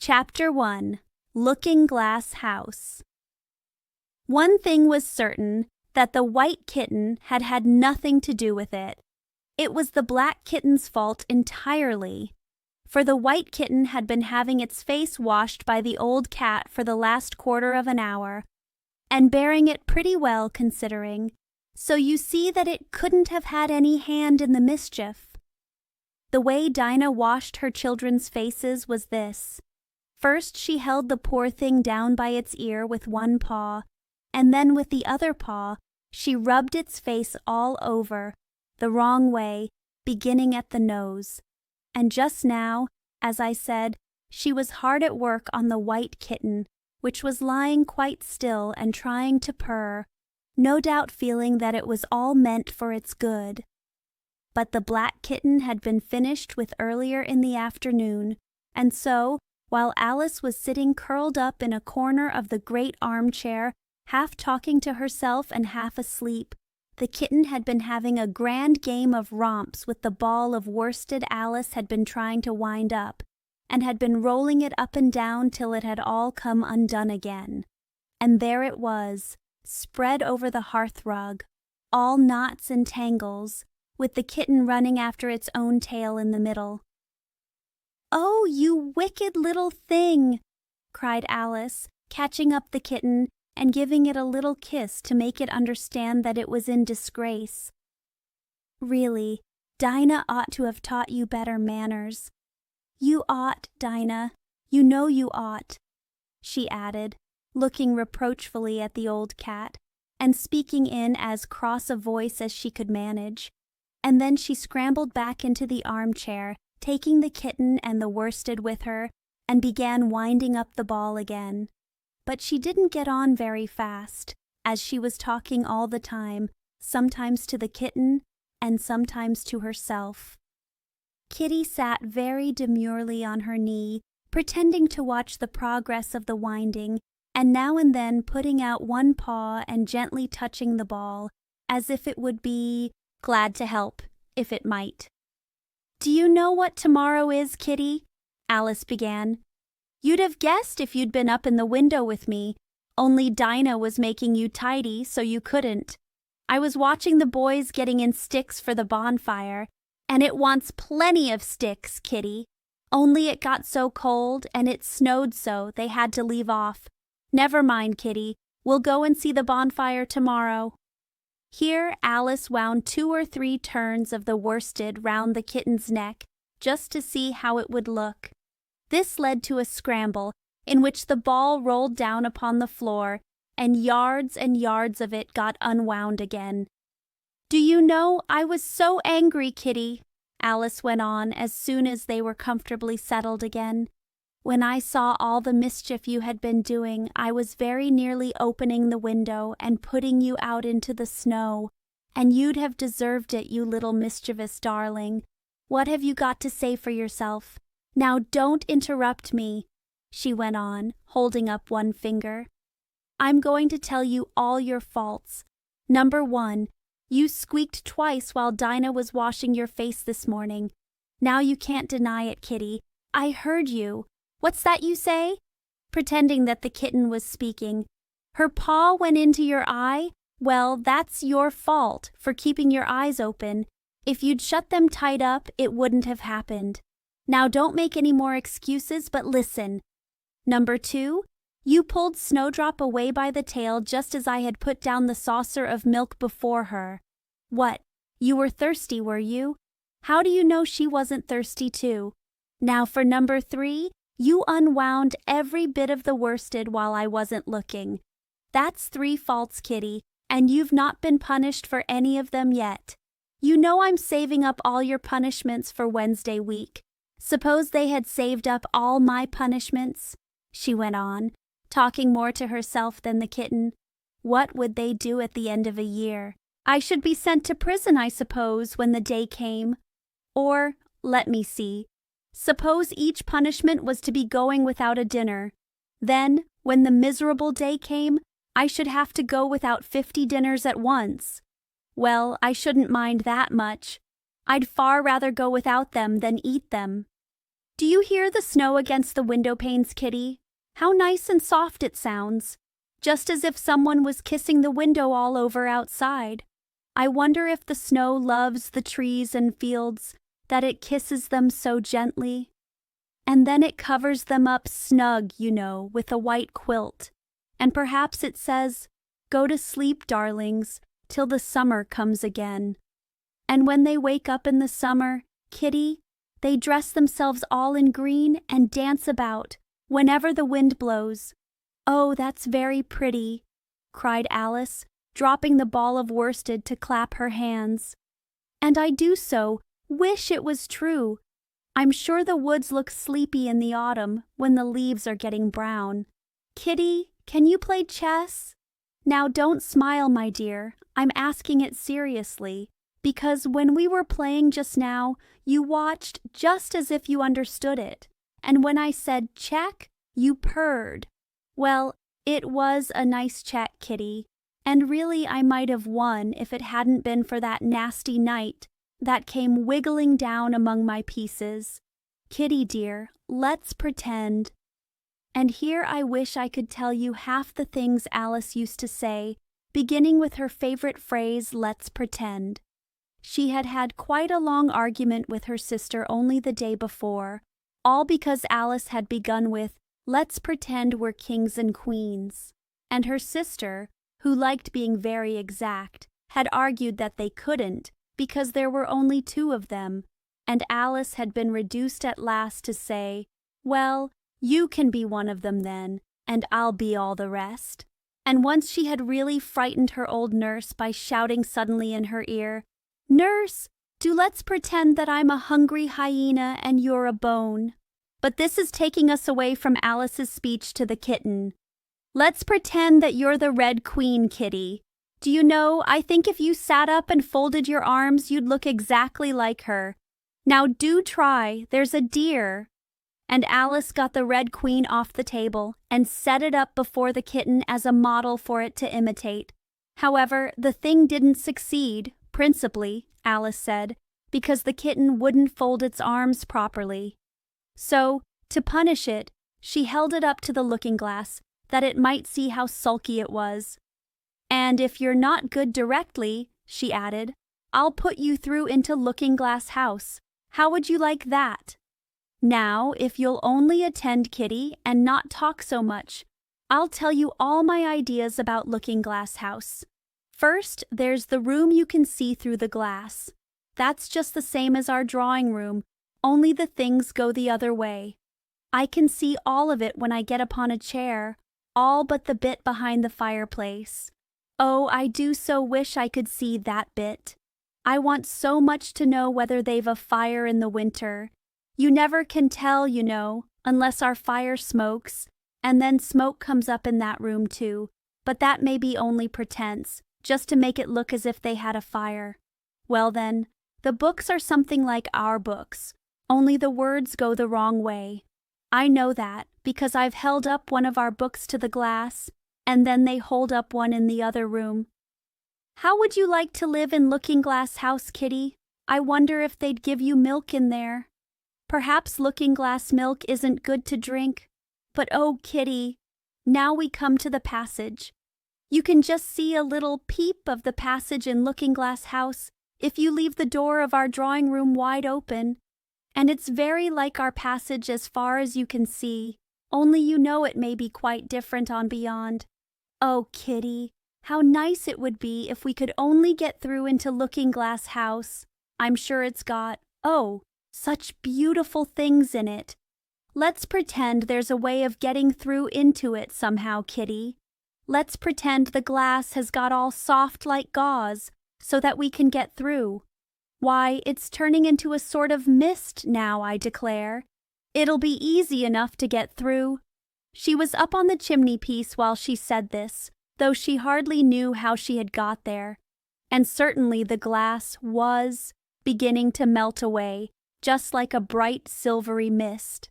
Chapter 1 Looking Glass House. One thing was certain, that the white kitten had had nothing to do with it. It was the black kitten's fault entirely. For the white kitten had been having its face washed by the old cat for the last quarter of an hour, and bearing it pretty well considering, so you see that it couldn't have had any hand in the mischief. The way Dinah washed her children's faces was this. First she held the poor thing down by its ear with one paw, and then with the other paw she rubbed its face all over, the wrong way, beginning at the nose. And just now, as I said, she was hard at work on the white kitten, which was lying quite still and trying to purr, no doubt feeling that it was all meant for its good. But the black kitten had been finished with earlier in the afternoon, and so, while Alice was sitting curled up in a corner of the great armchair, half talking to herself and half asleep, the kitten had been having a grand game of romps with the ball of worsted Alice had been trying to wind up, and had been rolling it up and down till it had all come undone again. And there it was, spread over the hearth-rug, all knots and tangles, with the kitten running after its own tail in the middle. "Oh, you wicked little thing!" cried Alice, catching up the kitten and giving it a little kiss to make it understand that it was in disgrace. "Really, Dinah ought to have taught you better manners. You ought, Dinah, you know you ought," she added, looking reproachfully at the old cat, and speaking in as cross a voice as she could manage. And then she scrambled back into the armchair, taking the kitten and the worsted with her, and began winding up the ball again. But she didn't get on very fast, as she was talking all the time, sometimes to the kitten and sometimes to herself. Kitty sat very demurely on her knee, pretending to watch the progress of the winding, and now and then putting out one paw and gently touching the ball, as if it would be glad to help, if it might. "Do you know what tomorrow is, Kitty?" Alice began. "You'd have guessed if you'd been up in the window with me, only Dinah was making you tidy, so you couldn't. I was watching the boys getting in sticks for the bonfire, and it wants plenty of sticks, Kitty. Only it got so cold, and it snowed so they had to leave off. Never mind, Kitty, we'll go and see the bonfire tomorrow." Here Alice wound 2 or 3 turns of the worsted round the kitten's neck, just to see how it would look. This led to a scramble, in which the ball rolled down upon the floor, and yards of it got unwound again. "Do you know, I was so angry, Kitty," Alice went on as soon as they were comfortably settled again. "When I saw all the mischief you had been doing, I was very nearly opening the window and putting you out into the snow, and you'd have deserved it, you little mischievous darling. What have you got to say for yourself? Now don't interrupt me," she went on, holding up one finger. "I'm going to tell you all your faults. Number 1, you squeaked twice while Dinah was washing your face this morning. Now you can't deny it, Kitty. I heard you. What's that you say?" Pretending that the kitten was speaking. "Her paw went into your eye? Well, that's your fault for keeping your eyes open. If you'd shut them tight up, it wouldn't have happened. Now don't make any more excuses, but listen. Number 2, you pulled Snowdrop away by the tail just as I had put down the saucer of milk before her. What, you were thirsty, were you? How do you know she wasn't thirsty too? Now for number 3, you unwound every bit of the worsted while I wasn't looking. That's 3 faults, Kitty, and you've not been punished for any of them yet. You know I'm saving up all your punishments for Wednesday week. Suppose they had saved up all my punishments," she went on, talking more to herself than the kitten. "What would they do at the end of a year? I should be sent to prison, I suppose, when the day came. Or, let me see. Suppose each punishment was to be going without a dinner. Then, when the miserable day came, I should have to go without 50 dinners at once. Well, I shouldn't mind that much. I'd far rather go without them than eat them. Do you hear the snow against the window panes, Kitty? How nice and soft it sounds, just as if someone was kissing the window all over outside. I wonder if the snow loves the trees and fields, that it kisses them so gently. And then it covers them up snug, you know, with a white quilt. And perhaps it says, "Go to sleep, darlings, till the summer comes again." And when they wake up in the summer, Kitty, they dress themselves all in green and dance about whenever the wind blows. "Oh, that's very pretty," cried Alice, dropping the ball of worsted to clap her hands. "And I do so wish it was true. I'm sure the woods look sleepy in the autumn when the leaves are getting brown. Kitty, can you play chess? Now don't smile, my dear. I'm asking it seriously, because when we were playing just now, you watched just as if you understood it, and when I said check, you purred. Well, it was a nice check, Kitty, and really I might have won if it hadn't been for that nasty knight that came wiggling down among my pieces. Kitty dear, let's pretend." And here I wish I could tell you half the things Alice used to say, beginning with her favorite phrase, "let's pretend." She had had quite a long argument with her sister only the day before, all because Alice had begun with, "Let's pretend we're kings and queens." And her sister, who liked being very exact, had argued that they couldn't, because there were only two of them, and Alice had been reduced at last to say, "Well, you can be one of them then, and I'll be all the rest." And once she had really frightened her old nurse by shouting suddenly in her ear, "Nurse, do let's pretend that I'm a hungry hyena and you're a bone." But this is taking us away from Alice's speech to the kitten. "Let's pretend that you're the Red Queen, Kitty. Do you know, I think if you sat up and folded your arms, you'd look exactly like her. Now do try, there's a dear." And Alice got the Red Queen off the table and set it up before the kitten as a model for it to imitate. However, the thing didn't succeed, principally, Alice said, because the kitten wouldn't fold its arms properly. So, to punish it, she held it up to the looking-glass, that it might see how sulky it was. "And if you're not good directly," she added, "I'll put you through into Looking-Glass House. How would you like that? Now, if you'll only attend, Kitty, and not talk so much, I'll tell you all my ideas about Looking-Glass House. First, there's the room you can see through the glass. That's just the same as our drawing room, only the things go the other way. I can see all of it when I get upon a chair, all but the bit behind the fireplace. Oh, I do so wish I could see that bit. I want so much to know whether they've a fire in the winter. You never can tell, you know, unless our fire smokes, and then smoke comes up in that room too, but that may be only pretense, just to make it look as if they had a fire. Well then, the books are something like our books, only the words go the wrong way. I know that, because I've held up one of our books to the glass, and then they hold up one in the other room. How would you like to live in Looking-Glass House, Kitty? I wonder if they'd give you milk in there. Perhaps Looking-Glass milk isn't good to drink, but oh, Kitty, now we come to the passage. You can just see a little peep of the passage in Looking-Glass House if you leave the door of our drawing room wide open, and it's very like our passage as far as you can see, only you know it may be quite different on beyond. Oh, Kitty, how nice it would be if we could only get through into Looking-Glass House. I'm sure it's got, oh, such beautiful things in it. Let's pretend there's a way of getting through into it somehow, Kitty. Let's pretend the glass has got all soft like gauze, so that we can get through. Why, it's turning into a sort of mist now, I declare. It'll be easy enough to get through." She was up on the chimney-piece while she said this, though she hardly knew how she had got there. And certainly the glass was beginning to melt away, just like a bright silvery mist.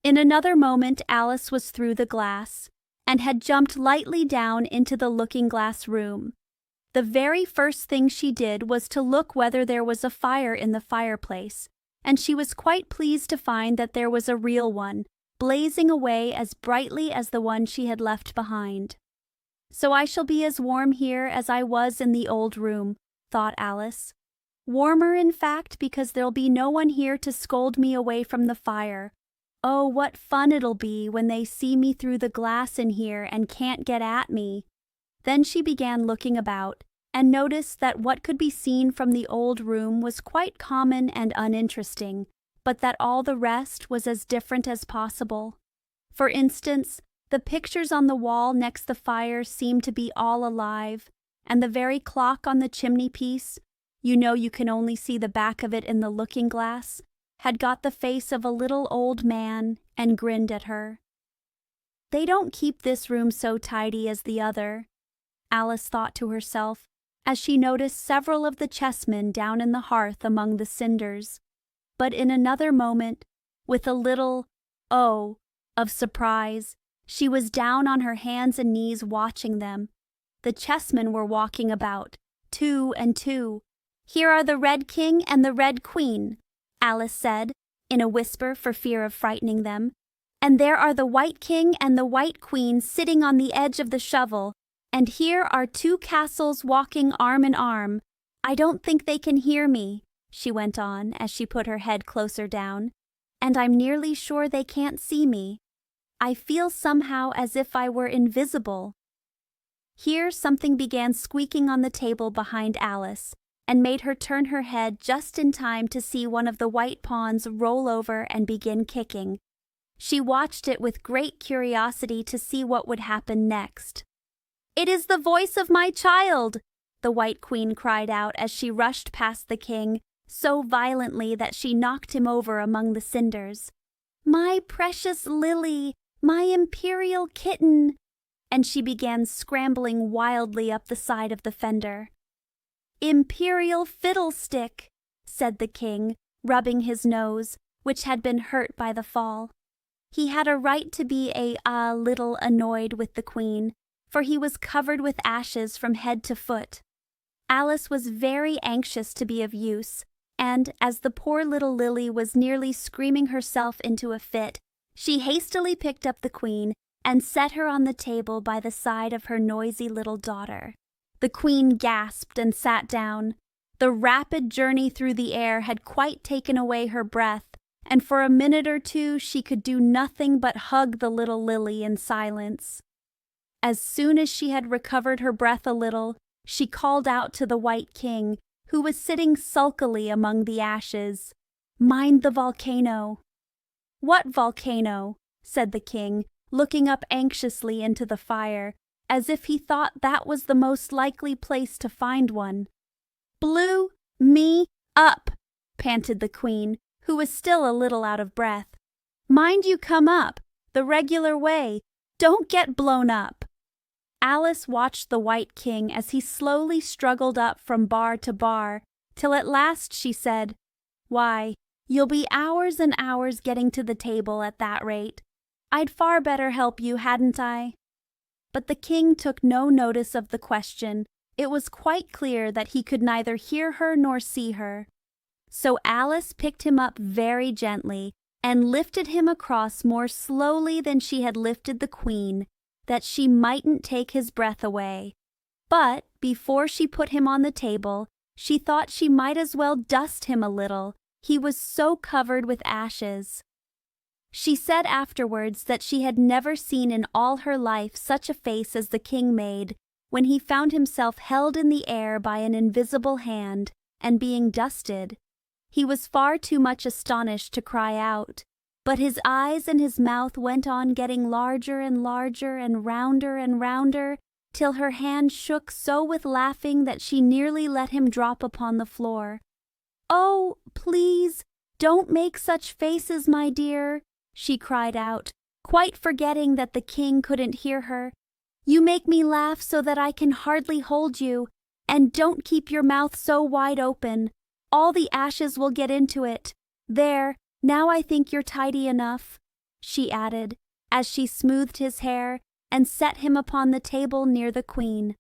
In another moment Alice was through the glass, and had jumped lightly down into the looking-glass room. The very first thing she did was to look whether there was a fire in the fireplace, and she was quite pleased to find that there was a real one, blazing away as brightly as the one she had left behind. "So I shall be as warm here as I was in the old room," thought Alice. "Warmer, in fact, because there'll be no one here to scold me away from the fire. Oh, what fun it'll be when they see me through the glass in here and can't get at me." Then she began looking about, and noticed that what could be seen from the old room was quite common and uninteresting, but that all the rest was as different as possible. For instance, the pictures on the wall next the fire seemed to be all alive, and the very clock on the chimney-piece, you know you can only see the back of it in the looking-glass, had got the face of a little old man and grinned at her. "They don't keep this room so tidy as the other," Alice thought to herself, as she noticed several of the chessmen down in the hearth among the cinders. But in another moment, with a little "oh" of surprise, she was down on her hands and knees watching them. The chessmen were walking about, 2 and 2. "Here are the Red King and the Red Queen," Alice said, in a whisper for fear of frightening them. "And there are the White King and the White Queen sitting on the edge of the shovel. And here are 2 castles walking arm in arm. I don't think they can hear me," she went on as she put her head closer down, "and I'm nearly sure they can't see me. I feel somehow as if I were invisible." Here something began squeaking on the table behind Alice, and made her turn her head just in time to see one of the white pawns roll over and begin kicking. She watched it with great curiosity to see what would happen next. "It is the voice of my child!" the White Queen cried out as she rushed past the king, so violently that she knocked him over among the cinders. "My precious Lily! My imperial kitten!" And she began scrambling wildly up the side of the fender. "Imperial fiddlestick!" said the king, rubbing his nose, which had been hurt by the fall. He had a right to be a little annoyed with the queen, for he was covered with ashes from head to foot. Alice was very anxious to be of use, and, as the poor little Lily was nearly screaming herself into a fit, she hastily picked up the queen and set her on the table by the side of her noisy little daughter. The queen gasped and sat down. The rapid journey through the air had quite taken away her breath, and for a minute or two she could do nothing but hug the little Lily in silence. As soon as she had recovered her breath a little, she called out to the White King, who was sitting sulkily among the ashes, "Mind the volcano." "What volcano?" said the king, looking up anxiously into the fire, as if he thought that was the most likely place to find one. "Blew me up," panted the queen, who was still a little out of breath. "Mind you come up, the regular way. Don't get blown up." Alice watched the White King as he slowly struggled up from bar to bar, till at last she said, "Why, you'll be hours and hours getting to the table at that rate. I'd far better help you, hadn't I?" But the king took no notice of the question. It was quite clear that he could neither hear her nor see her. So Alice picked him up very gently and lifted him across more slowly than she had lifted the queen, that she mightn't take his breath away. But before she put him on the table, she thought she might as well dust him a little. He was so covered with ashes. She said afterwards that she had never seen in all her life such a face as the king made when he found himself held in the air by an invisible hand and being dusted. He was far too much astonished to cry out, but his eyes and his mouth went on getting larger and larger and rounder, till her hand shook so with laughing that she nearly let him drop upon the floor. "Oh, please, don't make such faces, my dear," she cried out, quite forgetting that the king couldn't hear her. "You make me laugh so that I can hardly hold you, and don't keep your mouth so wide open. All the ashes will get into it. There, now I think you're tidy enough," she added, as she smoothed his hair and set him upon the table near the queen.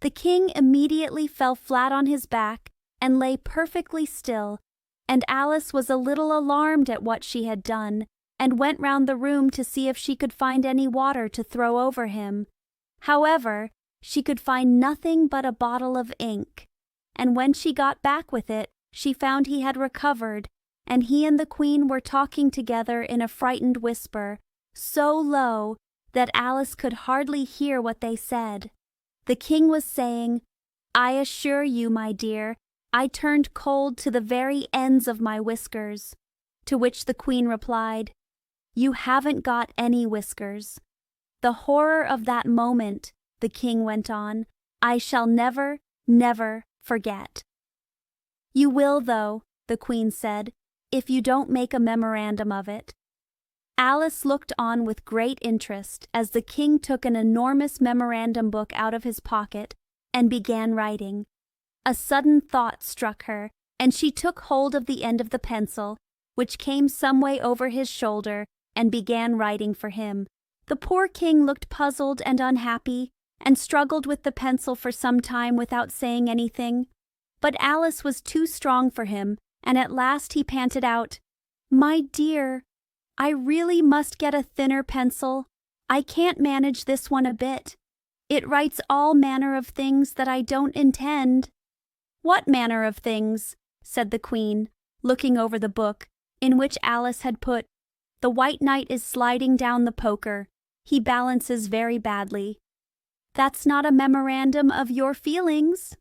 The king immediately fell flat on his back and lay perfectly still, and Alice was a little alarmed at what she had done, and went round the room to see if she could find any water to throw over him. However, she could find nothing but a bottle of ink, and when she got back with it, she found he had recovered, and he and the Queen were talking together in a frightened whisper, so low that Alice could hardly hear what they said. The King was saying, "I assure you, my dear, I turned cold to the very ends of my whiskers." To which the Queen replied, "You haven't got any whiskers." The horror of that moment, the King went on, I shall never, never forget. "You will, though," the Queen said, "if you don't make a memorandum of it." Alice looked on with great interest as the King took an enormous memorandum book out of his pocket and began writing. A sudden thought struck her, and she took hold of the end of the pencil, which came some way over his shoulder, and began writing for him. The poor King looked puzzled and unhappy, and struggled with the pencil for some time without saying anything. But Alice was too strong for him, and at last he panted out, "My dear, I really must get a thinner pencil. I can't manage this one a bit. It writes all manner of things that I don't intend." "What manner of things?" said the Queen, looking over the book, in which Alice had put, "The White Knight is sliding down the poker. He balances very badly." "That's not a memorandum of your feelings."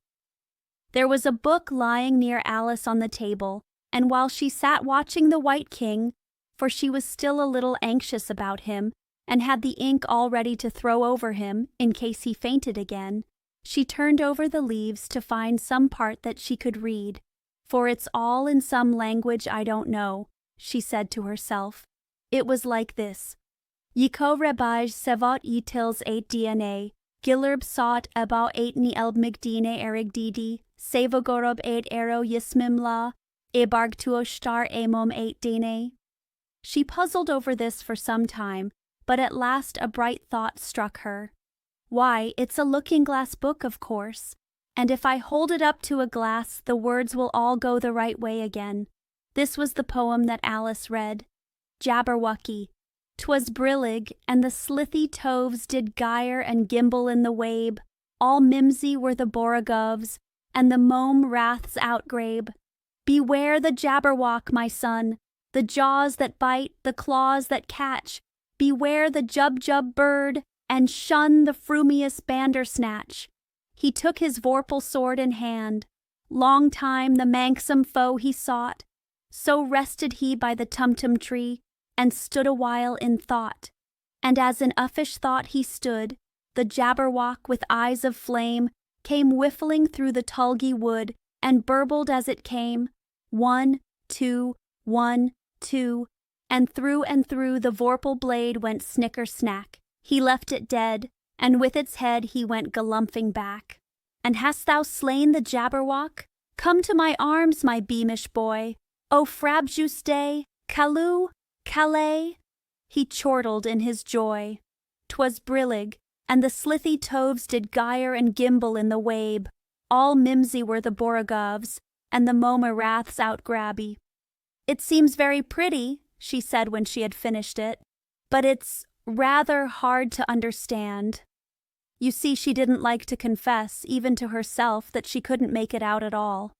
There was a book lying near Alice on the table, and while she sat watching the White King, for she was still a little anxious about him, and had the ink all ready to throw over him in case he fainted again, she turned over the leaves to find some part that she could read. "For it's all in some language I don't know," she said to herself. It was like this: Yiko rebaj sevot yitils 8 DNA, Gilurb sought about 8 ni elbmigdine erigdidi, Savogorob 8 ero yismimla, Ebargtuo star amom 8 dine. She puzzled over this for some time, but at last a bright thought struck her. "Why, it's a looking-glass book, of course, and if I hold it up to a glass, the words will all go the right way again." This was the poem that Alice read. Jabberwocky. "'Twas brillig, and the slithy toves did gyre and gimble in the wabe. All mimsy were the borogovs, and the mome wraths outgrabe. Beware the jabberwock, my son, the jaws that bite, the claws that catch. Beware the jub-jub bird, and shun the frumious bandersnatch." He took his vorpal sword in hand. Long time the manxome foe he sought. So rested he by the tumtum tree, and stood a while in thought. And as in uffish thought he stood, the jabberwock with eyes of flame came whiffling through the tulgey wood, and burbled as it came, 1, 2, 1, 2, and through the vorpal blade went snicker-snack. He left it dead, and with its head he went galumphing back. "And hast thou slain the jabberwock? Come to my arms, my beamish boy. O frabjous day, Calloo, Calais." He chortled in his joy. "'Twas brillig, and the slithy toves did gyre and gimble in the wabe. All mimsy were the borogovs, and the momeraths outgrabby." "It seems very pretty," she said when she had finished it, "but it's rather hard to understand." You see, she didn't like to confess, even to herself, that she couldn't make it out at all.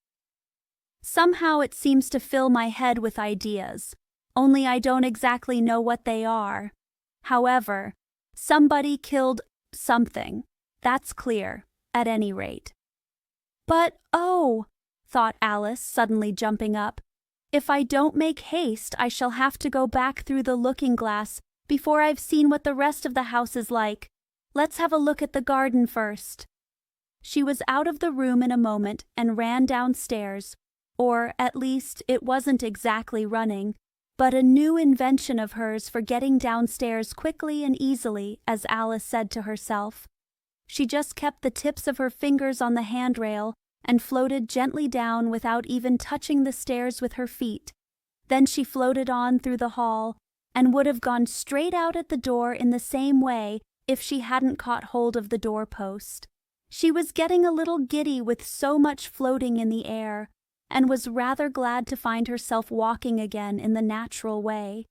"Somehow it seems to fill my head with ideas, only I don't exactly know what they are. However, somebody killed something. That's clear, at any rate." "But, oh," thought Alice, suddenly jumping up, "if I don't make haste, I shall have to go back through the looking-glass before I've seen what the rest of the house is like. Let's have a look at the garden first." She was out of the room in a moment and ran downstairs, or at least it wasn't exactly running, but a new invention of hers for getting downstairs quickly and easily, as Alice said to herself. She just kept the tips of her fingers on the handrail and floated gently down without even touching the stairs with her feet. Then she floated on through the hall, and would have gone straight out at the door in the same way if she hadn't caught hold of the doorpost. She was getting a little giddy with so much floating in the air, and was rather glad to find herself walking again in the natural way.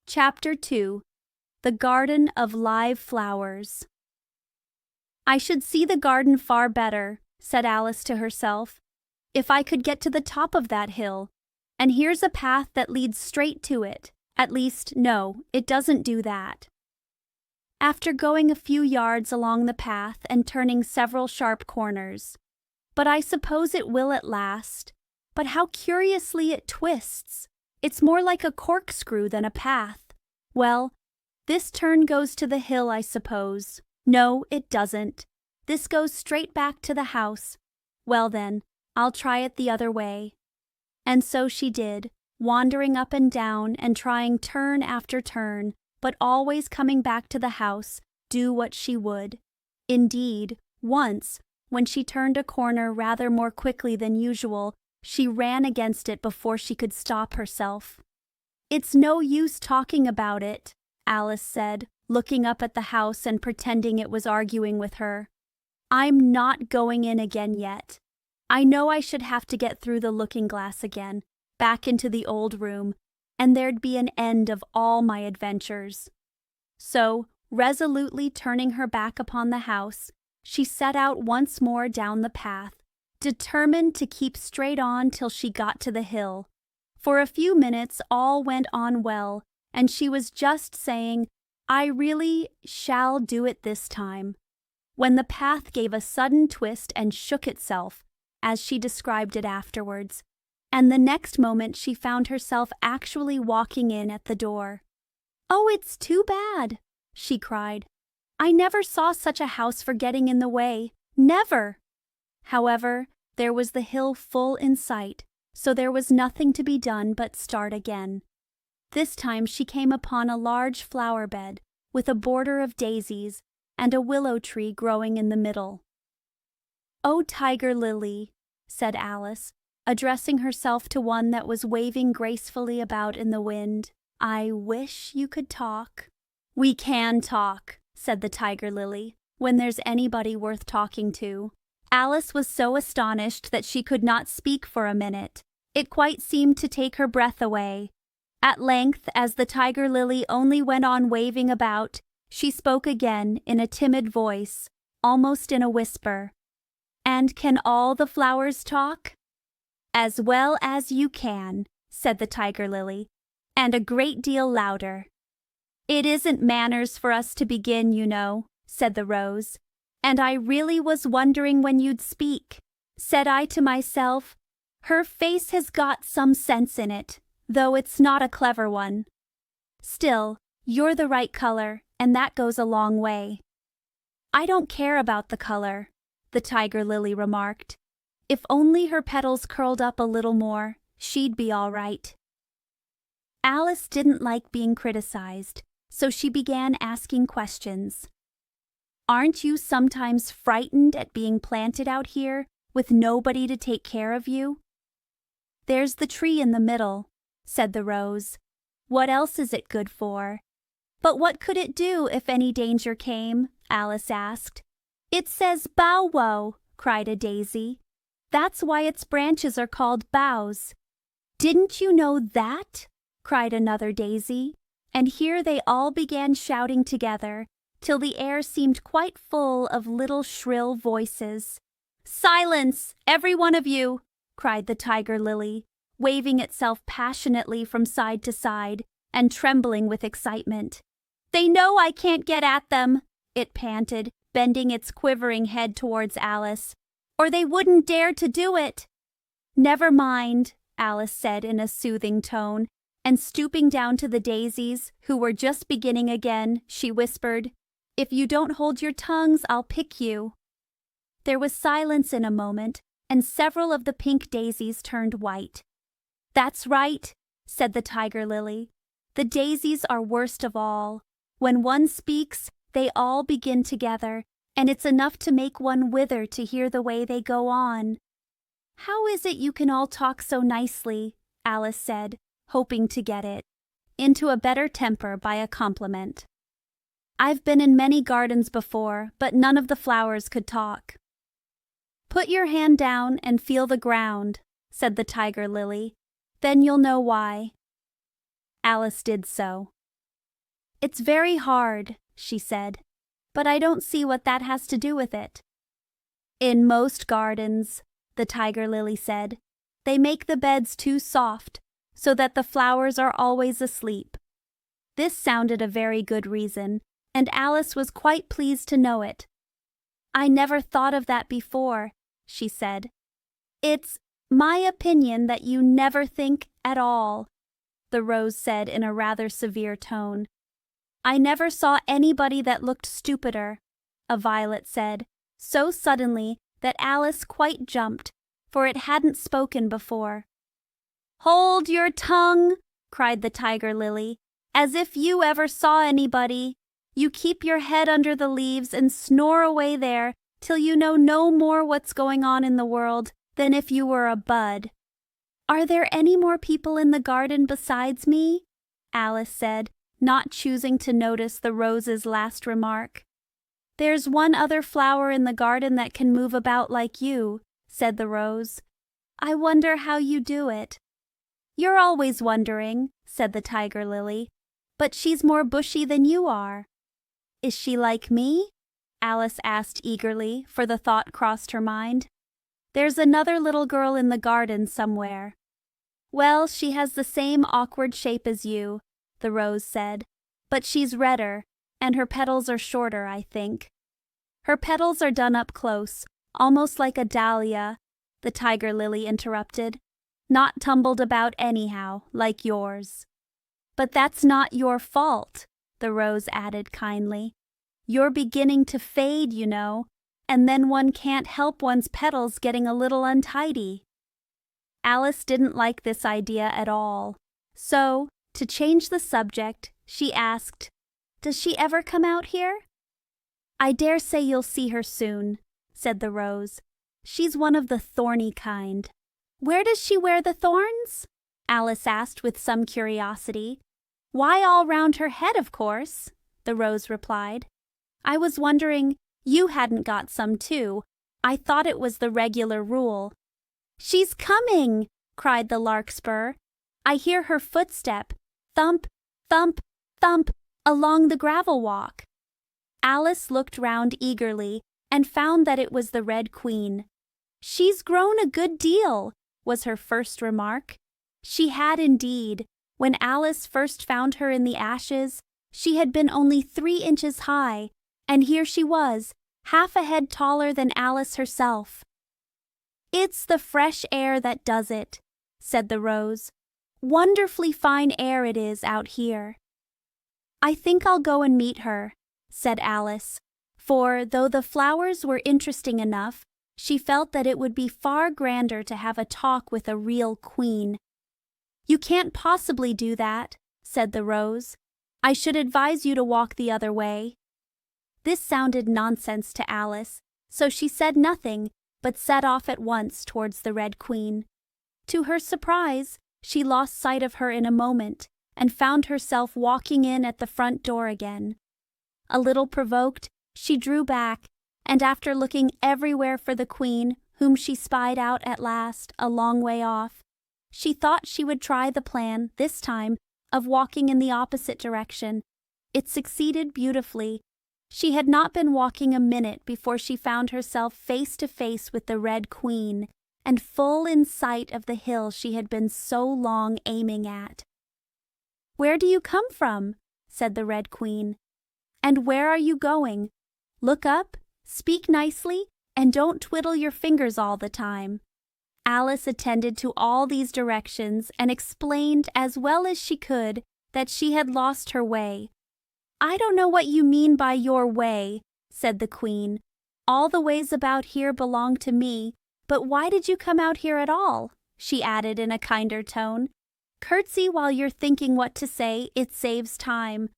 Chapter 2. The Garden of Live Flowers. "I should see the garden far better," said Alice to herself, "if I could get to the top of that hill. And here's a path that leads straight to it. At least, no, it doesn't do that." After going a few yards along the path and turning several sharp corners, "But I suppose it will at last. But how curiously it twists! It's more like a corkscrew than a path. Well, this turn goes to the hill, I suppose. No, it doesn't. This goes straight back to the house. Well then, I'll try it the other way." And so she did, wandering up and down and trying turn after turn, but always coming back to the house, do what she would. Indeed, once, when she turned a corner rather more quickly than usual, she ran against it before she could stop herself. "It's no use talking about it," Alice said, looking up at the house and pretending it was arguing with her. "I'm not going in again yet. I know I should have to get through the looking-glass again, back into the old room, and there'd be an end of all my adventures." So, resolutely turning her back upon the house, she set out once more down the path, determined to keep straight on till she got to the hill. For a few minutes all went on well, and she was just saying, "I really shall do it this time," when the path gave a sudden twist and shook itself, as she described it afterwards, and the next moment she found herself actually walking in at the door. "Oh, it's too bad," she cried. "I never saw such a house for getting in the way. Never!" However, there was the hill full in sight, so there was nothing to be done but start again. This time she came upon a large flower bed with a border of daisies and a willow tree growing in the middle. "Oh, Tiger Lily," said Alice, addressing herself to one that was waving gracefully about in the wind, "I wish you could talk." "We can talk," said the Tiger Lily, "when there's anybody worth talking to." Alice was so astonished that she could not speak for a minute. It quite seemed to take her breath away. At length, as the Tiger Lily only went on waving about, she spoke again in a timid voice, almost in a whisper. "And can all the flowers talk?" "As well as you can," said the Tiger Lily, "and a great deal louder." "It isn't manners for us to begin, you know," said the Rose, "and I really was wondering when you'd speak. Said I to myself, her face has got some sense in it, though it's not a clever one. Still, you're the right color, and that goes a long way." "I don't care about the color," the Tiger Lily remarked. "If only her petals curled up a little more, she'd be all right." Alice didn't like being criticized, so she began asking questions. "Aren't you sometimes frightened at being planted out here, with nobody to take care of you?" "There's the tree in the middle," said the Rose. "What else is it good for?" "But what could it do if any danger came?" Alice asked. "It says bow wow," cried a daisy. "That's why its branches are called boughs." "Didn't you know that?" cried another daisy. And here they all began shouting together, till the air seemed quite full of little shrill voices. "Silence, every one of you!" cried the Tiger Lily, waving itself passionately from side to side and trembling with excitement. "They know I can't get at them," it panted, bending its quivering head towards Alice, "or they wouldn't dare to do it." "Never mind," Alice said in a soothing tone, and stooping down to the daisies, who were just beginning again, she whispered, "If you don't hold your tongues, I'll pick you." There was silence in a moment, and several of the pink daisies turned white. "That's right," said the Tiger Lily. "The daisies are worst of all. When one speaks, they all begin together, and it's enough to make one wither to hear the way they go on." "How is it you can all talk so nicely?" Alice said, hoping to get it into a better temper by a compliment. "I've been in many gardens before, but none of the flowers could talk." "Put your hand down and feel the ground," said the tiger lily. "Then you'll know why." Alice did so. "It's very hard," she said, "but I don't see what that has to do with it." "In most gardens," the tiger lily said, "they make the beds too soft, so that the flowers are always asleep." This sounded a very good reason, and Alice was quite pleased to know it. "I never thought of that before," she said. "It's my opinion that you never think at all," the rose said in a rather severe tone. "I never saw anybody that looked stupider," a violet said, so suddenly that Alice quite jumped, for it hadn't spoken before. "Hold your tongue," cried the tiger lily, "as if you ever saw anybody. You keep your head under the leaves and snore away there till you know no more what's going on in the world than if you were a bud." "Are there any more people in the garden besides me?" Alice said, not choosing to notice the rose's last remark. "There's one other flower in the garden that can move about like you," said the rose. "I wonder how you do it." "You're always wondering," said the tiger lily, "but she's more bushy than you are." "Is she like me?" Alice asked eagerly, for the thought crossed her mind. "There's another little girl in the garden somewhere." "Well, she has the same awkward shape as you," the rose said, "but she's redder, and her petals are shorter, I think." "Her petals are done up close, almost like a dahlia," the tiger lily interrupted, "not tumbled about anyhow, like yours." "But that's not your fault," the rose added kindly. "You're beginning to fade, you know, and then one can't help one's petals getting a little untidy." Alice didn't like this idea at all, so, to change the subject, she asked, "Does she ever come out here?" "I dare say you'll see her soon," said the rose. "She's one of the thorny kind." "Where does she wear the thorns?" Alice asked with some curiosity. "Why, all round her head, of course," the rose replied. "I was wondering you hadn't got some too. I thought it was the regular rule." "She's coming!" cried the larkspur. "I hear her footstep, thump, thump, thump, along the gravel walk." Alice looked round eagerly and found that it was the Red Queen. "She's grown a good deal," was her first remark. She had indeed. When Alice first found her in the ashes, she had been only 3 inches high, and here she was, half a head taller than Alice herself. "It's the fresh air that does it," said the rose. "Wonderfully fine air it is out here." "I think I'll go and meet her," said Alice, for, though the flowers were interesting enough, she felt that it would be far grander to have a talk with a real queen. "You can't possibly do that," said the rose. "I should advise you to walk the other way." This sounded nonsense to Alice, so she said nothing, but set off at once towards the Red Queen. To her surprise, she lost sight of her in a moment, and found herself walking in at the front door again. A little provoked, she drew back, and after looking everywhere for the Queen, whom she spied out at last a long way off, she thought she would try the plan, this time, of walking in the opposite direction. It succeeded beautifully. She had not been walking a minute before she found herself face to face with the Red Queen, and full in sight of the hill she had been so long aiming at. "Where do you come from?" said the Red Queen. "And where are you going? Look up, speak nicely, and don't twiddle your fingers all the time." Alice attended to all these directions and explained as well as she could that she had lost her way. "I don't know what you mean by your way," said the Queen. "All the ways about here belong to me, but why did you come out here at all?" she added in a kinder tone. "Curtsy while you're thinking what to say, it saves time."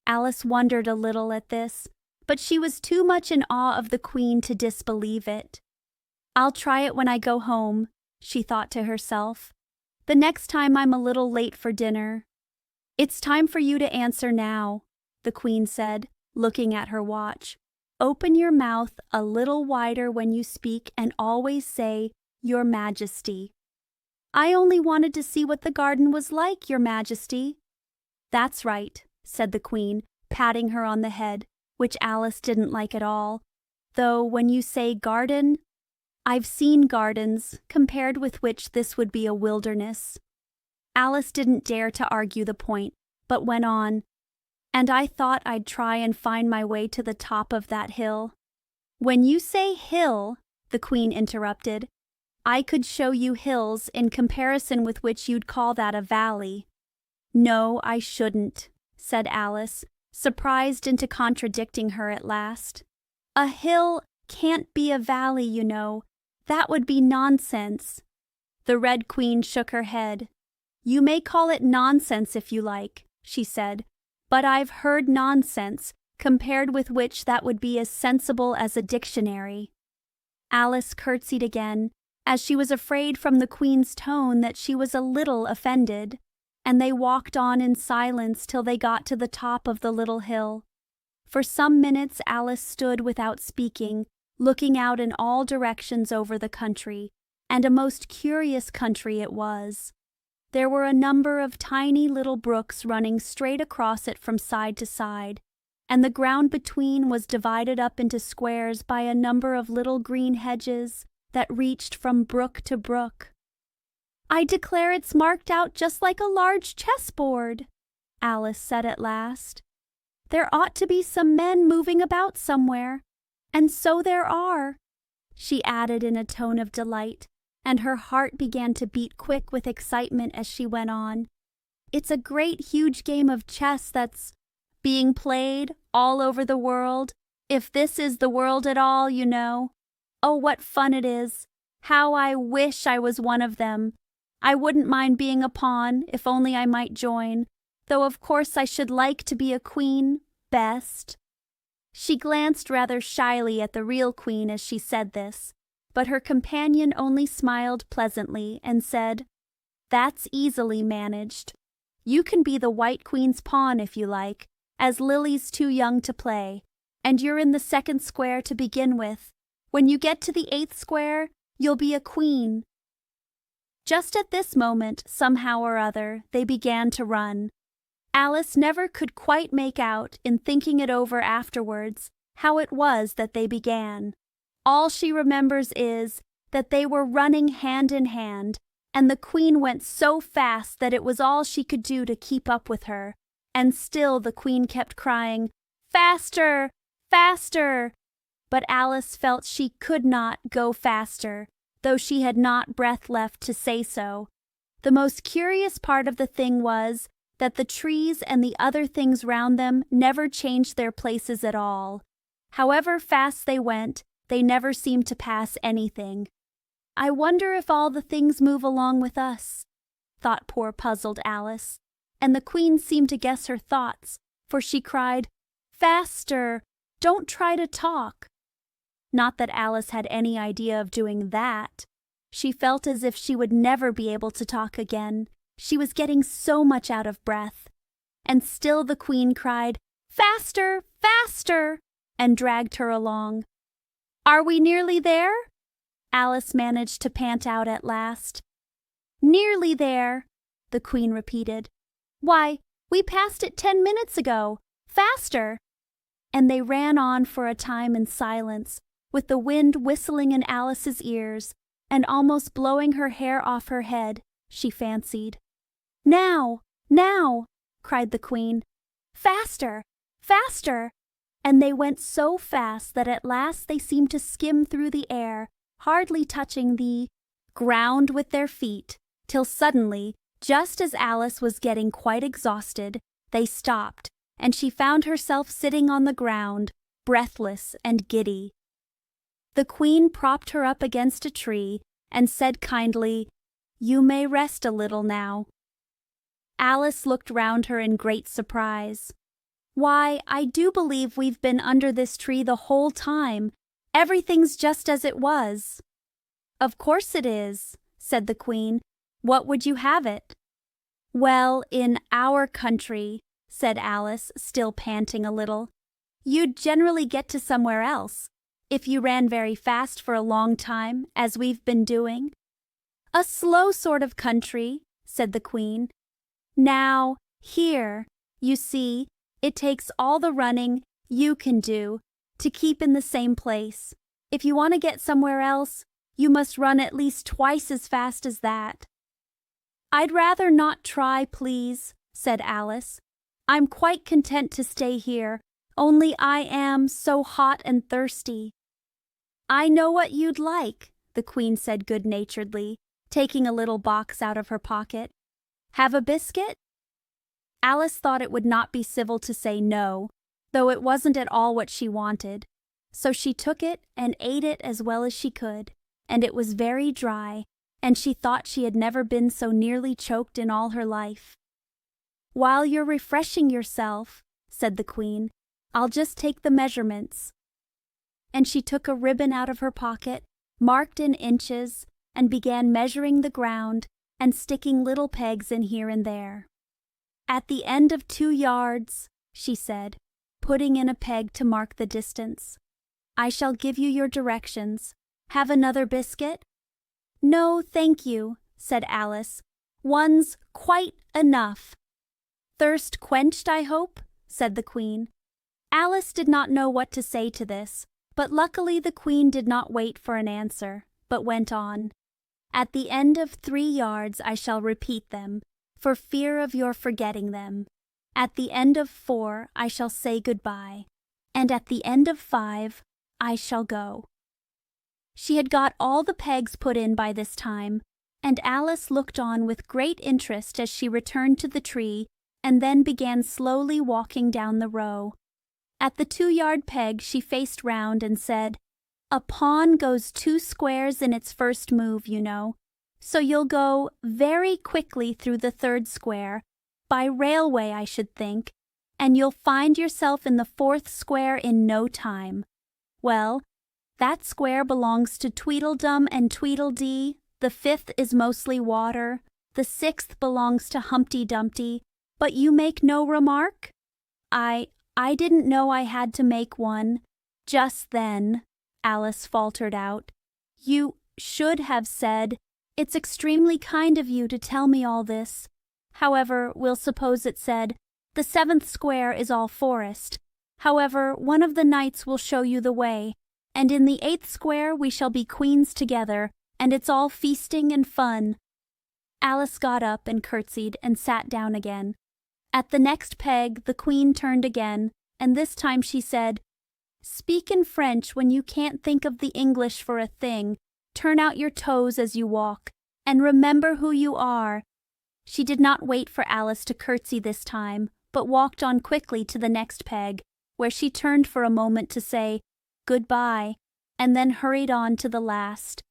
Alice wondered a little at this, but she was too much in awe of the Queen to disbelieve it. "I'll try it when I go home," she thought to herself. "The next time I'm a little late for dinner." "It's time for you to answer now," the Queen said, looking at her watch. Open your mouth a little wider when you speak and always say, Your Majesty. I only wanted to see what the garden was like, Your Majesty. That's right, said the Queen, patting her on the head, which Alice didn't like at all. Though when you say garden, I've seen gardens, compared with which this would be a wilderness. Alice didn't dare to argue the point, but went on, and I thought I'd try and find my way to the top of that hill. When you say hill, the Queen interrupted, I could show you hills in comparison with which you'd call that a valley. No, I shouldn't, said Alice, surprised into contradicting her at last. A hill can't be a valley, you know. That would be nonsense. The Red Queen shook her head. You may call it nonsense if you like, she said, but I've heard nonsense, compared with which that would be as sensible as a dictionary. Alice curtsied again, as she was afraid from the Queen's tone that she was a little offended, and they walked on in silence till they got to the top of the little hill. For some minutes Alice stood without speaking, looking out in all directions over the country, and a most curious country it was. There were a number of tiny little brooks running straight across it from side to side, and the ground between was divided up into squares by a number of little green hedges that reached from brook to brook. I declare it's marked out just like a large chessboard, Alice said at last. There ought to be some men moving about somewhere, and so there are, she added in a tone of delight, and her heart began to beat quick with excitement as she went on. It's a great huge game of chess that's being played all over the world, if this is the world at all, you know. Oh, what fun it is! How I wish I was one of them! I wouldn't mind being a pawn, if only I might join, though of course I should like to be a queen, best. She glanced rather shyly at the real Queen as she said this, but her companion only smiled pleasantly and said, That's easily managed. You can be the White Queen's pawn if you like, as Lily's too young to play, and you're in the second square to begin with. When you get to the 8th square, you'll be a queen. Just at this moment, somehow or other, they began to run. Alice never could quite make out, in thinking it over afterwards, how it was that they began. All she remembers is that they were running hand in hand, and the Queen went so fast that it was all she could do to keep up with her, and still the Queen kept crying, Faster! Faster! But Alice felt she could not go faster, though she had not breath left to say so. The most curious part of the thing was that the trees and the other things round them never changed their places at all. However fast they went, they never seemed to pass anything. I wonder if all the things move along with us, thought poor puzzled Alice, and the Queen seemed to guess her thoughts, for she cried, Faster! Don't try to talk! Not that Alice had any idea of doing that. She felt as if she would never be able to talk again. She was getting so much out of breath. And still the Queen cried, Faster! Faster! and dragged her along. Are we nearly there? Alice managed to pant out at last. Nearly there, the Queen repeated. Why, we passed it 10 minutes ago. Faster! And they ran on for a time in silence, with the wind whistling in Alice's ears and almost blowing her hair off her head, she fancied. Now! Now! cried the Queen. Faster! Faster! And they went so fast that at last they seemed to skim through the air, hardly touching the ground with their feet, till suddenly, just as Alice was getting quite exhausted, they stopped, and she found herself sitting on the ground, breathless and giddy. The Queen propped her up against a tree and said kindly, You may rest a little now. Alice looked round her in great surprise. Why, I do believe we've been under this tree the whole time. Everything's just as it was. Of course it is, said the Queen. What would you have it? Well, in our country, said Alice, still panting a little, you'd generally get to somewhere else, if you ran very fast for a long time, as we've been doing. A slow sort of country, said the Queen. Now, here, you see, it takes all the running you can do to keep in the same place. If you want to get somewhere else, you must run at least twice as fast as that. I'd rather not try, please, said Alice. I'm quite content to stay here, only I am so hot and thirsty. I know what you'd like, the Queen said good-naturedly, taking a little box out of her pocket. Have a biscuit? Alice thought it would not be civil to say no, though it wasn't at all what she wanted. So she took it and ate it as well as she could, and it was very dry, and she thought she had never been so nearly choked in all her life. While you're refreshing yourself, said the Queen, I'll just take the measurements. And she took a ribbon out of her pocket, marked in inches, and began measuring the ground and sticking little pegs in here and there. At the end of 2 yards, she said, putting in a peg to mark the distance, I shall give you your directions. Have another biscuit? No, thank you, said Alice. One's quite enough. Thirst quenched, I hope, said the Queen. Alice did not know what to say to this, but luckily the Queen did not wait for an answer, but went on. At the end of 3 yards I shall repeat them, for fear of your forgetting them. At the end of 4 I shall say goodbye, and at the end of 5 I shall go. She had got all the pegs put in by this time, and Alice looked on with great interest as she returned to the tree and then began slowly walking down the row. At the 2-yard peg she faced round and said, A pawn goes 2 squares in its first move, you know, so you'll go very quickly through the 3rd square, by railway I should think, and you'll find yourself in the 4th square in no time. Well, that square belongs to Tweedledum and Tweedledee, the 5th is mostly water, the 6th belongs to Humpty Dumpty, but you make no remark? I didn't know I had to make one, just then, Alice faltered out. You should have said, It's extremely kind of you to tell me all this. However, we'll suppose it said, The 7th square is all forest. However, one of the knights will show you the way, and in the 8th square we shall be queens together, and it's all feasting and fun. Alice got up and curtsied and sat down again. At the next peg the Queen turned again, and this time she said, Speak in French when you can't think of the English for a thing. Turn out your toes as you walk, and remember who you are. She did not wait for Alice to curtsy this time, but walked on quickly to the next peg, where she turned for a moment to say, Goodbye, and then hurried on to the last.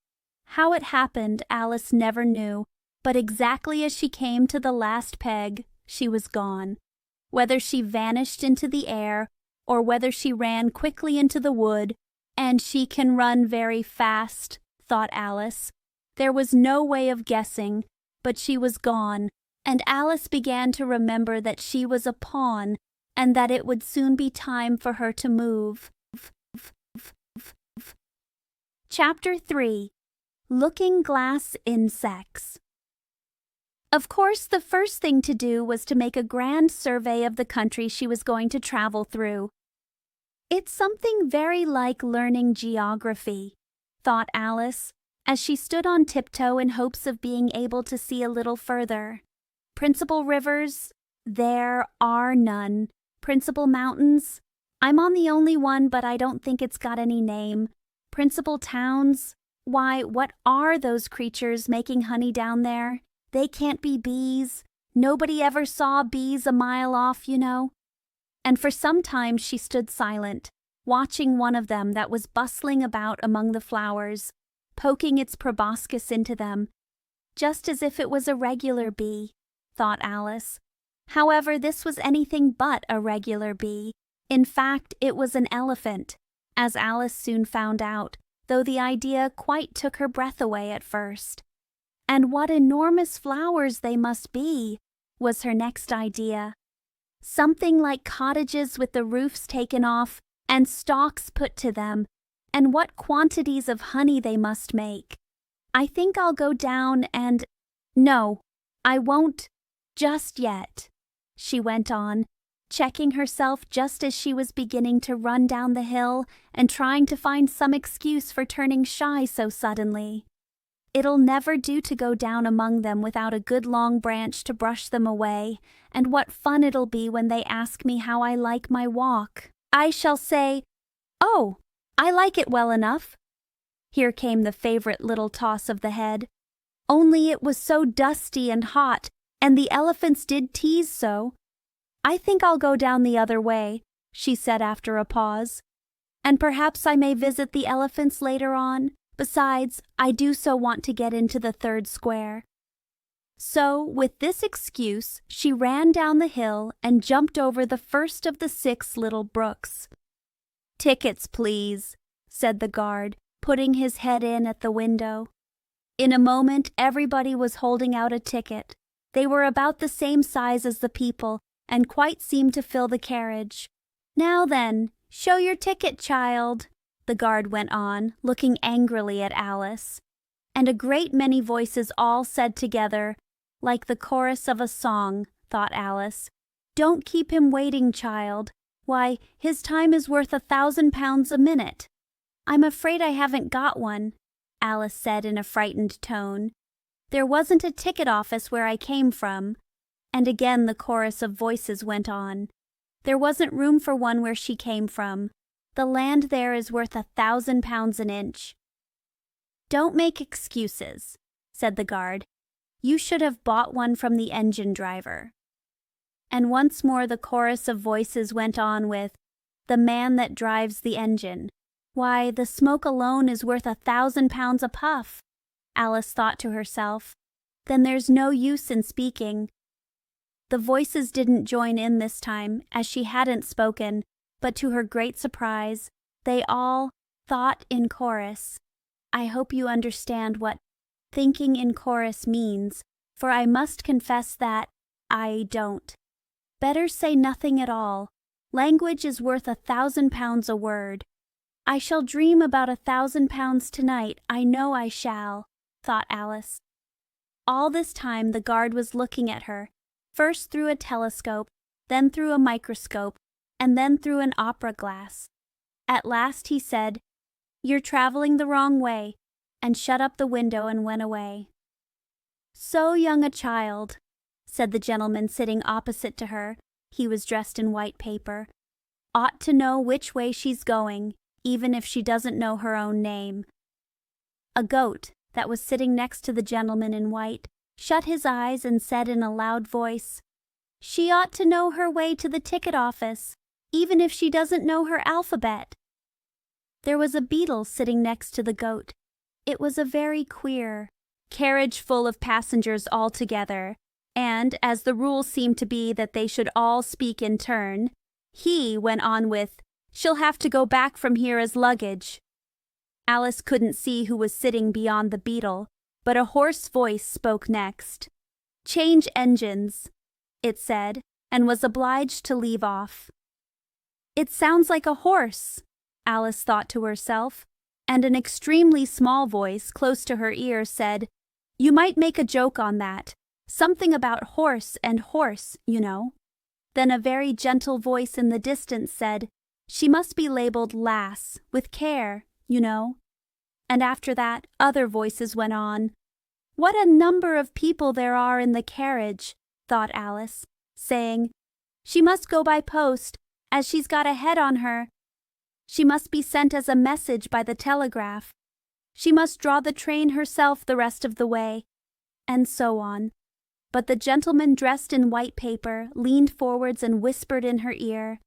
How it happened Alice never knew, but exactly as she came to the last peg, she was gone. Whether she vanished into the air, or whether she ran quickly into the wood, and she can run very fast, thought Alice. There was no way of guessing, but she was gone, and Alice began to remember that she was a pawn, and that it would soon be time for her to move. Chapter 3. Looking-glass insects. Of course, the first thing to do was to make a grand survey of the country she was going to travel through. It's something very like learning geography, thought Alice, as she stood on tiptoe in hopes of being able to see a little further. Principal rivers? There are none. Principal mountains? I'm on the only one, but I don't think it's got any name. Principal towns? Why, what are those creatures making honey down there? They can't be bees. Nobody ever saw bees a mile off, you know. And for some time she stood silent, watching one of them that was bustling about among the flowers, poking its proboscis into them, just as if it was a regular bee, thought Alice. However, this was anything but a regular bee. In fact, it was an elephant, as Alice soon found out, though the idea quite took her breath away at first. And what enormous flowers they must be, was her next idea. something like cottages with the roofs taken off and stalks put to them, and what quantities of honey they must make. I think I'll go down and— No, I won't just yet, she went on, checking herself just as she was beginning to run down the hill and trying to find some excuse for turning shy so suddenly. It'll never do to go down among them without a good long branch to brush them away, and what fun it'll be when they ask me how I like my walk. I shall say, "Oh, I like it well enough." Here came the favorite little toss of the head. Only it was so dusty and hot, and the elephants did tease so. I think I'll go down the other way, she said after a pause. And perhaps I may visit the elephants later on. Besides, I do so want to get into the third square. So, with this excuse, she ran down the hill and jumped over the first of the 6 little brooks. "Tickets, please," said the guard, putting his head in at the window. In a moment, everybody was holding out a ticket. They were about the same size as the people, and quite seemed to fill the carriage. "Now then, show your ticket, child," the guard went on, looking angrily at Alice. And a great many voices all said together, like the chorus of a song, thought Alice, "Don't keep him waiting, child. Why, his time is worth £1,000 a minute." "I'm afraid I haven't got one," Alice said in a frightened tone. "There wasn't a ticket office where I came from." And again the chorus of voices went on. There wasn't room for one where she came from. The land there is worth £1,000 an inch. "Don't make excuses," said the guard. "You should have bought one from the engine driver." And once more the chorus of voices went on with, "The man that drives the engine. Why, the smoke alone is worth £1,000 a puff." Alice thought to herself, "Then there's no use in speaking." The voices didn't join in this time, as she hadn't spoken, but to her great surprise, they all thought in chorus. I hope you understand what thinking in chorus means, for I must confess that I don't. Better say nothing at all. Language is worth £1,000 a word. I shall dream about £1,000 tonight, I know I shall, thought Alice. All this time the guard was looking at her, first through a telescope, then through a microscope, and then through an opera glass. At last he said, "You're traveling the wrong way," and shut up the window and went away. "So young a child," said the gentleman sitting opposite to her, he was dressed in white paper, "ought to know which way she's going, even if she doesn't know her own name." A goat, that was sitting next to the gentleman in white, shut his eyes and said in a loud voice, "She ought to know her way to the ticket office, even if she doesn't know her alphabet." There was a beetle sitting next to the goat. It was a very queer carriage full of passengers all together, and as the rule seemed to be that they should all speak in turn, he went on with, "She'll have to go back from here as luggage." Alice couldn't see who was sitting beyond the beetle, but a hoarse voice spoke next. "Change engines," it said, and was obliged to leave off. "It sounds like a horse," Alice thought to herself, and an extremely small voice close to her ear said, "You might make a joke on that. Something about horse and horse, you know." Then a very gentle voice in the distance said, "She must be labeled Lass, with care, you know." And after that, other voices went on. "What a number of people there are in the carriage," thought Alice, saying, "She must go by post, as she's got a head on her. She must be sent as a message by the telegraph. She must draw the train herself the rest of the way," and so on. But the gentleman dressed in white paper leaned forwards and whispered in her ear,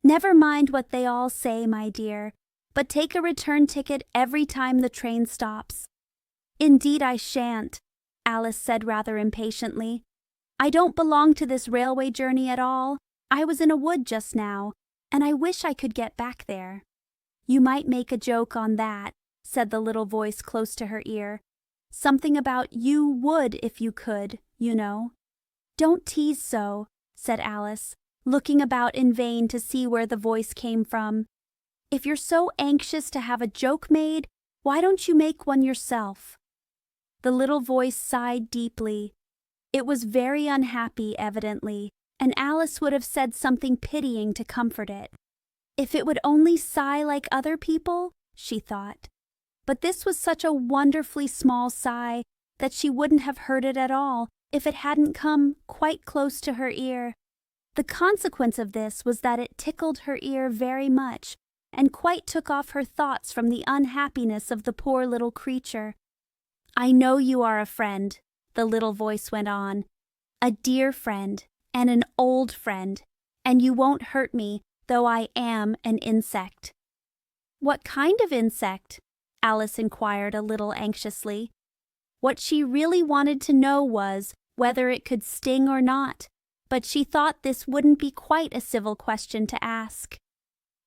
"Never mind what they all say, my dear, but take a return ticket every time the train stops." "Indeed I shan't," Alice said rather impatiently. "I don't belong to this railway journey at all. I was in a wood just now, and I wish I could get back there." "You might make a joke on that," said the little voice close to her ear. "Something about you would if you could, you know." "Don't tease so," said Alice. looking about in vain to see where the voice came from. "If you're so anxious to have a joke made, why don't you make one yourself?" The little voice sighed deeply. It was very unhappy, evidently, and Alice would have said something pitying to comfort it. If it would only sigh like other people, she thought. But this was such a wonderfully small sigh that she wouldn't have heard it at all if it hadn't come quite close to her ear. The consequence of this was that it tickled her ear very much and quite took off her thoughts from the unhappiness of the poor little creature. "I know you are a friend," the little voice went on, "a dear friend and an old friend, and you won't hurt me, though I am an insect." "What kind of insect?" Alice inquired a little anxiously. What she really wanted to know was whether it could sting or not, but she thought this wouldn't be quite a civil question to ask.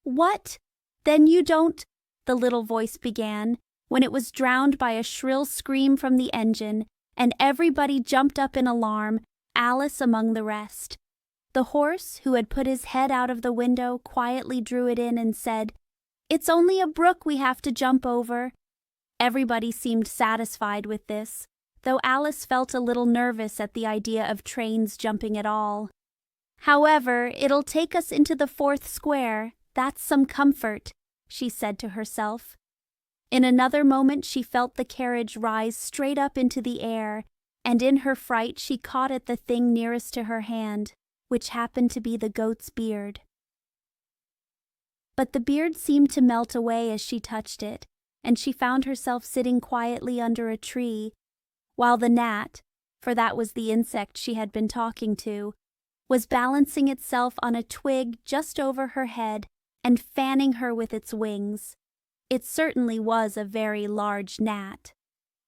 "What? Then you don't—" the little voice began, when it was drowned by a shrill scream from the engine, and everybody jumped up in alarm, Alice among the rest. The horse, who had put his head out of the window, quietly drew it in and said, "It's only a brook we have to jump over." Everybody seemed satisfied with this, though Alice felt a little nervous at the idea of trains jumping at all. "However, it'll take us into the 4th square. That's some comfort," she said to herself. In another moment she felt the carriage rise straight up into the air, and in her fright she caught at the thing nearest to her hand, which happened to be the goat's beard. But the beard seemed to melt away as she touched it, and she found herself sitting quietly under a tree, while the gnat, for that was the insect she had been talking to, was balancing itself on a twig just over her head and fanning her with its wings. It certainly was a very large gnat.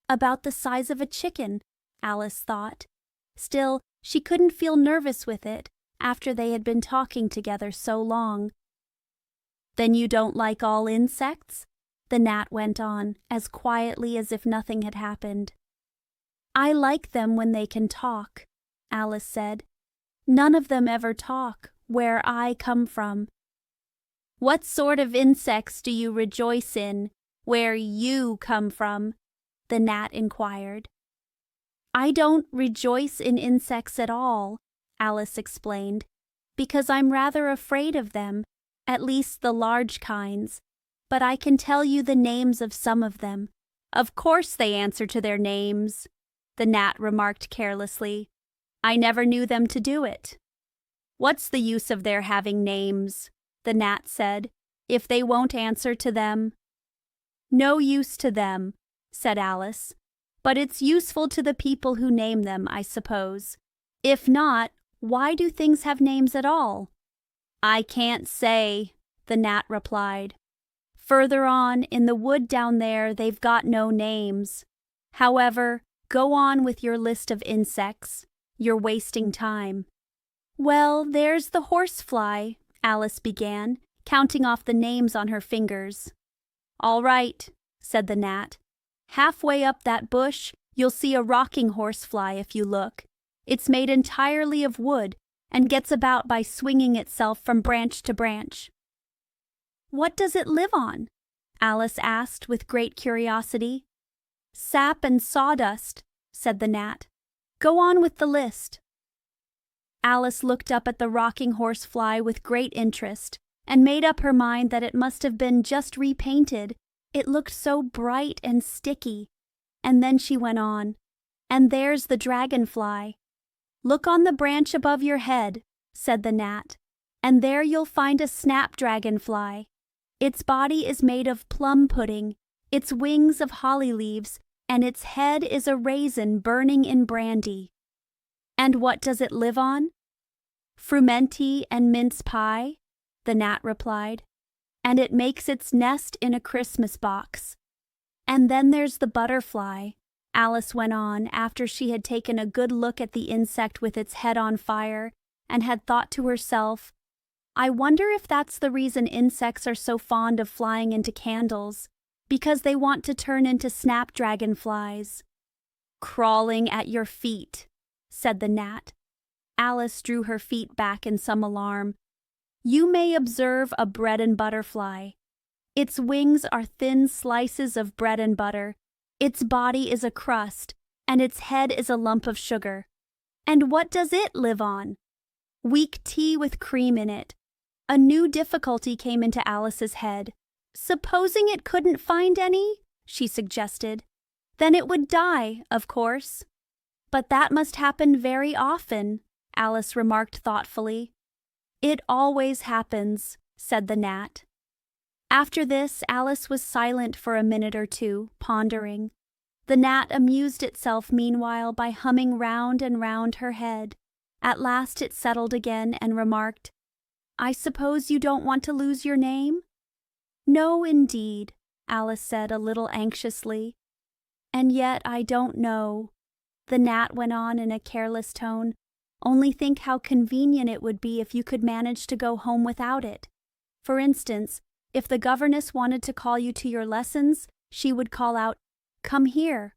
About the size of a chicken, Alice thought. Still, she couldn't feel nervous with it after they had been talking together so long. "Then you don't like all insects?" the gnat went on, as quietly as if nothing had happened. "I like them when they can talk," Alice said. "None of them ever talk, where I come from." "What sort of insects do you rejoice in, where you come from?" the gnat inquired. "I don't rejoice in insects at all," Alice explained, "because I'm rather afraid of them, at least the large kinds. But I can tell you the names of some of them." "Of course they answer to their names," the gnat remarked carelessly. "I never knew them to do it." "What's the use of their having names?" the gnat said, "if they won't answer to them?" "No use to them," said Alice, "but it's useful to the people who name them, I suppose. If not, why do things have names at all?" "I can't say," the gnat replied. "Further on, in the wood down there, they've got no names. However, go on with your list of insects. You're wasting time." "Well, there's the horsefly," Alice began, counting off the names on her fingers. "All right," said the gnat. "Halfway up that bush, you'll see a rocking horsefly if you look. It's made entirely of wood and gets about by swinging itself from branch to branch." "What does it live on?" Alice asked with great curiosity. "Sap and sawdust," said the gnat. "Go on with the list." Alice looked up at the rocking horsefly with great interest and made up her mind that it must have been just repainted. It looked so bright and sticky. And then she went on. "And there's the dragonfly." "Look on the branch above your head," said the gnat, "and there you'll find a snapdragonfly. Its body is made of plum pudding, its wings of holly leaves, and its head is a raisin burning in brandy." "And what does it live on?" "Frumenti and mince pie," the gnat replied, "and it makes its nest in a Christmas box." "And then there's the butterfly," Alice went on after she had taken a good look at the insect with its head on fire and had thought to herself, "I wonder if that's the reason insects are so fond of flying into candles, because they want to turn into snapdragonflies." "Crawling at your feet," said the gnat. Alice drew her feet back in some alarm. "You may observe a bread and butter fly. Its wings are thin slices of bread and butter. Its body is a crust, and its head is a lump of sugar. And what does it live on? Weak tea with cream in it." A new difficulty came into Alice's head. "Supposing it couldn't find any?" she suggested. "Then it would die, of course." "But that must happen very often," Alice remarked thoughtfully. "It always happens," said the gnat. After this, Alice was silent for a minute or two, pondering. The gnat amused itself meanwhile by humming round and round her head. At last it settled again and remarked, "I suppose you don't want to lose your name?" "No, indeed," Alice said a little anxiously. "And yet I don't know," the gnat went on in a careless tone. "Only think how convenient it would be if you could manage to go home without it. For instance, if the governess wanted to call you to your lessons, she would call out, 'Come here.'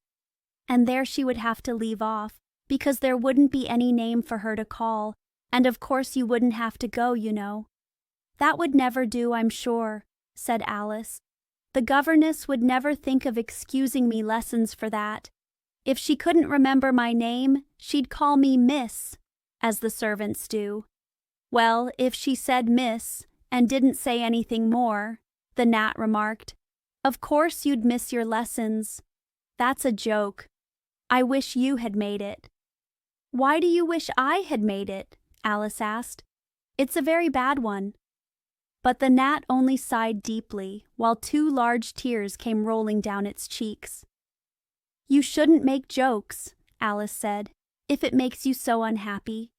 And there she would have to leave off, because there wouldn't be any name for her to call, and of course you wouldn't have to go, you know." "That would never do, I'm sure," said Alice. "The governess would never think of excusing me lessons for that. If she couldn't remember my name, she'd call me Miss, as the servants do." "Well, if she said Miss, and didn't say anything more," the gnat remarked, "of course you'd miss your lessons. That's a joke. I wish you had made it." "Why do you wish I had made it?" Alice asked. "It's a very bad one." But the gnat only sighed deeply, while 2 large tears came rolling down its cheeks. "You shouldn't make jokes," Alice said, "if it makes you so unhappy."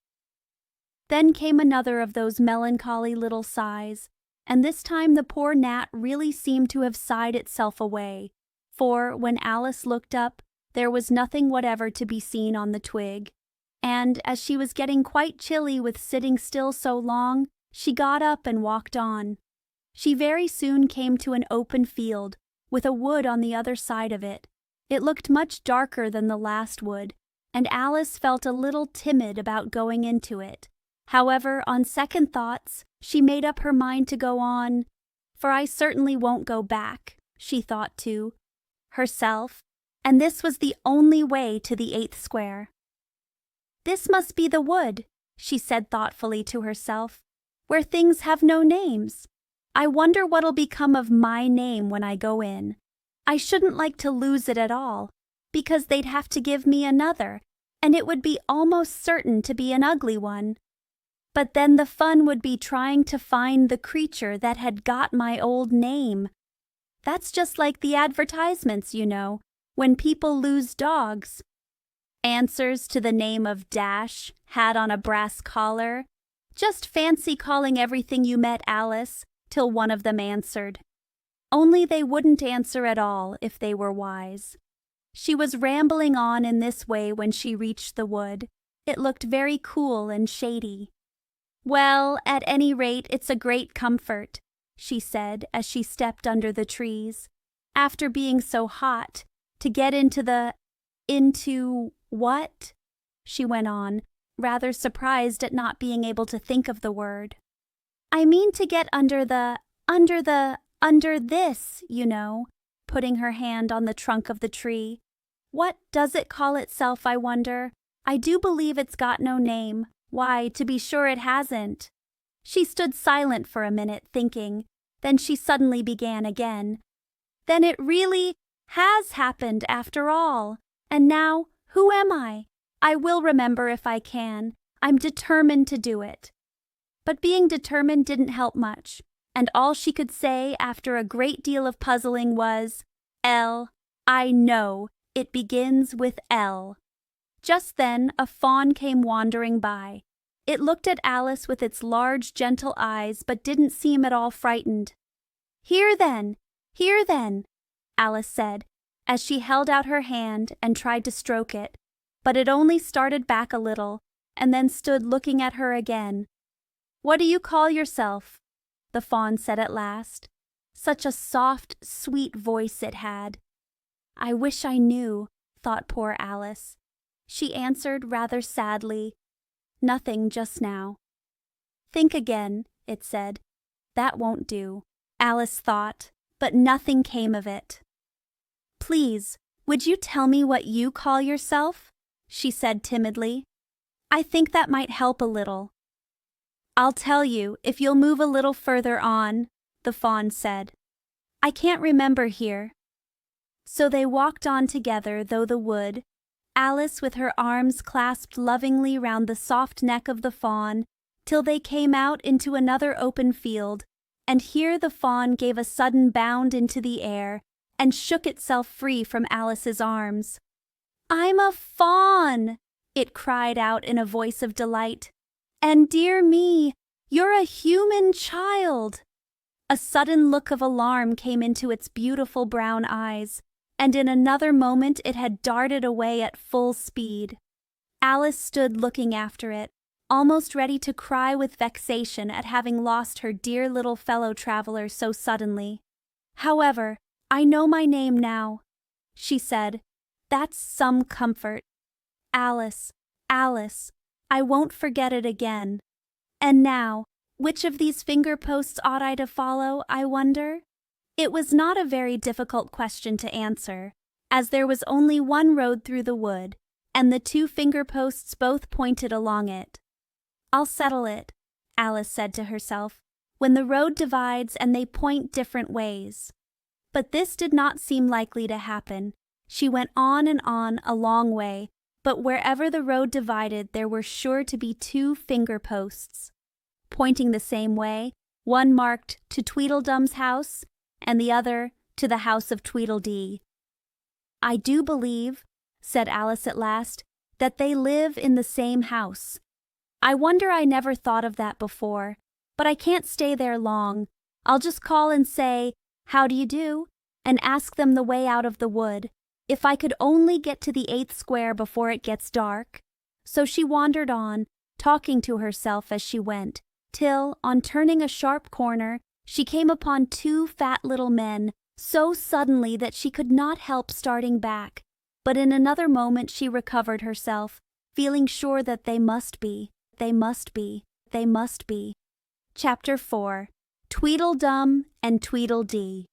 Then came another of those melancholy little sighs, and this time the poor gnat really seemed to have sighed itself away, for when Alice looked up, there was nothing whatever to be seen on the twig, and as she was getting quite chilly with sitting still so long, she got up and walked on. She very soon came to an open field, with a wood on the other side of it. It looked much darker than the last wood, and Alice felt a little timid about going into it. However, on second thoughts, she made up her mind to go on, "For I certainly won't go back," she thought to herself, and this was the only way to the 8th square. "This must be the wood," she said thoughtfully to herself, "where things have no names. I wonder what'll become of my name when I go in. I shouldn't like to lose it at all, because they'd have to give me another, and it would be almost certain to be an ugly one. But then the fun would be trying to find the creature that had got my old name. That's just like the advertisements, you know, when people lose dogs. Answers to the name of Dash, had on a brass collar. Just fancy calling everything you met Alice, till one of them answered. Only they wouldn't answer at all if they were wise." She was rambling on in this way when she reached the wood. It looked very cool and shady. "Well, at any rate, it's a great comfort," she said as she stepped under the trees. "After being so hot, to get into what?" she went on, rather surprised at not being able to think of the word. "I mean to get under this, you know," putting her hand on the trunk of the tree. "What does it call itself, I wonder? I do believe it's got no name. Why, to be sure it hasn't." She stood silent for a minute, thinking. Then she suddenly began again. "Then it really has happened after all. And now, who am I? I will remember if I can. I'm determined to do it." But being determined didn't help much, and all she could say after a great deal of puzzling was, "L. I know. It begins with L." Just then a fawn came wandering by. It looked at Alice with its large, gentle eyes, but didn't seem at all frightened. Here then," Alice said, as she held out her hand and tried to stroke it, but it only started back a little, and then stood looking at her again. "What do you call yourself?" the fawn said at last. Such a soft, sweet voice it had. "I wish I knew," thought poor Alice. She answered rather sadly, Nothing just now. Think again, it said. That won't do, Alice thought, but nothing came of it. Please, would you tell me what you call yourself? She said timidly. I think that might help a little. I'll tell you if you'll move a little further on, the fawn said. I can't remember here. So they walked on together through the wood, Alice with her arms clasped lovingly round the soft neck of the fawn, till they came out into another open field, and here the fawn gave a sudden bound into the air and shook itself free from Alice's arms. I'm a fawn, it cried out in a voice of delight. And dear me, you're a human child. A sudden look of alarm came into its beautiful brown eyes, and in another moment it had darted away at full speed. Alice stood looking after it, almost ready to cry with vexation at having lost her dear little fellow-traveler so suddenly. However, I know my name now, she said. That's some comfort. Alice, Alice, I won't forget it again. And now, which of these finger-posts ought I to follow, I wonder? It was not a very difficult question to answer, as there was only one road through the wood, and the two finger-posts both pointed along it. I'll settle it, Alice said to herself, when the road divides and they point different ways. But this did not seem likely to happen. She went on and on a long way, but wherever the road divided there were sure to be two finger-posts, pointing the same way, one marked to Tweedledum's house, and the other to the house of Tweedledee. I do believe, said Alice at last, that they live in the same house. I wonder I never thought of that before, but I can't stay there long. I'll just call and say, how do you do, and ask them the way out of the wood, if I could only get to the 8th square before it gets dark. So she wandered on, talking to herself as she went, till, on turning a sharp corner, she came upon two fat little men, so suddenly that she could not help starting back, but in another moment she recovered herself, feeling sure that they must be. Chapter 4. Tweedledum and Tweedledee.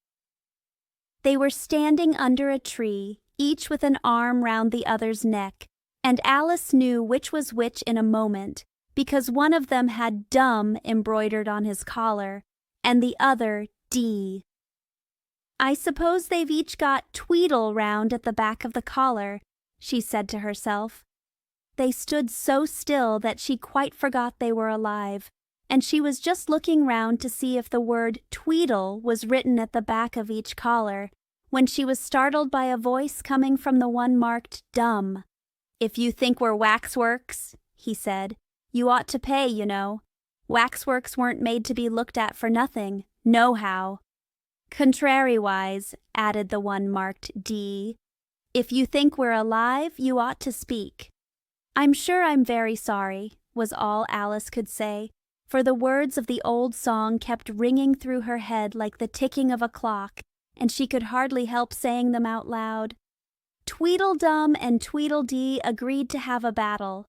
They were standing under a tree, each with an arm round the other's neck, and Alice knew which was which in a moment, because one of them had dumb embroidered on his collar, and the other D. I suppose they've each got Tweedle round at the back of the collar, she said to herself. They stood so still that she quite forgot they were alive, and she was just looking round to see if the word Tweedle was written at the back of each collar, when she was startled by a voice coming from the one marked Dumb. If you think we're waxworks, he said, you ought to pay, you know. Waxworks weren't made to be looked at for nothing, nohow. Contrariwise, added the one marked D, if you think we're alive, you ought to speak. I'm sure I'm very sorry, was all Alice could say, for the words of the old song kept ringing through her head like the ticking of a clock, and she could hardly help saying them out loud. Tweedledum and Tweedledee agreed to have a battle,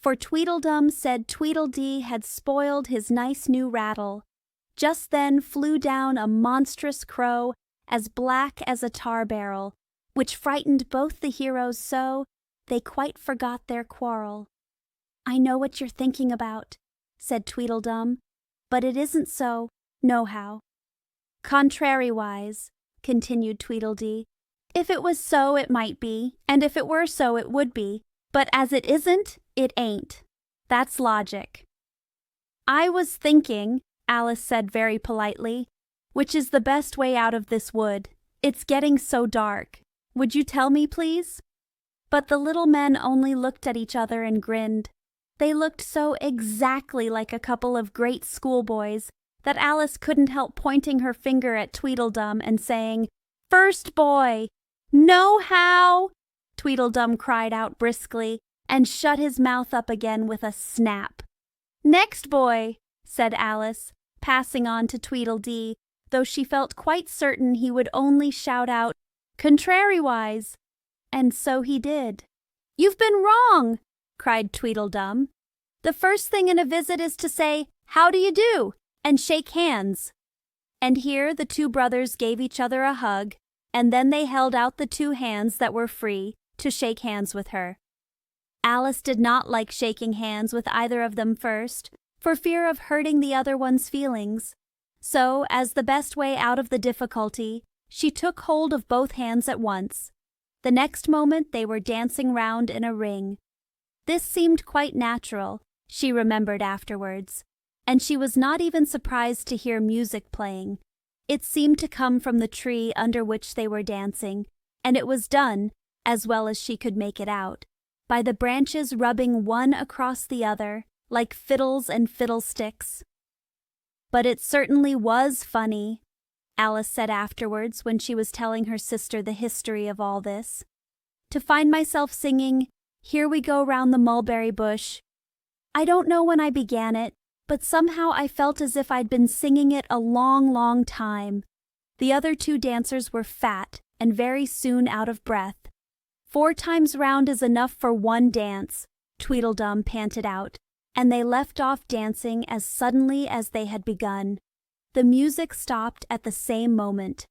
for Tweedledum said Tweedledee had spoiled his nice new rattle. Just then flew down a monstrous crow, as black as a tar barrel, which frightened both the heroes so they quite forgot their quarrel. I know what you're thinking about, said Tweedledum, but it isn't so, nohow. Contrariwise, continued Tweedledee, if it was so it might be, and if it were so it would be, but as it isn't, it ain't. That's logic. I was thinking, Alice said very politely, which is the best way out of this wood. It's getting so dark. Would you tell me, please? But the little men only looked at each other and grinned. They looked so exactly like a couple of great schoolboys that Alice couldn't help pointing her finger at Tweedledum and saying, First boy! Nohow! Tweedledum cried out briskly and shut his mouth up again with a snap. Next boy, said Alice, passing on to Tweedledee, though she felt quite certain he would only shout out, Contrariwise. And so he did. You've been wrong, cried Tweedledum. The first thing in a visit is to say, "How do you do?" and shake hands. And here the two brothers gave each other a hug, and then they held out the two hands that were free to shake hands with her. Alice did not like shaking hands with either of them first, for fear of hurting the other one's feelings. So, as the best way out of the difficulty, she took hold of both hands at once. The next moment they were dancing round in a ring. This seemed quite natural, she remembered afterwards, and she was not even surprised to hear music playing. It seemed to come from the tree under which they were dancing, and it was done, as well as she could make it out, by the branches rubbing one across the other, like fiddles and fiddlesticks. But it certainly was funny, Alice said afterwards when she was telling her sister the history of all this, to find myself singing, "Here we go round the mulberry bush." I don't know when I began it, but somehow I felt as if I'd been singing it a long, long time. The other two dancers were fat and very soon out of breath. 4 times round is enough for one dance, Tweedledum panted out, and they left off dancing as suddenly as they had begun. The music stopped at the same moment.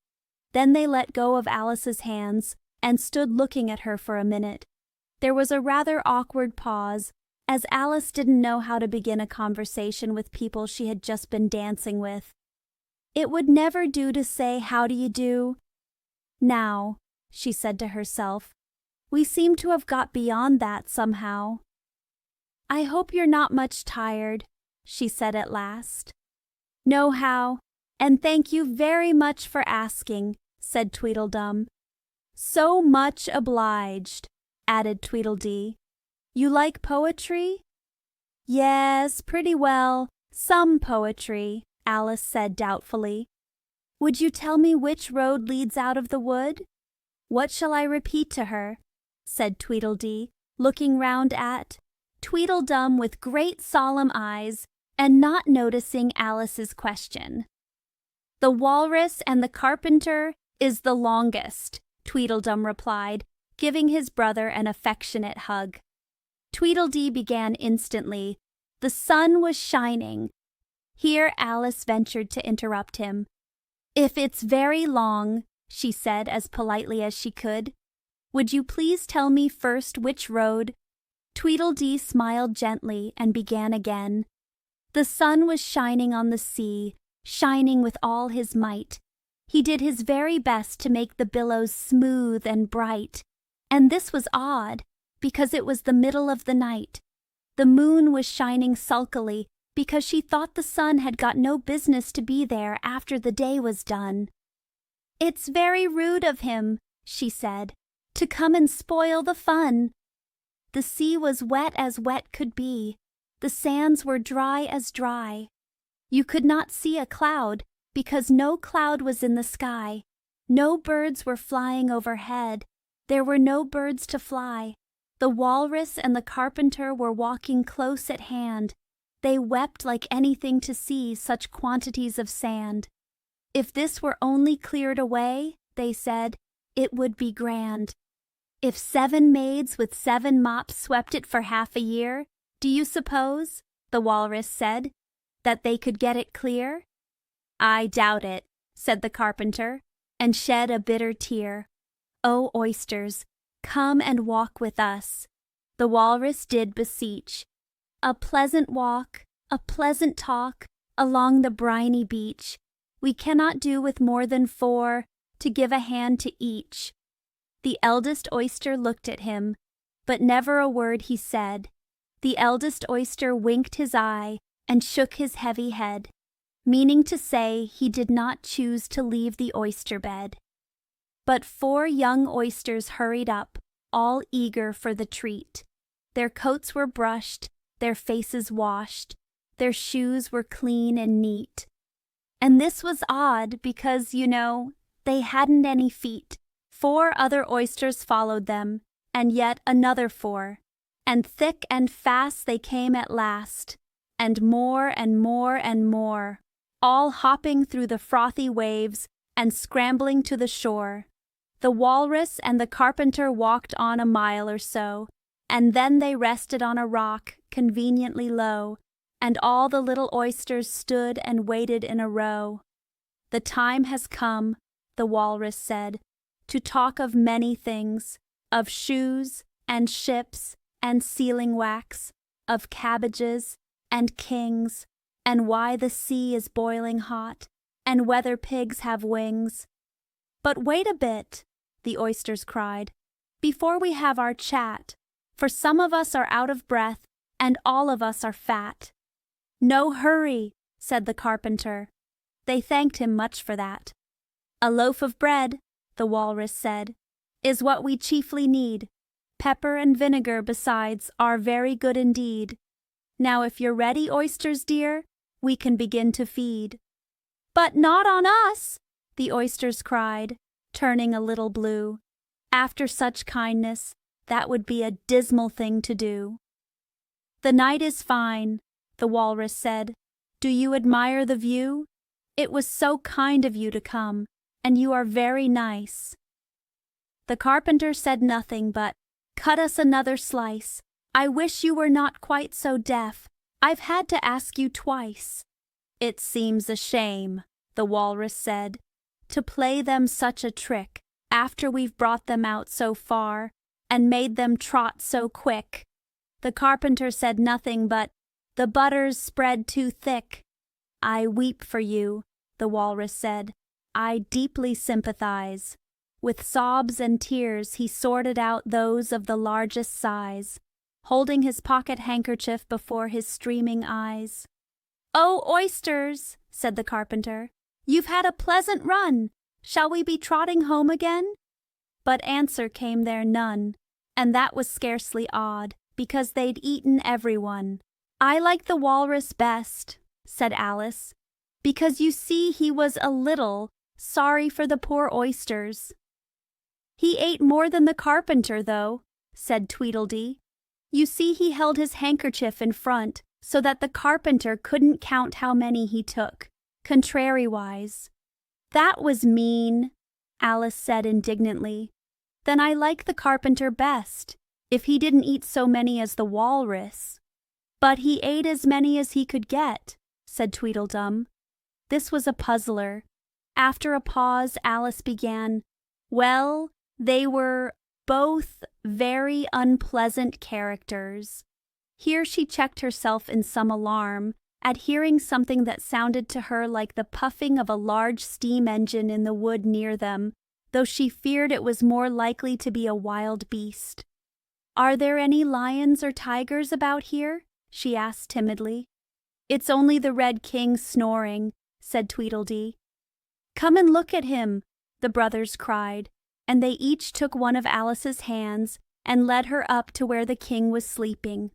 Then they let go of Alice's hands and stood looking at her for a minute. There was a rather awkward pause, as Alice didn't know how to begin a conversation with people she had just been dancing with. It would never do to say, "How do you do?" Now, she said to herself, we seem to have got beyond that somehow. "I hope you're not much tired," she said at last. "No, how, and thank you very much for asking," said Tweedledum. "So much obliged," added Tweedledee. "You like poetry?" "Yes, pretty well, some poetry," Alice said doubtfully. "Would you tell me which road leads out of the wood?" "What shall I repeat to her?" said Tweedledee, looking round at Tweedledum with great solemn eyes and not noticing Alice's question. "The Walrus and the Carpenter is the longest," Tweedledum replied, giving his brother an affectionate hug. Tweedledee began instantly. "The sun was shining." Here Alice ventured to interrupt him. "If it's very long," she said as politely as she could, "would you please tell me first which road?" Tweedledee smiled gently and began again. "The sun was shining on the sea, shining with all his might. He did his very best to make the billows smooth and bright. And this was odd, because it was the middle of the night. The moon was shining sulkily because she thought the sun had got no business to be there after the day was done. It's very rude of him," she said, "to come and spoil the fun." The sea was wet as wet could be. The sands were dry as dry. You could not see a cloud, because no cloud was in the sky. No birds were flying overhead. There were no birds to fly. The Walrus and the Carpenter were walking close at hand. They wept like anything to see such quantities of sand. If this were only cleared away, they said, it would be grand. If 7 maids with 7 mops swept it for half a year, do you suppose, the Walrus said, that they could get it clear? "I doubt it," said the Carpenter, and shed a bitter tear. "O oysters, come and walk with us," the Walrus did beseech. "A pleasant walk, a pleasant talk, along the briny beach. We cannot do with more than 4, to give a hand to each." The eldest oyster looked at him, but never a word he said. The eldest oyster winked his eye and shook his heavy head, meaning to say he did not choose to leave the oyster bed. But 4 young oysters hurried up, all eager for the treat. Their coats were brushed, their faces washed, their shoes were clean and neat. And this was odd because, you know, they hadn't any feet. 4 other oysters followed them, and yet another 4. And thick and fast they came at last, and more and more and more, all hopping through the frothy waves and scrambling to the shore. The Walrus and the Carpenter walked on a mile or so, and then they rested on a rock conveniently low, and all the little oysters stood and waited in a row. "The time has come," the walrus said, "to talk of many things, of shoes and ships and sealing wax, of cabbages and kings, and why the sea is boiling hot, and whether pigs have wings." "But wait a bit," the oysters cried, "before we have our chat, for some of us are out of breath, and all of us are fat." "No hurry," said the carpenter. They thanked him much for that. "A loaf of bread," the walrus said, "is what we chiefly need. Pepper and vinegar, besides, are very good indeed. Now if you're ready, oysters dear, we can begin to feed." "But not on us," the oysters cried, turning a little blue. After such kindness, that would be a dismal thing to do. "The night is fine," the walrus said. "Do you admire the view? It was so kind of you to come, and you are very nice." The carpenter said nothing but, "Cut us another slice. I wish you were not quite so deaf. I've had to ask you twice." "It seems a shame," the walrus said, "to play them such a trick, after we've brought them out so far, and made them trot so quick." The carpenter said nothing but, "The butter's spread too thick." "I weep for you," the walrus said. "I deeply sympathize." With sobs and tears he sorted out those of the largest size, holding his pocket handkerchief before his streaming eyes. "Oh, oysters," said the carpenter, "you've had a pleasant run. Shall we be trotting home again?" But answer came there none, and that was scarcely odd, because they'd eaten everyone. "I like the walrus best," said Alice, "because you see he was a little sorry for the poor oysters." "He ate more than the carpenter, though," said Tweedledee. "You see he held his handkerchief in front, so that the carpenter couldn't count how many he took, contrariwise." "That was mean," Alice said indignantly. "Then I like the carpenter best, if he didn't eat so many as the walrus." "But he ate as many as he could get," said Tweedledum. This was a puzzler. After a pause, Alice began, "Well, they were both very unpleasant characters." Here she checked herself in some alarm at hearing something that sounded to her like the puffing of a large steam engine in the wood near them, though she feared it was more likely to be a wild beast. "Are there any lions or tigers about here?" she asked timidly. "It's only the Red King snoring," said Tweedledee. "Come and look at him," the brothers cried, and they each took one of Alice's hands and led her up to where the king was sleeping.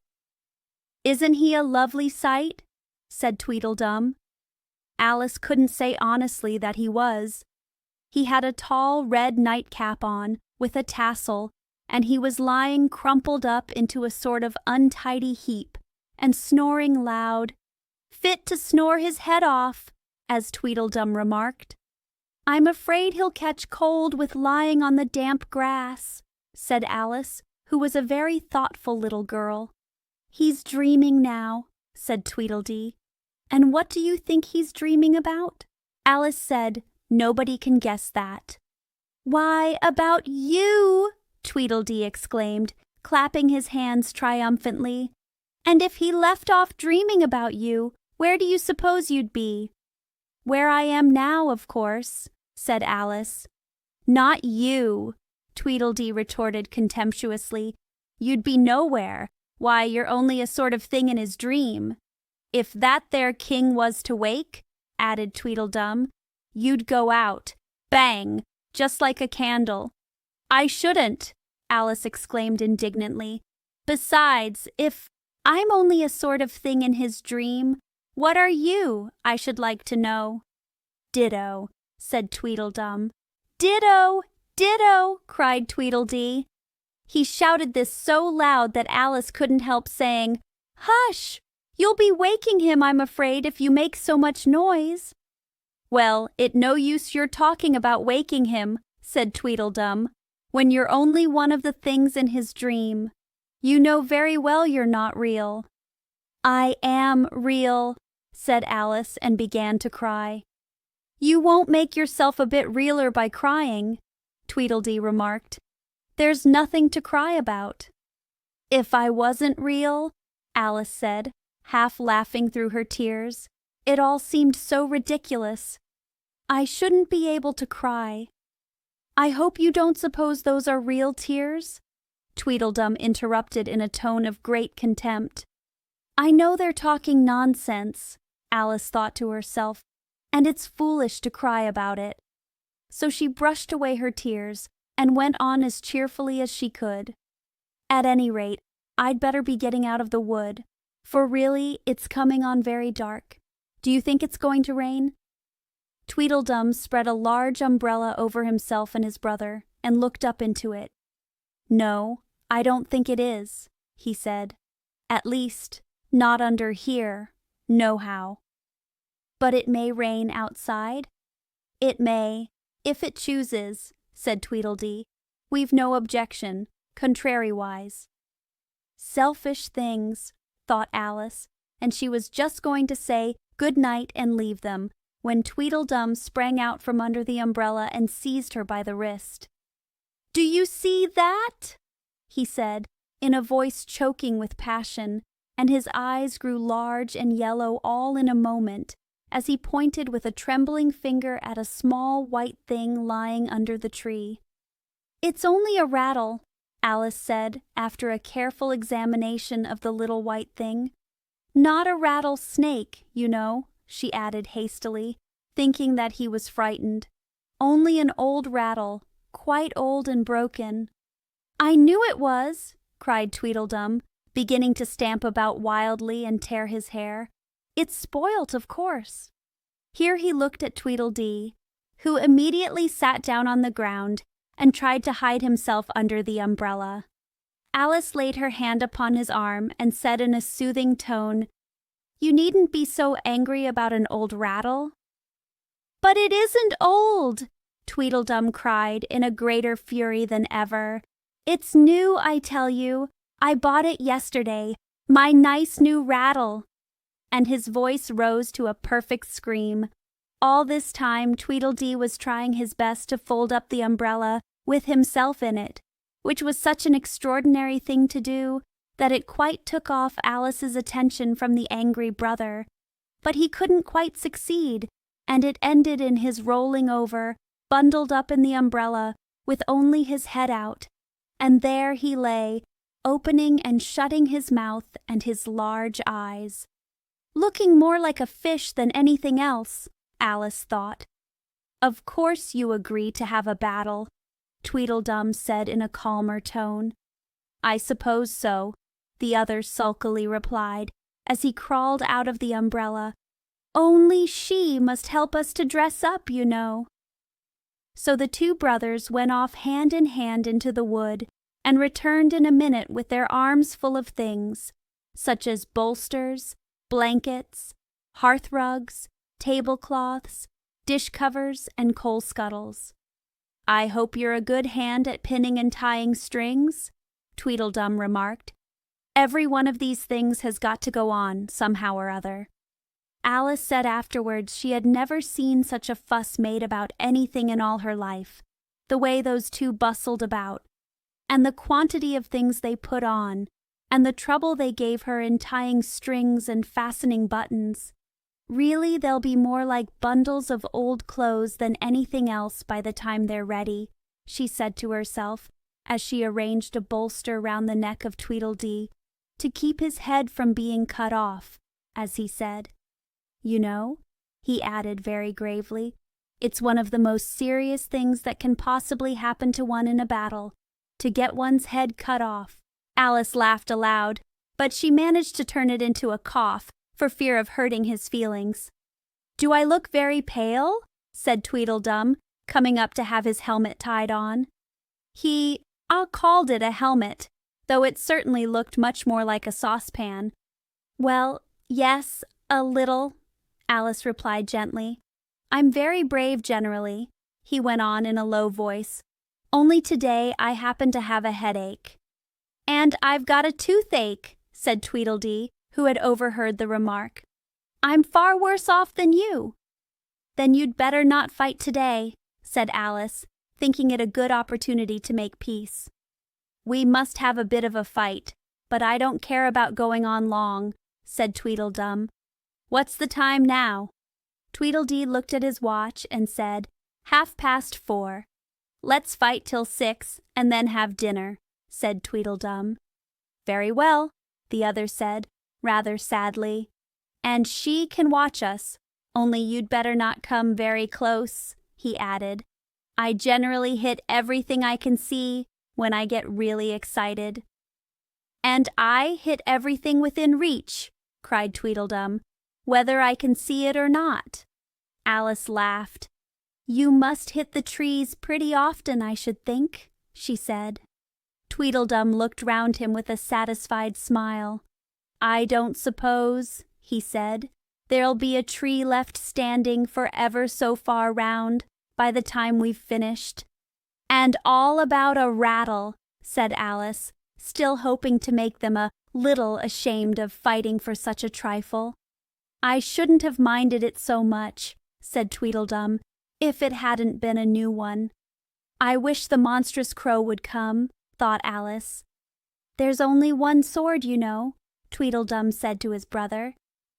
"Isn't he a lovely sight?" said Tweedledum. Alice couldn't say honestly that he was. He had a tall red nightcap on, with a tassel, and he was lying crumpled up into a sort of untidy heap, and snoring loud. "Fit to snore his head off," as Tweedledum remarked. "I'm afraid he'll catch cold with lying on the damp grass," said Alice, who was a very thoughtful little girl. "He's dreaming now," said Tweedledee. "And what do you think he's dreaming about?" Alice said, "Nobody can guess that." "Why, about you!" Tweedledee exclaimed, clapping his hands triumphantly. "And if he left off dreaming about you, where do you suppose you'd be?" "Where I am now, of course," said Alice. "Not you," Tweedledee retorted contemptuously. "You'd be nowhere. Why, you're only a sort of thing in his dream. If that there king was to wake," added Tweedledum, "you'd go out, bang, just like a candle." "I shouldn't," Alice exclaimed indignantly. "Besides, if I'm only a sort of thing in his dream, what are you, I should like to know?" "Ditto," said Tweedledum. "Ditto! Ditto!" cried Tweedledee. He shouted this so loud that Alice couldn't help saying, "Hush! You'll be waking him, I'm afraid, if you make so much noise." "Well, it no use your talking about waking him," said Tweedledum, "when you're only one of the things in his dream. You know very well you're not real." "I am real," said Alice, and began to cry. "You won't make yourself a bit realer by crying," Tweedledee remarked. "There's nothing to cry about." "If I wasn't real," Alice said, half laughing through her tears, it all seemed so ridiculous, "I shouldn't be able to cry." "I hope you don't suppose those are real tears?" Tweedledum interrupted in a tone of great contempt. "I know they're talking nonsense," Alice thought to herself, "and it's foolish to cry about it." So she brushed away her tears and went on as cheerfully as she could. "At any rate, I'd better be getting out of the wood, for really it's coming on very dark. Do you think it's going to rain?" Tweedledum spread a large umbrella over himself and his brother and looked up into it. "No, I don't think it is," he said. "At least, not under here, nohow." "But it may rain outside?" "It may, if it chooses," said Tweedledee. "We've no objection, contrariwise." "Selfish things," thought Alice, and she was just going to say good night and leave them, when Tweedledum sprang out from under the umbrella and seized her by the wrist. "Do you see that?" he said, in a voice choking with passion, and his eyes grew large and yellow all in a moment, as he pointed with a trembling finger at a small white thing lying under the tree. "It's only a rattle," Alice said, after a careful examination of the little white thing. "Not a rattlesnake, you know," she added hastily, thinking that he was frightened. "Only an old rattle, quite old and broken." "I knew it was!" cried Tweedledum, beginning to stamp about wildly and tear his hair. "It's spoilt, of course." Here he looked at Tweedledee, who immediately sat down on the ground and tried to hide himself under the umbrella. Alice laid her hand upon his arm and said in a soothing tone, "You needn't be so angry about an old rattle." "But it isn't old!" Tweedledum cried in a greater fury than ever. "It's new, I tell you. I bought it yesterday. My nice new rattle." And his voice rose to a perfect scream. All this time Tweedledee was trying his best to fold up the umbrella with himself in it, which was such an extraordinary thing to do that it quite took off Alice's attention from the angry brother. But he couldn't quite succeed, and it ended in his rolling over, bundled up in the umbrella, with only his head out. And there he lay, opening and shutting his mouth and his large eyes. "Looking more like a fish than anything else," Alice thought. "Of course you agree to have a battle," Tweedledum said in a calmer tone. "I suppose so," the other sulkily replied, as he crawled out of the umbrella. "Only she must help us to dress up, you know." So the two brothers went off hand in hand into the wood, and returned in a minute with their arms full of things, such as bolsters, blankets, hearthrugs, tablecloths, dish covers, and coal scuttles. "I hope you're a good hand at pinning and tying strings," Tweedledum remarked. "Every one of these things has got to go on, somehow or other." Alice said afterwards she had never seen such a fuss made about anything in all her life, the way those two bustled about, and the quantity of things they put on, and the trouble they gave her in tying strings and fastening buttons. "Really, they'll be more like bundles of old clothes than anything else by the time they're ready," she said to herself, as she arranged a bolster round the neck of Tweedledee, to keep his head from being cut off, as he said. "You know," he added very gravely, "it's one of the most serious things that can possibly happen to one in a battle, to get one's head cut off." Alice laughed aloud, but she managed to turn it into a cough for fear of hurting his feelings. "Do I look very pale?" said Tweedledum, coming up to have his helmet tied on. He called it a helmet, though it certainly looked much more like a saucepan. "Well, yes, a little," Alice replied gently. "I'm very brave generally," he went on in a low voice. "Only today I happen to have a headache." "And I've got a toothache," said Tweedledee, who had overheard the remark. "I'm far worse off than you." "Then you'd better not fight today," said Alice, thinking it a good opportunity to make peace. "We must have a bit of a fight, but I don't care about going on long," said Tweedledum. "What's the time now?" Tweedledee looked at his watch and said, 4:30. "Let's fight till 6 and then have dinner," said Tweedledum. "Very well," the other said, rather sadly. "And she can watch us, only you'd better not come very close," he added. "I generally hit everything I can see when I get really excited." "And I hit everything within reach," cried Tweedledum, "whether I can see it or not." Alice laughed. "You must hit the trees pretty often, I should think," she said. Tweedledum looked round him with a satisfied smile. "I don't suppose," he said, "there'll be a tree left standing for ever so far round by the time we've finished." "And all about a rattle," said Alice, still hoping to make them a little ashamed of fighting for such a trifle. "I shouldn't have minded it so much," said Tweedledum, "if it hadn't been a new one." "I wish the monstrous crow would come," thought Alice. "There's only one sword, you know," Tweedledum said to his brother.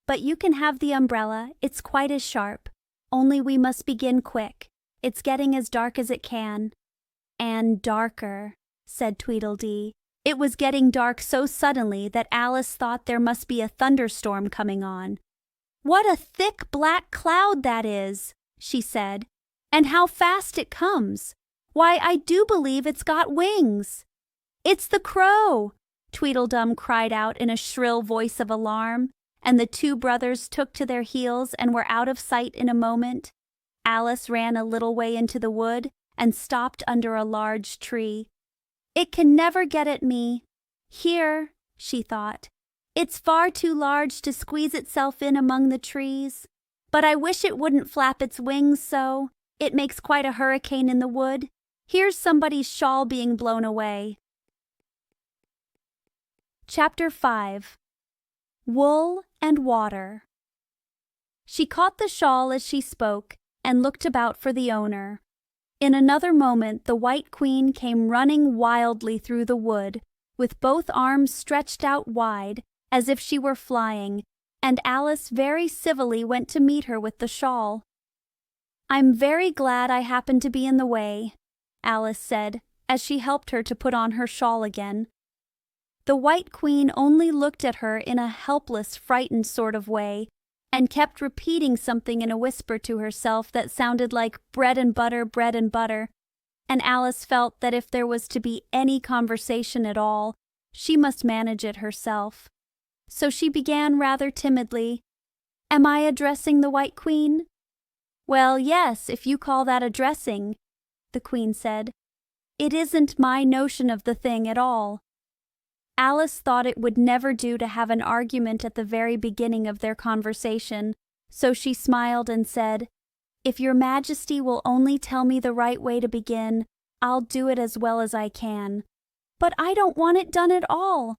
"But you can have the umbrella, it's quite as sharp. Only we must begin quick. It's getting as dark as it can." "And darker," said Tweedledee. It was getting dark so suddenly that Alice thought there must be a thunderstorm coming on. "What a thick black cloud that is," she said. "And how fast it comes! Why, I do believe it's got wings." "It's the crow!" Tweedledum cried out in a shrill voice of alarm, and the two brothers took to their heels and were out of sight in a moment. Alice ran a little way into the wood and stopped under a large tree. "It can never get at me. Here," she thought. "It's far too large to squeeze itself in among the trees. But I wish it wouldn't flap its wings so. It makes quite a hurricane in the wood. Here's somebody's shawl being blown away." Chapter 5. Wool and Water. She caught the shawl as she spoke and looked about for the owner. In another moment the White Queen came running wildly through the wood, with both arms stretched out wide, as if she were flying, and Alice very civilly went to meet her with the shawl. "I'm very glad I happened to be in the way," Alice said, as she helped her to put on her shawl again. The White Queen only looked at her in a helpless, frightened sort of way, and kept repeating something in a whisper to herself that sounded like bread and butter, and Alice felt that if there was to be any conversation at all, she must manage it herself. So she began rather timidly, "Am I addressing the White Queen?" "Well, yes, if you call that addressing," the Queen said. "It isn't my notion of the thing at all." Alice thought it would never do to have an argument at the very beginning of their conversation, so she smiled and said, "If your Majesty will only tell me the right way to begin, I'll do it as well as I can." "But I don't want it done at all,"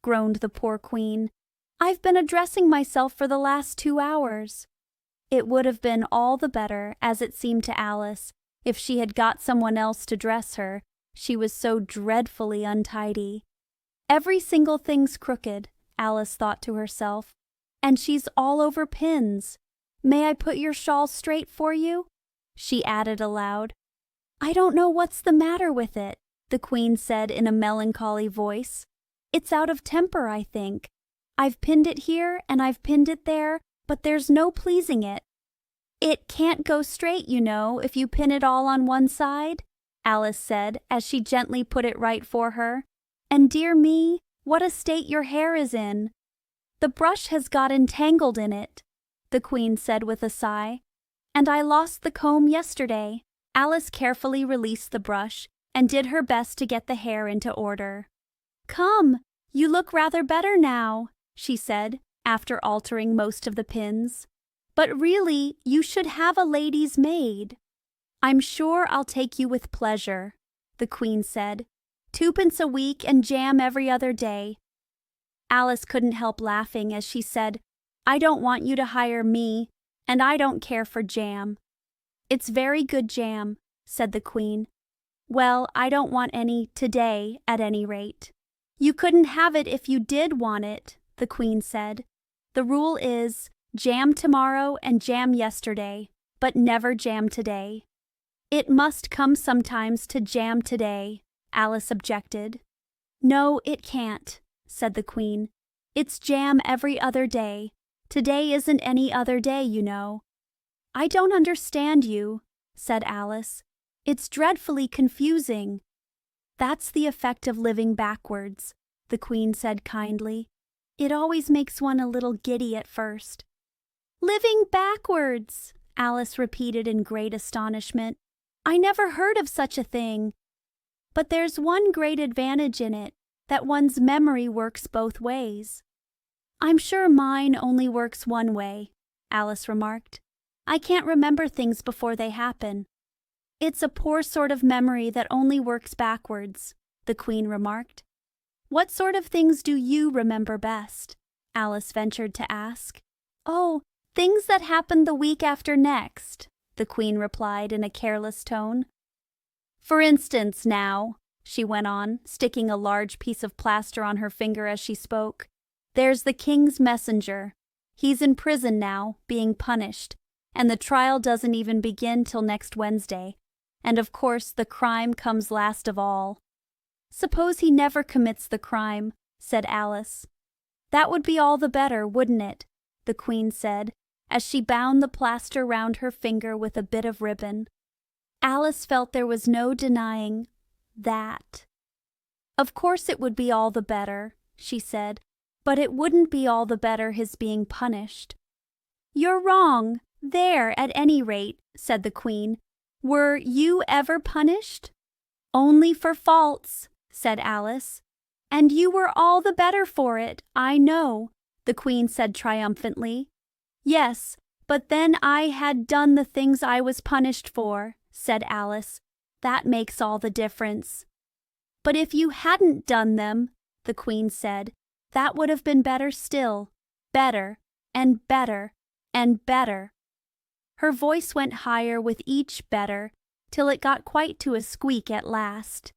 groaned the poor Queen. "I've been addressing myself for the last 2 hours." It would have been all the better, as it seemed to Alice, if she had got someone else to dress her. She was so dreadfully untidy. "Every single thing's crooked," Alice thought to herself, "and she's all over pins. May I put your shawl straight for you?" she added aloud. "I don't know what's the matter with it," the Queen said in a melancholy voice. "It's out of temper, I think. I've pinned it here and I've pinned it there, but there's no pleasing it." "It can't go straight, you know, if you pin it all on one side," Alice said as she gently put it right for her. "And dear me, what a state your hair is in." "The brush has got entangled in it," the Queen said with a sigh. "And I lost the comb yesterday." Alice carefully released the brush and did her best to get the hair into order. "Come, you look rather better now," she said, after altering most of the pins. "But really, you should have a lady's maid." "I'm sure I'll take you with pleasure," the Queen said. 2 pence a week and jam every other day. Alice couldn't help laughing as she said, I don't want you to hire me, and I don't care for jam. It's very good jam, said the Queen. Well, I don't want any today, at any rate. You couldn't have it if you did want it, the Queen said. The rule is, jam tomorrow and jam yesterday, but never jam today. It must come sometimes to jam today, Alice objected. No, it can't, said the Queen. It's jam every other day. Today isn't any other day, you know. I don't understand you, said Alice. It's dreadfully confusing. That's the effect of living backwards, the Queen said kindly. It always makes one a little giddy at first. Living backwards, Alice repeated in great astonishment. I never heard of such a thing. But there's one great advantage in it, that one's memory works both ways. I'm sure mine only works one way, Alice remarked. I can't remember things before they happen. It's a poor sort of memory that only works backwards, the Queen remarked. What sort of things do you remember best? Alice ventured to ask. Oh, things that happened the week after next, the Queen replied in a careless tone. For instance, now, she went on, sticking a large piece of plaster on her finger as she spoke, there's the King's messenger. He's in prison now, being punished, and the trial doesn't even begin till next Wednesday, and of course the crime comes last of all. Suppose he never commits the crime, said Alice. That would be all the better, wouldn't it? The Queen said, as she bound the plaster round her finger with a bit of ribbon. Alice felt there was no denying that. Of course it would be all the better, she said, but it wouldn't be all the better his being punished. You're wrong, there, at any rate, said the Queen. Were you ever punished? Only for faults, said Alice. And you were all the better for it, I know, the Queen said triumphantly. Yes, but then I had done the things I was punished for, said Alice. That makes all the difference. But if you hadn't done them, the Queen said, that would have been better still, better, and better, and better. Her voice went higher with each better, till it got quite to a squeak at last.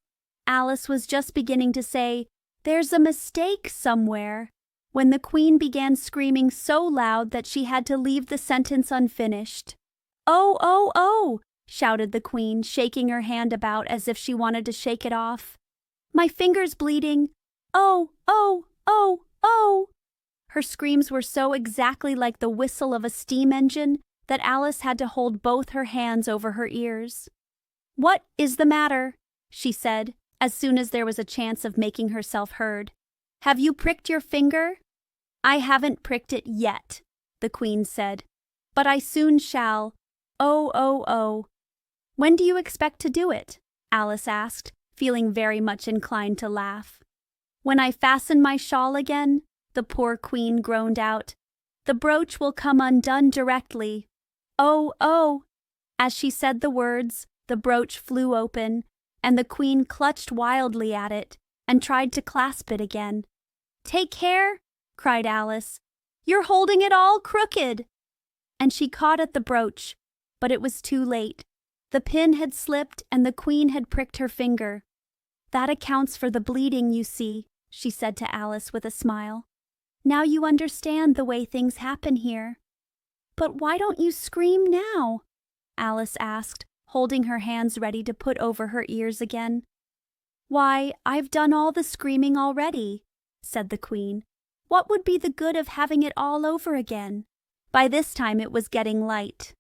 Alice was just beginning to say, There's a mistake somewhere, when the Queen began screaming so loud that she had to leave the sentence unfinished. Oh, oh, oh, shouted the Queen, shaking her hand about as if she wanted to shake it off. My finger's bleeding. Oh, oh, oh, oh. Her screams were so exactly like the whistle of a steam engine that Alice had to hold both her hands over her ears. What is the matter? She said, as soon as there was a chance of making herself heard. Have you pricked your finger? I haven't pricked it yet, the Queen said, but I soon shall. Oh, oh, oh. When do you expect to do it? Alice asked, feeling very much inclined to laugh. When I fasten my shawl again, the poor Queen groaned out. The brooch will come undone directly. Oh, oh! As she said the words, the brooch flew open, and the Queen clutched wildly at it and tried to clasp it again. Take care, cried Alice. You're holding it all crooked. And she caught at the brooch, but it was too late. The pin had slipped and the Queen had pricked her finger. That accounts for the bleeding, you see, she said to Alice with a smile. Now you understand the way things happen here. But why don't you scream now? Alice asked, holding her hands ready to put over her ears again. Why, I've done all the screaming already, said the Queen. What would be the good of having it all over again? By this time it was getting light.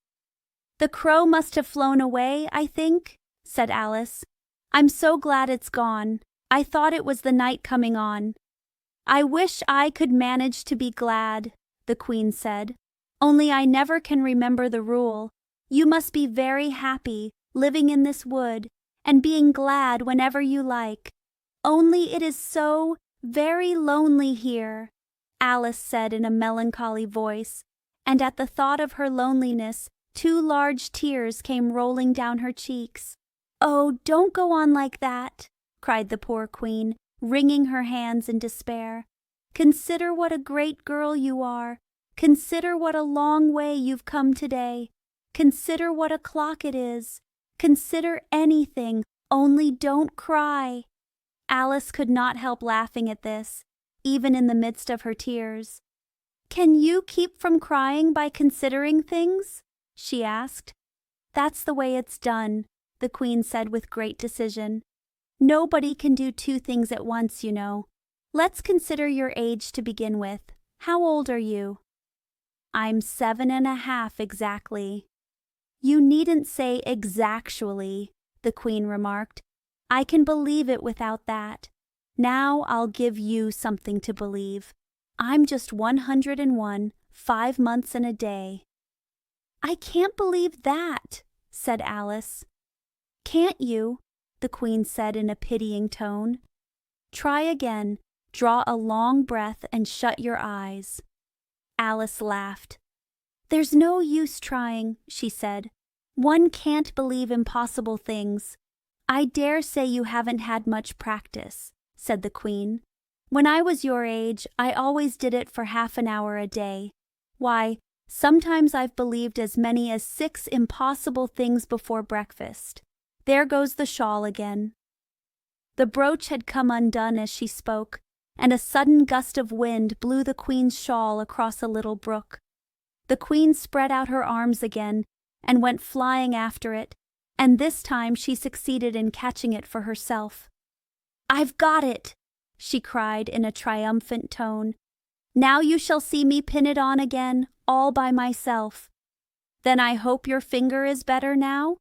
The crow must have flown away, I think, said Alice. I'm so glad it's gone. I thought it was the night coming on. I wish I could manage to be glad, the Queen said. Only I never can remember the rule. You must be very happy, living in this wood, and being glad whenever you like. Only it is so very lonely here, Alice said in a melancholy voice, and at the thought of her loneliness, 2 large tears came rolling down her cheeks. Oh, don't go on like that, cried the poor queen, wringing her hands in despair. "Consider what a great girl you are. Consider what a long way you've come today. Consider what o'clock it is. Consider anything, only don't cry." Alice could not help laughing at this, even in the midst of her tears. "Can you keep from crying by considering things?" she asked. "That's the way it's done," the queen said with great decision. "Nobody can do two things at once, you know. Let's consider your age to begin with. How old are you?" "I'm 7½ exactly." "You needn't say exactually," the queen remarked. "I can believe it without that. Now I'll give you something to believe. I'm just 101, 5 months and a day." "I can't believe that," said Alice. "Can't you?" the queen said in a pitying tone. "Try again. Draw a long breath and shut your eyes." Alice laughed. "There's no use trying," she said. "One can't believe impossible things." "I dare say you haven't had much practice," said the queen. "When I was your age, I always did it for half an hour a day. Why, sometimes I've believed as many as 6 impossible things before breakfast. There goes the shawl again." The brooch had come undone as she spoke, and a sudden gust of wind blew the queen's shawl across a little brook. The queen spread out her arms again and went flying after it, and this time she succeeded in catching it for herself. "I've got it!" she cried in a triumphant tone. "Now you shall see me pin it on again, all by myself." "Then I hope your finger is better now?"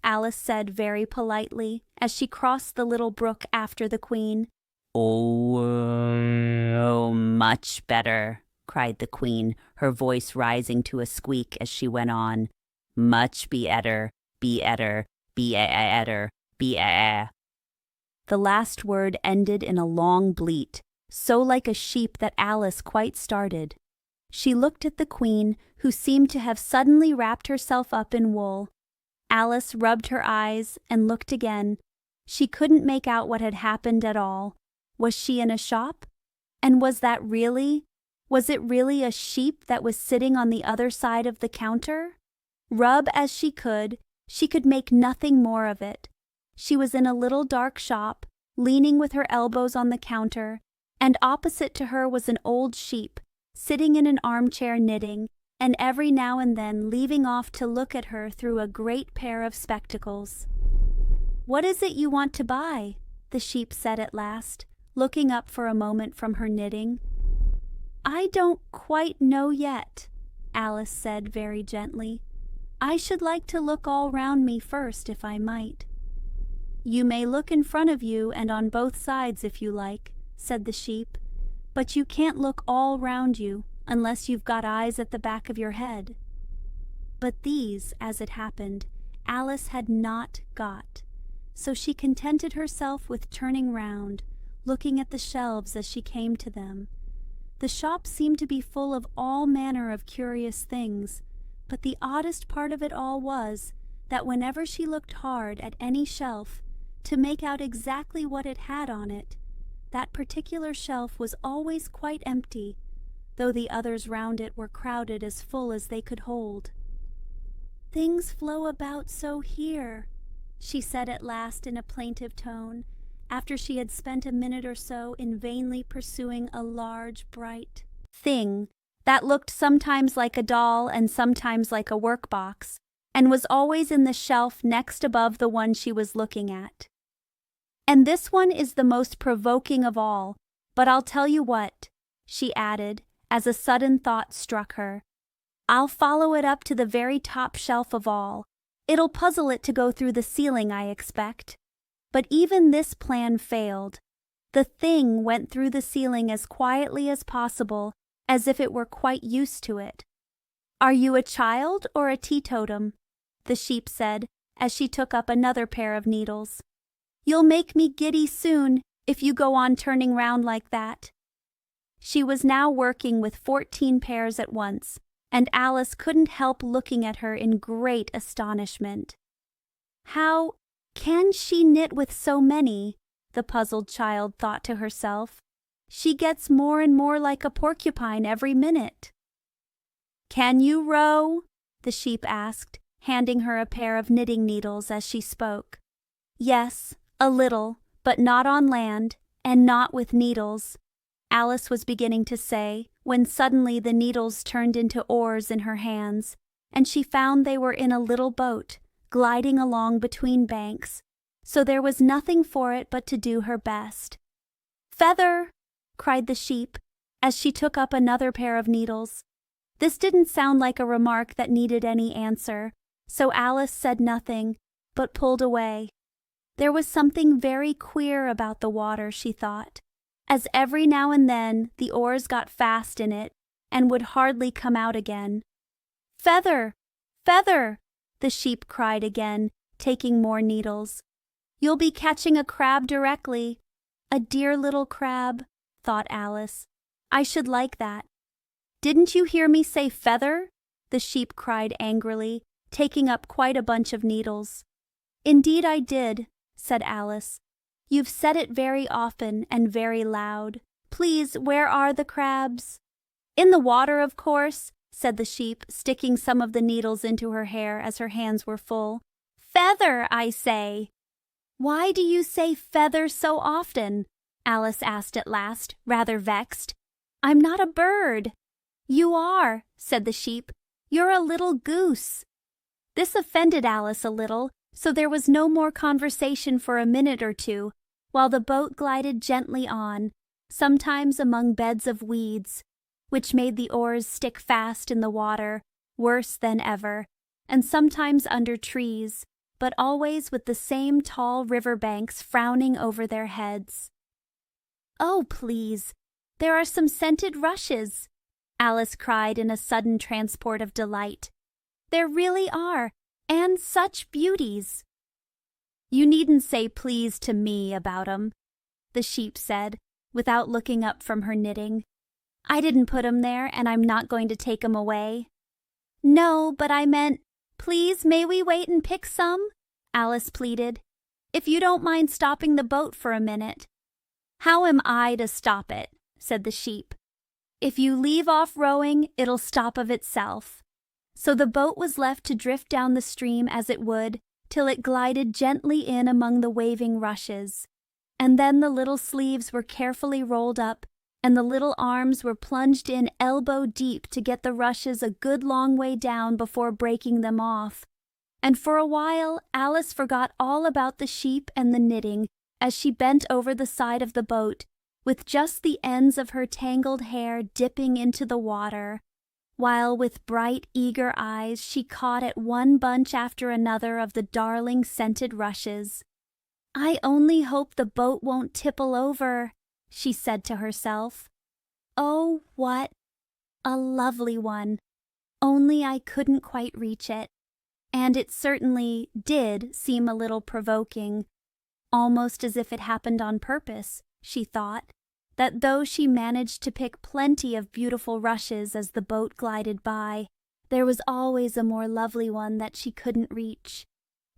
Alice said very politely as she crossed the little brook after the queen. Oh, much better," cried the queen, her voice rising to a squeak as she went on. "Much better, better, better, better." The last word ended in a long bleat, so like a sheep that Alice quite started. She looked at the queen, who seemed to have suddenly wrapped herself up in wool. Alice rubbed her eyes and looked again. She couldn't make out what had happened at all. Was she in a shop? And was it really a sheep that was sitting on the other side of the counter? Rub as she could make nothing more of it. She was in a little dark shop, leaning with her elbows on the counter, and opposite to her was an old sheep, sitting in an armchair knitting, and every now and then leaving off to look at her through a great pair of spectacles. "What is it you want to buy?" the sheep said at last, looking up for a moment from her knitting. "I don't quite know yet," Alice said very gently. "I should like to look all round me first, if I might." "You may look in front of you and on both sides if you like," said the sheep, "but you can't look all round you unless you've got eyes at the back of your head." But these, as it happened, Alice had not got, so she contented herself with turning round, looking at the shelves as she came to them. The shop seemed to be full of all manner of curious things, but the oddest part of it all was that whenever she looked hard at any shelf to make out exactly what it had on it, that particular shelf was always quite empty, though the others round it were crowded as full as they could hold. "Things flow about so here," she said at last in a plaintive tone, after she had spent a minute or so in vainly pursuing a large, bright thing that looked sometimes like a doll and sometimes like a workbox, and was always in the shelf next above the one she was looking at. "And this one is the most provoking of all, but I'll tell you what," she added, as a sudden thought struck her. "I'll follow it up to the very top shelf of all. It'll puzzle it to go through the ceiling, I expect." But even this plan failed. The thing went through the ceiling as quietly as possible, as if it were quite used to it. "Are you a child or a teetotum?" the sheep said, as she took up another pair of needles. "You'll make me giddy soon, if you go on turning round like that." She was now working with 14 pairs at once, and Alice couldn't help looking at her in great astonishment. "How can she knit with so many?" the puzzled child thought to herself. She gets more and more like a porcupine every minute. "Can you row?" the sheep asked, handing her a pair of knitting needles as she spoke. "Yes, a little, but not on land, and not with needles," Alice was beginning to say, when suddenly the needles turned into oars in her hands, and she found they were in a little boat, gliding along between banks, so there was nothing for it but to do her best. "Feather!" cried the sheep, as she took up another pair of needles. This didn't sound like a remark that needed any answer, so Alice said nothing, but pulled away. There was something very queer about the water, she thought, as every now and then the oars got fast in it and would hardly come out again. "Feather! Feather!" the sheep cried again, taking more needles. "You'll be catching a crab directly." "A dear little crab," thought Alice. "I should like that." "Didn't you hear me say feather?" the sheep cried angrily, taking up quite a bunch of needles. "Indeed I did," said Alice. "You've said it very often and very loud. Please, where are the crabs?" "In the water, of course," said the sheep, sticking some of the needles into her hair as her hands were full. "Feather, I say." "Why do you say feather so often?" Alice asked at last, rather vexed. "I'm not a bird." "You are," said the sheep. "You're a little goose." This offended Alice a little, so there was no more conversation for a minute or two, while the boat glided gently on, sometimes among beds of weeds, which made the oars stick fast in the water, worse than ever, and sometimes under trees, but always with the same tall river banks frowning over their heads. "Oh, please, there are some scented rushes," Alice cried in a sudden transport of delight. "There really are, and such beauties." "You needn't say please to me about 'em," the sheep said, without looking up from her knitting. "I didn't put 'em there, and I'm not going to take 'em away." "No, but I meant, please may we wait and pick some?" Alice pleaded. "If you don't mind stopping the boat for a minute." "How am I to stop it?" said the sheep. "If you leave off rowing, it'll stop of itself." So the boat was left to drift down the stream as it would, till it glided gently in among the waving rushes. And then the little sleeves were carefully rolled up, and the little arms were plunged in elbow deep to get the rushes a good long way down before breaking them off. And for a while Alice forgot all about the sheep and the knitting as she bent over the side of the boat, with just the ends of her tangled hair dipping into the water, while with bright, eager eyes she caught at one bunch after another of the darling scented rushes. "I only hope the boat won't tipple over," she said to herself. "Oh, what a lovely one! Only I couldn't quite reach it." And it certainly did seem a little provoking, almost as if it happened on purpose, she thought, that though she managed to pick plenty of beautiful rushes as the boat glided by, there was always a more lovely one that she couldn't reach.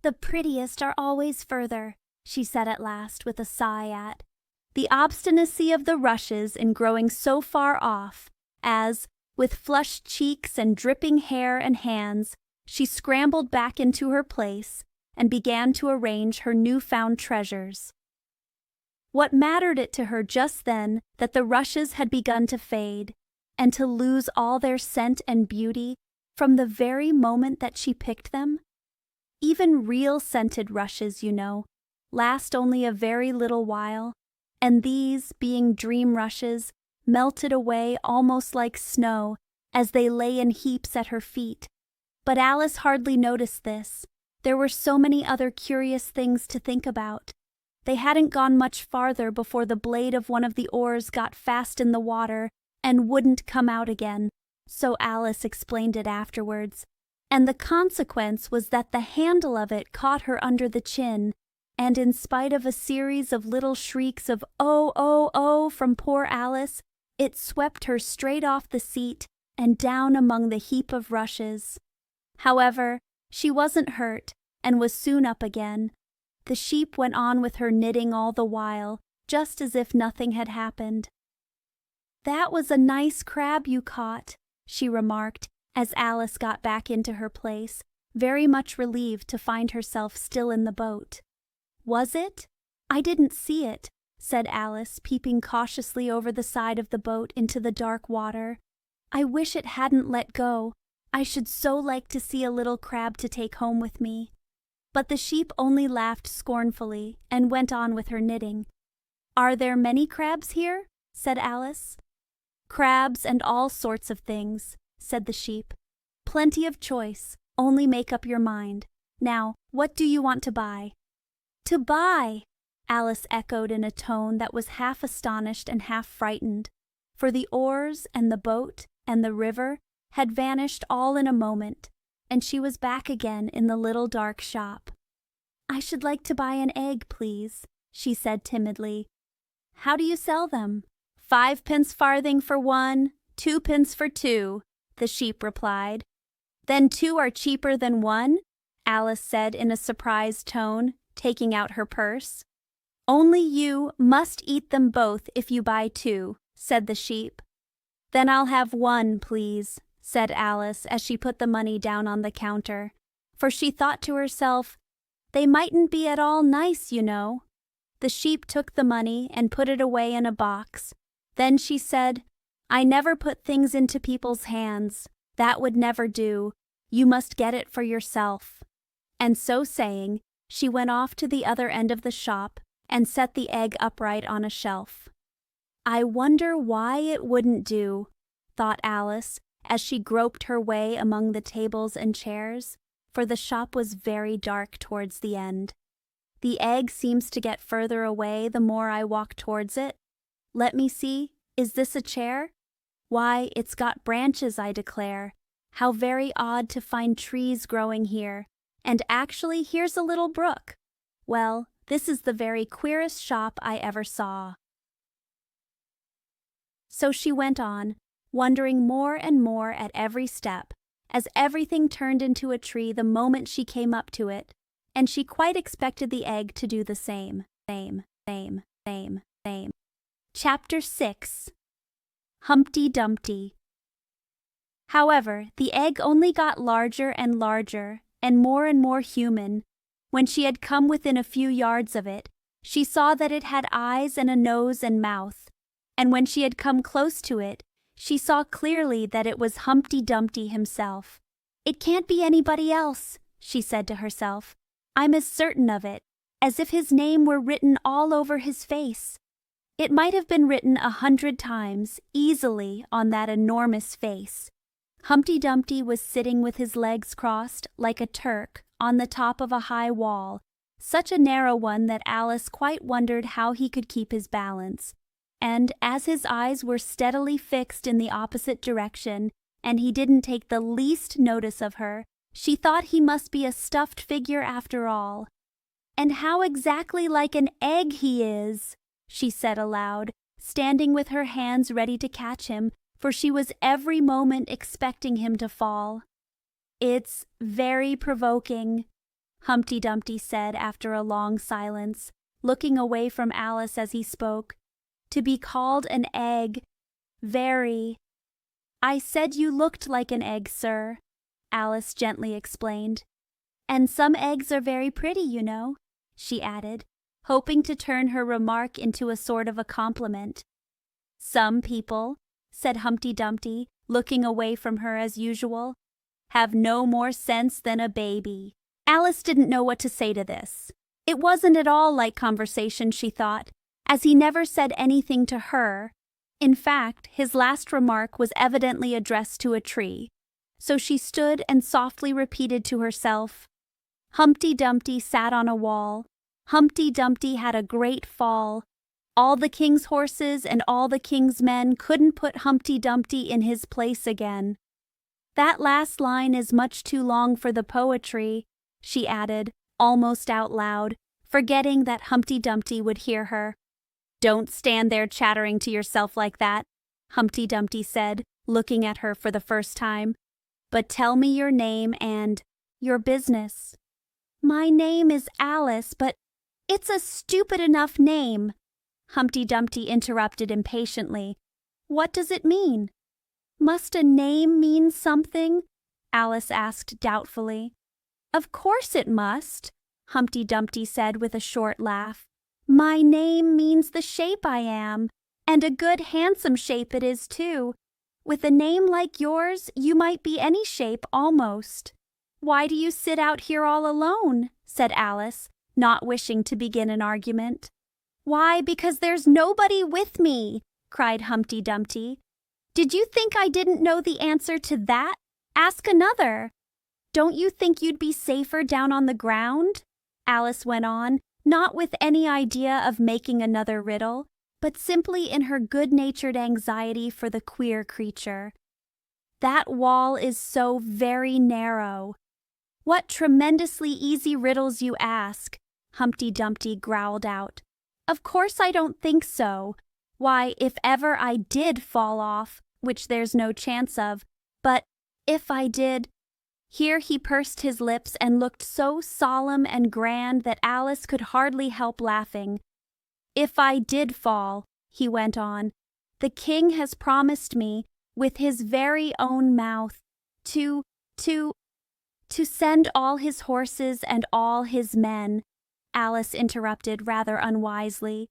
"The prettiest are always further," she said at last with a sigh at the obstinacy of the rushes in growing so far off, as, with flushed cheeks and dripping hair and hands, she scrambled back into her place and began to arrange her new-found treasures. What mattered it to her just then that the rushes had begun to fade, and to lose all their scent and beauty from the very moment that she picked them? Even real scented rushes, you know, last only a very little while, and these, being dream rushes, melted away almost like snow as they lay in heaps at her feet. But Alice hardly noticed this. There were so many other curious things to think about. They hadn't gone much farther before the blade of one of the oars got fast in the water and wouldn't come out again, so Alice explained it afterwards. And the consequence was that the handle of it caught her under the chin, and in spite of a series of little shrieks of "Oh, oh, oh" from poor Alice, it swept her straight off the seat and down among the heap of rushes. However, she wasn't hurt, and was soon up again. The sheep went on with her knitting all the while, just as if nothing had happened. "That was a nice crab you caught," she remarked, as Alice got back into her place, very much relieved to find herself still in the boat. "Was it? I didn't see it," said Alice, peeping cautiously over the side of the boat into the dark water. "I wish it hadn't let go. I should so like to see a little crab to take home with me." But the sheep only laughed scornfully and went on with her knitting. "Are there many crabs here?" said Alice. "Crabs and all sorts of things," said the sheep. "Plenty of choice, only make up your mind. Now, what do you want to buy?" "To buy!" Alice echoed in a tone that was half astonished and half frightened, for the oars and the boat and the river had vanished all in a moment, and she was back again in the little dark shop. "I should like to buy an egg, please," she said timidly. "How do you sell them?" "5 farthing for one, 2 for two," the sheep replied. "Then 2 are cheaper than 1?" Alice said in a surprised tone, taking out her purse. "Only you must eat them both if you buy 2, said the sheep. "Then I'll have 1, please," said Alice as she put the money down on the counter, for she thought to herself, "They mightn't be at all nice, you know." The sheep took the money and put it away in a box. Then she said, "I never put things into people's hands. That would never do. You must get it for yourself." And so saying, she went off to the other end of the shop and set the egg upright on a shelf. "I wonder why it wouldn't do," thought Alice, as she groped her way among the tables and chairs, for the shop was very dark towards the end. "The egg seems to get further away the more I walk towards it. Let me see, is this a chair? Why, it's got branches, I declare. How very odd to find trees growing here, and actually here's a little brook. Well, this is the very queerest shop I ever saw." So she went on, wondering more and more at every step, as everything turned into a tree the moment she came up to it, and she quite expected the egg to do the same. Chapter 6. Humpty Dumpty. However, the egg only got larger and larger, and more human. When she had come within a few yards of it, she saw that it had eyes and a nose and mouth, and when she had come close to it, she saw clearly that it was Humpty Dumpty himself. "It can't be anybody else," she said to herself. "I'm as certain of it, as if his name were written all over his face." It might have been written 100 times, easily, on that enormous face. Humpty Dumpty was sitting with his legs crossed, like a Turk, on the top of a high wall, such a narrow one that Alice quite wondered how he could keep his balance. And as his eyes were steadily fixed in the opposite direction, and he didn't take the least notice of her, she thought he must be a stuffed figure after all. "And how exactly like an egg he is!" she said aloud, standing with her hands ready to catch him, for she was every moment expecting him to fall. "It's very provoking," Humpty Dumpty said after a long silence, looking away from Alice as he spoke, "to be called an egg. Very." "I said you looked like an egg, sir," Alice gently explained. "And some eggs are very pretty, you know," she added, hoping to turn her remark into a sort of a compliment. "Some people," said Humpty Dumpty, looking away from her as usual, "have no more sense than a baby." Alice didn't know what to say to this. It wasn't at all like conversation, she thought, as he never said anything to her. In fact, his last remark was evidently addressed to a tree. So she stood and softly repeated to herself, "Humpty Dumpty sat on a wall. Humpty Dumpty had a great fall. All the king's horses and all the king's men couldn't put Humpty Dumpty in his place again." That last line is much too long for the poetry, she added, almost out loud, forgetting that Humpty Dumpty would hear her. "Don't stand there chattering to yourself like that," Humpty Dumpty said, looking at her for the first time. "But tell me your name and your business." "My name is Alice, but It's a stupid enough name. Humpty Dumpty interrupted impatiently. What does it mean? Must a name mean something? Alice asked doubtfully. Of course it must, Humpty Dumpty said with a short laugh. My name means the shape I am, and a good handsome shape it is too. With a name like yours, you might be any shape almost. Why do you sit out here all alone? Said Alice, not wishing to begin an argument. Why, because there's nobody with me, cried Humpty Dumpty. Did you think I didn't know the answer to that? Ask another. Don't you think you'd be safer down on the ground? Alice went on, not with any idea of making another riddle, but simply in her good-natured anxiety for the queer creature. That wall is so very narrow. What tremendously easy riddles you ask, Humpty Dumpty growled out. Of course I don't think so. Why, if ever I did fall off, which there's no chance of, but if I did— Here he pursed his lips and looked so solemn and grand that Alice could hardly help laughing. If I did fall, he went on, the king has promised me, with his very own mouth, to send all his horses and all his men. Alice interrupted rather unwisely.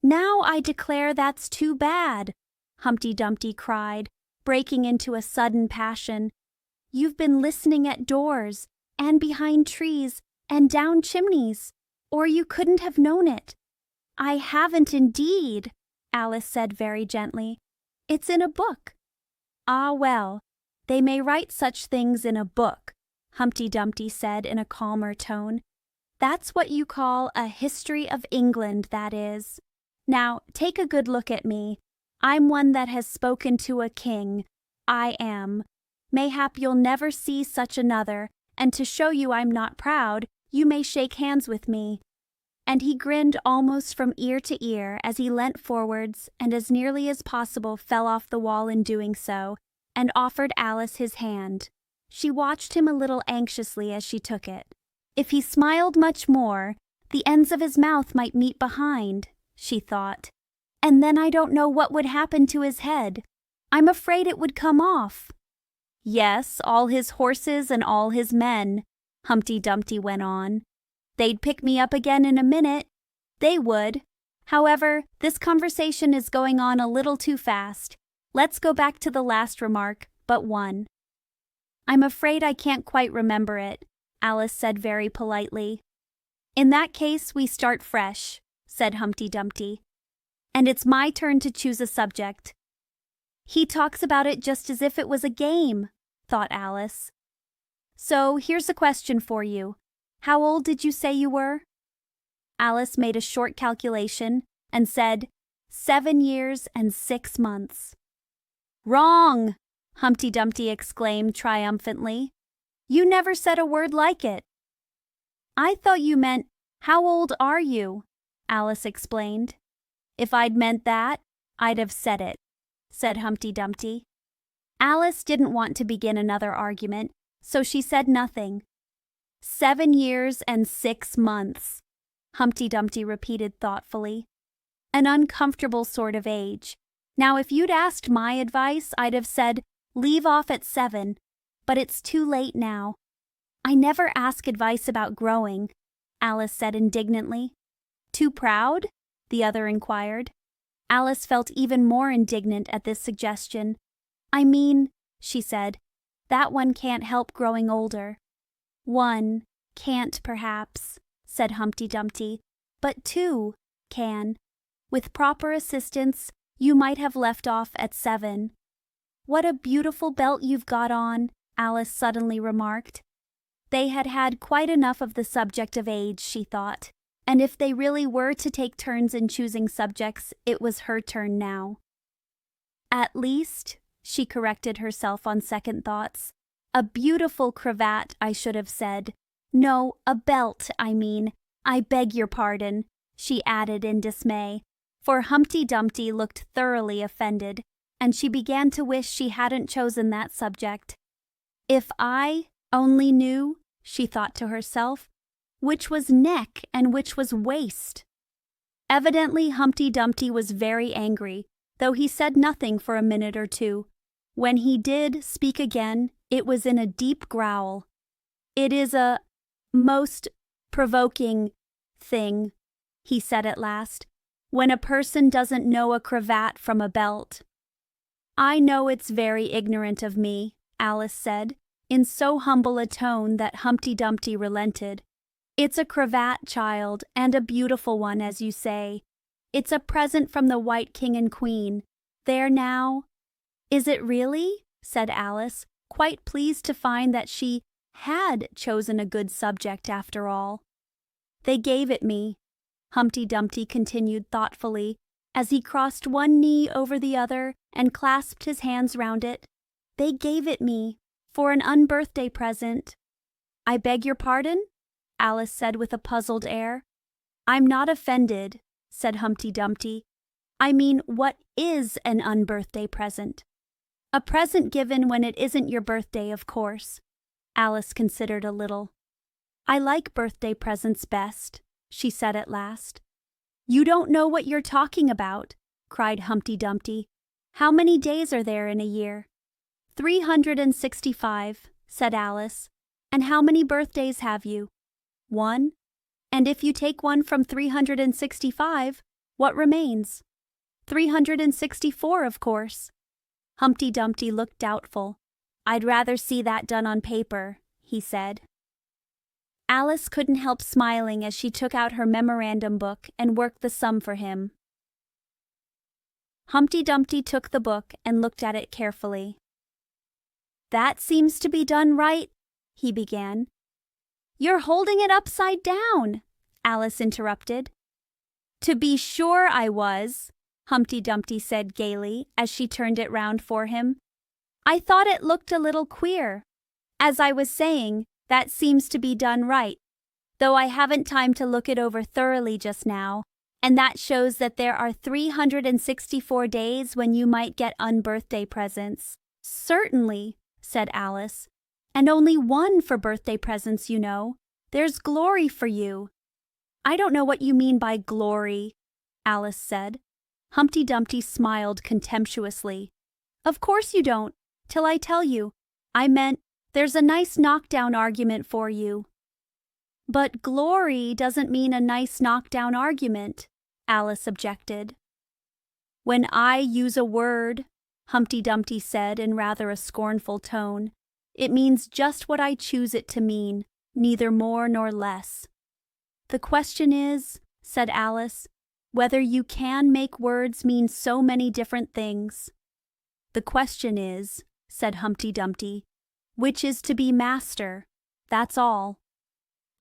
Now I declare that's too bad, Humpty Dumpty cried, breaking into a sudden passion. You've been listening at doors, and behind trees, and down chimneys, or you couldn't have known it. I haven't indeed, Alice said very gently. It's in a book. Ah, well, they may write such things in a book, Humpty Dumpty said in a calmer tone. That's what you call a history of England, that is. Now, take a good look at me. I'm one that has spoken to a king. I am. Mayhap you'll never see such another, and to show you I'm not proud, you may shake hands with me. And he grinned almost from ear to ear as he leant forwards and as nearly as possible fell off the wall in doing so, and offered Alice his hand. She watched him a little anxiously as she took it. If he smiled much more, the ends of his mouth might meet behind, she thought, and then I don't know what would happen to his head. I'm afraid it would come off. Yes, all his horses and all his men, Humpty Dumpty went on. They'd pick me up again in a minute. They would. However, this conversation is going on a little too fast. Let's go back to the last remark, but one. I'm afraid I can't quite remember it, Alice said very politely. In that case, we start fresh, said Humpty Dumpty. And it's my turn to choose a subject. He talks about it just as if it was a game, thought Alice. So here's a question for you. How old did you say you were? Alice made a short calculation and said, 7 years and 6 months. Wrong! Humpty Dumpty exclaimed triumphantly. You never said a word like it. I thought you meant, how old are you? Alice explained. If I'd meant that, I'd have said it, said Humpty Dumpty. Alice didn't want to begin another argument, so she said nothing. 7 years and 6 months, Humpty Dumpty repeated thoughtfully. An uncomfortable sort of age. Now, if you'd asked my advice, I'd have said, leave off at 7, but it's too late now. I never ask advice about growing, Alice said indignantly. Too proud? The other inquired. Alice felt even more indignant at this suggestion. I mean, she said, that one can't help growing older. One can't, perhaps, said Humpty Dumpty, but 2 can. With proper assistance, you might have left off at 7. What a beautiful belt you've got on, Alice suddenly remarked. They had had quite enough of the subject of age, she thought, and if they really were to take turns in choosing subjects, it was her turn now. At least, she corrected herself on second thoughts, a beautiful cravat, I should have said. No, a belt, I mean. I beg your pardon, she added in dismay, for Humpty Dumpty looked thoroughly offended, and she began to wish she hadn't chosen that subject. If I only knew, she thought to herself, which was neck and which was waist. Evidently Humpty Dumpty was very angry, though he said nothing for a minute or two. When he did speak again, it was in a deep growl. "It is a most provoking thing," he said at last, "when a person doesn't know a cravat from a belt." "I know it's very ignorant of me," Alice said, in so humble a tone that Humpty Dumpty relented. "It's a cravat, child, and a beautiful one, as you say. It's a present from the White King and Queen. There now." "Is it really?" said Alice, quite pleased to find that she had chosen a good subject after all. "They gave it me," Humpty Dumpty continued thoughtfully, as he crossed one knee over the other and clasped his hands round it. "They gave it me for an unbirthday present." "I beg your pardon?" Alice said with a puzzled air. "I'm not offended," said Humpty Dumpty. "I mean, what is an unbirthday present?" "A present given when it isn't your birthday, of course." Alice considered a little. "I like birthday presents best," she said at last. "You don't know what you're talking about," cried Humpty Dumpty. "How many days are there in a year?" 365, said Alice. "And how many birthdays have you?" "1. And if you take 1 from 365, what remains?" 364, of course. Humpty Dumpty looked doubtful. "I'd rather see that done on paper," he said. Alice couldn't help smiling as she took out her memorandum book and worked the sum for him. Humpty Dumpty took the book and looked at it carefully. "That seems to be done right," he began. "You're holding it upside down," Alice interrupted. "To be sure I was," Humpty Dumpty said gaily as she turned it round for him. "I thought it looked a little queer. As I was saying, that seems to be done right, though I haven't time to look it over thoroughly just now, and that shows that there are 364 days when you might get unbirthday presents." "Certainly," said Alice, "and only 1 for birthday presents, you know. There's glory for you." "I don't know what you mean by glory," Alice said. Humpty Dumpty smiled contemptuously. "Of course you don't, till I tell you. I meant, there's a nice knockdown argument for you." "But glory doesn't mean a nice knockdown argument," Alice objected. "When I use a word," Humpty Dumpty said in rather a scornful tone, "it means just what I choose it to mean, neither more nor less." "The question is," said Alice, "whether you can make words mean so many different things." "The question is," said Humpty Dumpty, "which is to be master, that's all."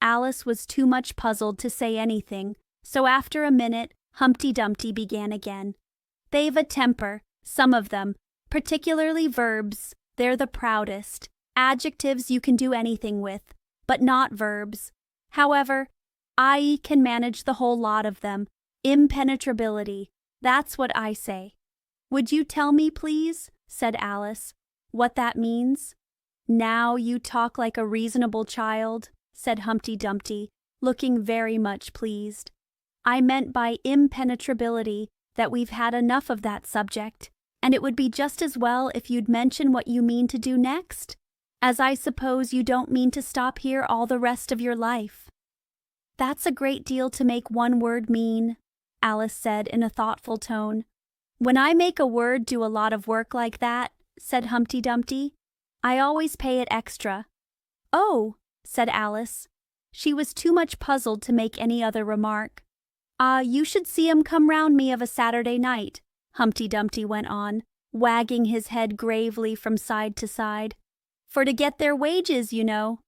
Alice was too much puzzled to say anything, so after a minute Humpty Dumpty began again. "They've a temper, some of them, particularly verbs. They're the proudest. Adjectives you can do anything with, but not verbs. However, I can manage the whole lot of them. Impenetrability, that's what I say." "Would you tell me, please," said Alice, "what that means?" "Now you talk like a reasonable child," said Humpty Dumpty, looking very much pleased. "I meant by impenetrability that we've had enough of that subject, and it would be just as well if you'd mention what you mean to do next, as I suppose you don't mean to stop here all the rest of your life." "That's a great deal to make one word mean," Alice said in a thoughtful tone. "When I make a word do a lot of work like that," said Humpty Dumpty, "I always pay it extra." "Oh," said Alice. She was too much puzzled to make any other remark. You should see 'em come round me of a Saturday night," Humpty Dumpty went on, wagging his head gravely from side to side. "For to get their wages, you know."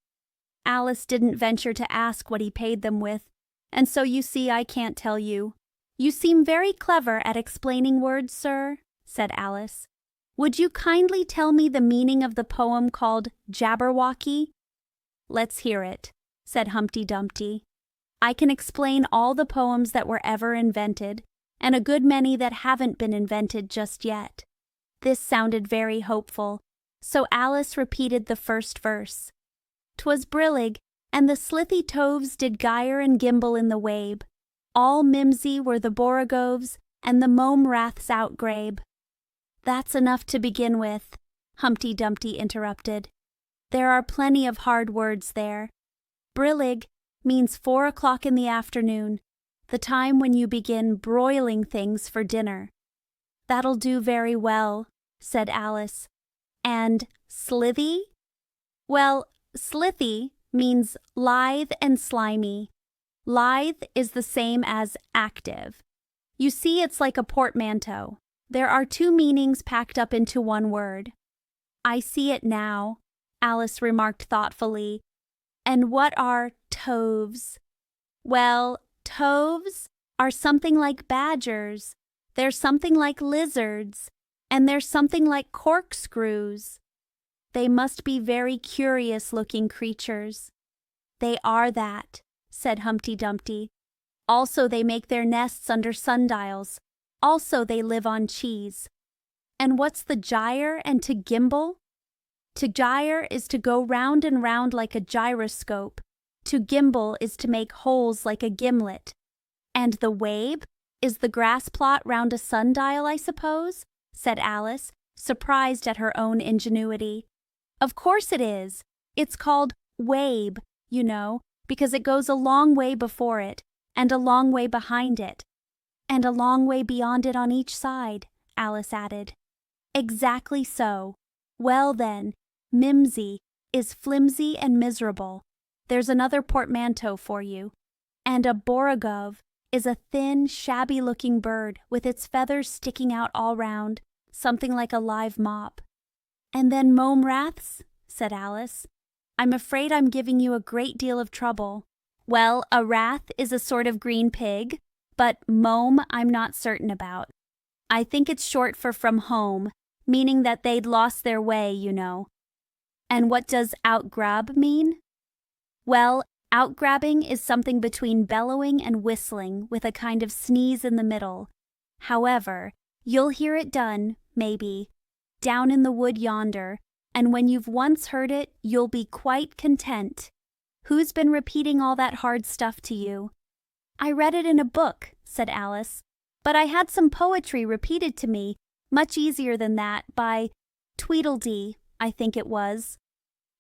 Alice didn't venture to ask what he paid them with, and so you see I can't tell you. "You seem very clever at explaining words, sir," said Alice. "Would you kindly tell me the meaning of the poem called Jabberwocky?" "Let's hear it," said Humpty Dumpty. "I can explain all the poems that were ever invented, and a good many that haven't been invented just yet." This sounded very hopeful, so Alice repeated the first verse. "'Twas brillig, And the slithy toves did gyre and gimble in the wabe. All mimsy were the borogoves, and the mome raths outgrabe. That's enough to begin with, Humpty Dumpty interrupted. There are plenty of hard words there. Brillig means 4 o'clock in the afternoon, the time when you begin broiling things for dinner. That'll do very well, said Alice. And slithy? Well, slithy means lithe and slimy. Lithe is the same as active. You see, it's like a portmanteau. There are 2 meanings packed up into one word. I see it now, Alice remarked thoughtfully. And what are toves? Well, toves are something like badgers. They're something like lizards. And they're something like corkscrews. They must be very curious-looking creatures. They are that, said Humpty Dumpty. Also they make their nests under sundials. Also they live on cheese. And what's the gyre and to gimble? To gyre is to go round and round like a gyroscope. To gimble is to make holes like a gimlet. And the wabe is the grass plot round a sundial, I suppose? Said Alice, surprised at her own ingenuity. Of course it is. It's called wabe, you know, because it goes a long way before it, and a long way behind it, and a long way beyond it on each side, Alice added. Exactly so. Well then, mimsy is flimsy and miserable. There's another portmanteau for you. And a borogov is a thin, shabby-looking bird with its feathers sticking out all round, something like a live mop. And then mome raths, said Alice. I'm afraid I'm giving you a great deal of trouble. Well, a rath is a sort of green pig, but mome I'm not certain about. I think it's short for from home, meaning that they'd lost their way, you know. And what does outgrab mean? Well, outgrabbing is something between bellowing and whistling with a kind of sneeze in the middle. However, you'll hear it done, maybe, down in the wood yonder, and when you've once heard it, you'll be quite content. Who's been repeating all that hard stuff to you? I read it in a book, said Alice, but I had some poetry repeated to me, much easier than that, by Tweedledee, I think it was.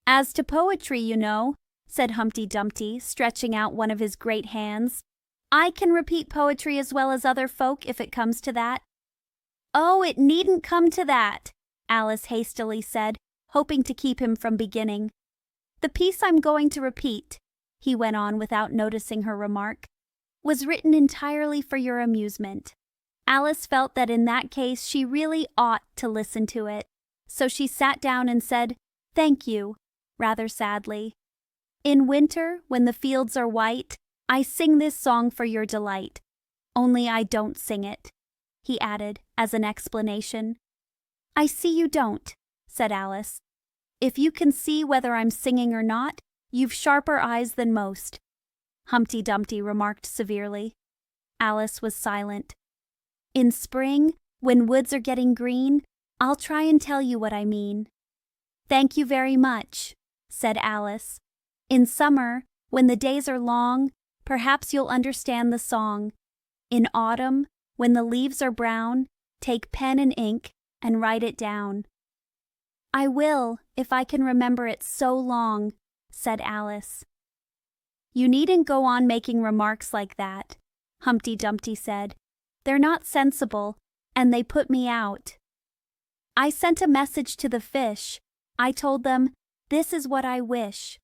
As to poetry, you know, said Humpty Dumpty, stretching out one of his great hands, I can repeat poetry as well as other folk if it comes to that. Oh, it needn't come to that, Alice hastily said, hoping to keep him from beginning. The piece I'm going to repeat, he went on without noticing her remark, was written entirely for your amusement. Alice felt that in that case she really ought to listen to it, so she sat down and said, "Thank you," rather sadly. In winter, when the fields are white, I sing this song for your delight. Only I don't sing it, he added as an explanation. I see you don't, said Alice. If you can see whether I'm singing or not, you've sharper eyes than most, Humpty Dumpty remarked severely. Alice was silent. In spring, when woods are getting green, I'll try and tell you what I mean. Thank you very much, said Alice. In summer, when the days are long, perhaps you'll understand the song. In autumn, when the leaves are brown, take pen and ink and write it down. I will, if I can remember it so long, said Alice. You needn't go on making remarks like that, Humpty Dumpty said. They're not sensible, and they put me out. I sent a message to the fish. I told them, this is what I wish.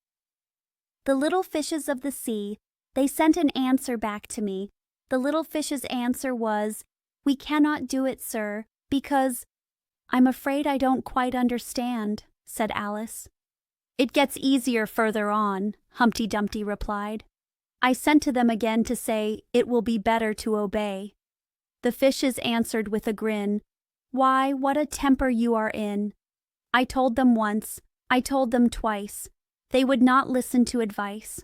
The little fishes of the sea, they sent an answer back to me. The little fish's answer was, we cannot do it, sir, because... I'm afraid I don't quite understand, said Alice. It gets easier further on, Humpty Dumpty replied. I sent to them again to say, it will be better to obey. The fishes answered with a grin, why, what a temper you are in. I told them once, I told them twice. They would not listen to advice.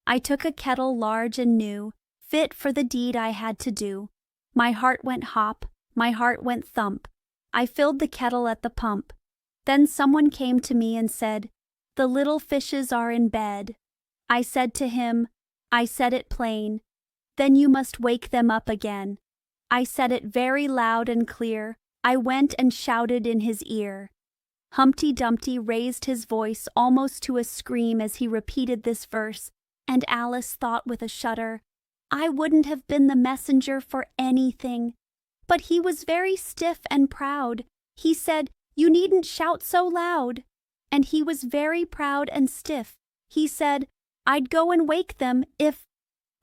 I took a kettle large and new, fit for the deed I had to do. My heart went hop, my heart went thump. I filled the kettle at the pump. Then someone came to me and said, the little fishes are in bed. I said to him, I said it plain, then you must wake them up again. I said it very loud and clear, I went and shouted in his ear. Humpty Dumpty raised his voice almost to a scream as he repeated this verse, and Alice thought with a shudder, I wouldn't have been the messenger for anything. But he was very stiff and proud. He said, You needn't shout so loud. And he was very proud and stiff. He said, I'd go and wake them if...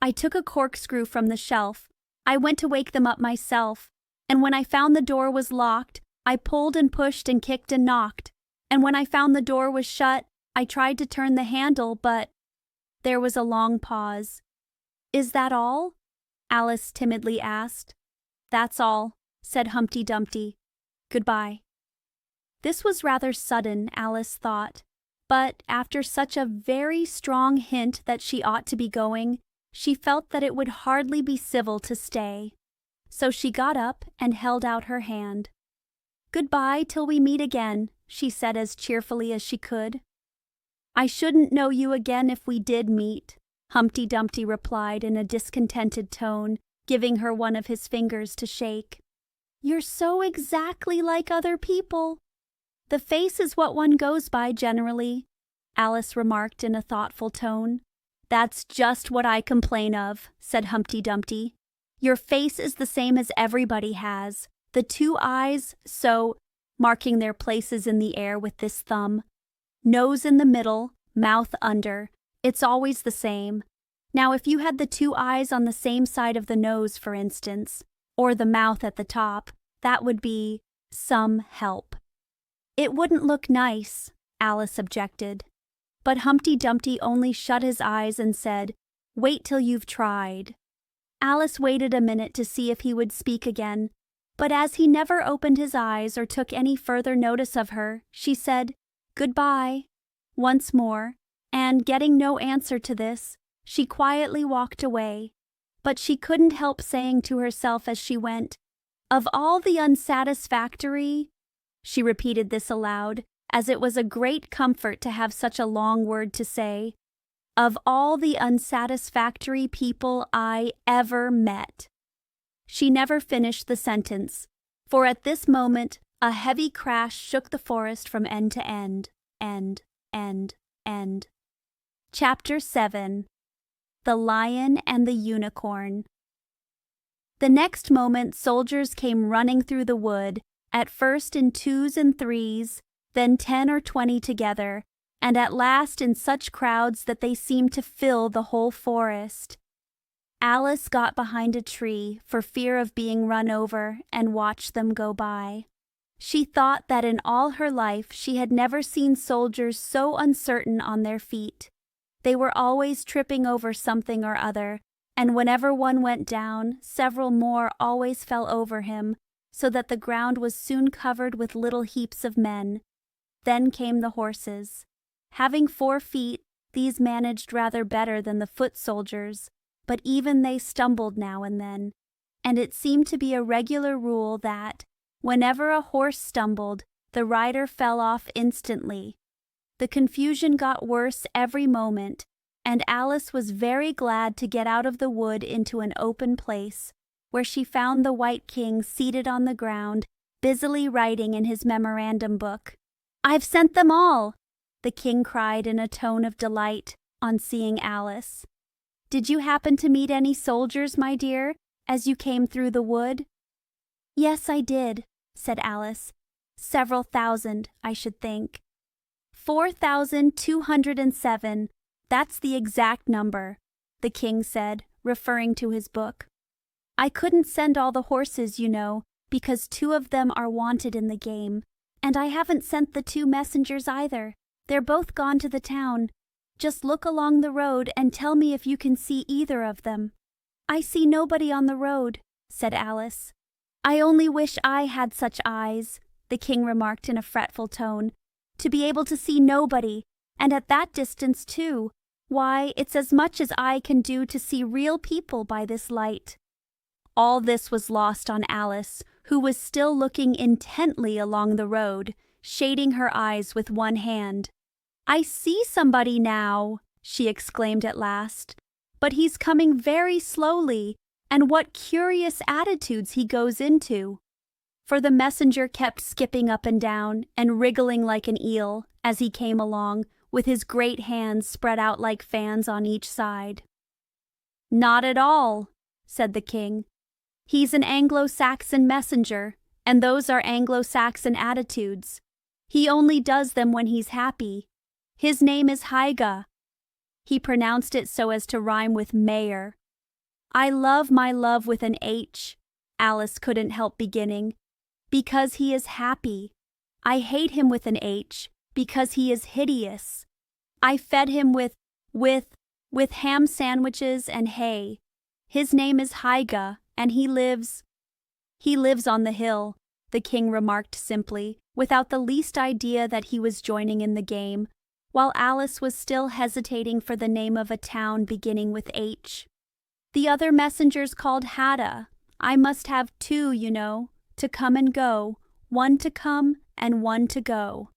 I took a corkscrew from the shelf. I went to wake them up myself. And when I found the door was locked, I pulled and pushed and kicked and knocked. And when I found the door was shut, I tried to turn the handle, but... There was a long pause. Is that all? Alice timidly asked. That's all, said Humpty Dumpty. Goodbye. This was rather sudden, Alice thought, but after such a very strong hint that she ought to be going, she felt that it would hardly be civil to stay. So she got up and held out her hand. Goodbye till we meet again, she said as cheerfully as she could. I shouldn't know you again if we did meet, Humpty Dumpty replied in a discontented tone, giving her one of his fingers to shake. You're so exactly like other people. The face is what one goes by generally, Alice remarked in a thoughtful tone. That's just what I complain of, said Humpty Dumpty. Your face is the same as everybody has. The two eyes, so, marking their places in the air with this thumb. Nose in the middle, mouth under. It's always the same. Now if you had the two eyes on the same side of the nose, for instance, or the mouth at the top, that would be some help. It wouldn't look nice, Alice objected. But Humpty Dumpty only shut his eyes and said, Wait till you've tried. Alice waited a minute to see if he would speak again, but as he never opened his eyes or took any further notice of her, she said, Goodbye, once more, and getting no answer to this, she quietly walked away. But she couldn't help saying to herself as she went, Of all the unsatisfactory... She repeated this aloud, as it was a great comfort to have such a long word to say. Of all the unsatisfactory people I ever met. She never finished the sentence, for at this moment a heavy crash shook the forest from end to end. Chapter 7. The Lion and the Unicorn. The next moment soldiers came running through the wood, at first in 2s and 3s, then 10 or 20 together, and at last in such crowds that they seemed to fill the whole forest. Alice got behind a tree for fear of being run over and watched them go by. She thought that in all her life she had never seen soldiers so uncertain on their feet. They were always tripping over something or other, and whenever one went down, several more always fell over him, so that the ground was soon covered with little heaps of men. Then came the horses. Having 4 feet, these managed rather better than the foot soldiers, but even they stumbled now and then, and it seemed to be a regular rule that, whenever a horse stumbled, the rider fell off instantly. The confusion got worse every moment, and Alice was very glad to get out of the wood into an open place, where she found the White King seated on the ground, busily writing in his memorandum book. "I've sent them all!" the king cried in a tone of delight on seeing Alice. "Did you happen to meet any soldiers, my dear, as you came through the wood?" "Yes, I did," said Alice. "Several thousand, I should think." 4,207, that's the exact number, the king said, referring to his book. "I couldn't send all the horses, you know, because 2 of them are wanted in the game, and I haven't sent the 2 messengers either. They're both gone to the town. Just look along the road and tell me if you can see either of them." "I see nobody on the road," said Alice. "I only wish I had such eyes," the king remarked in a fretful tone, "to be able to see nobody, and at that distance too. Why, it's as much as I can do to see real people by this light." All this was lost on Alice, who was still looking intently along the road, shading her eyes with one hand. "I see somebody now," she exclaimed at last. "But he's coming very slowly, and what curious attitudes he goes into!" For the messenger kept skipping up and down and wriggling like an eel as he came along, with his great hands spread out like fans on each side. "Not at all," said the king. "He's an Anglo-Saxon messenger, and those are Anglo-Saxon attitudes. He only does them when he's happy. His name is Haiga." He pronounced it so as to rhyme with mayor. "I love my love with an H," Alice couldn't help beginning, "because he is happy. I hate him with an H, because he is hideous. I fed him with ham sandwiches and hay. His name is Haiga, and he lives on the hill," the king remarked simply, without the least idea that he was joining in the game, while Alice was still hesitating for the name of a town beginning with H. "The other messengers called Hadda. I must have two, you know, to come and go, one to come and one to go."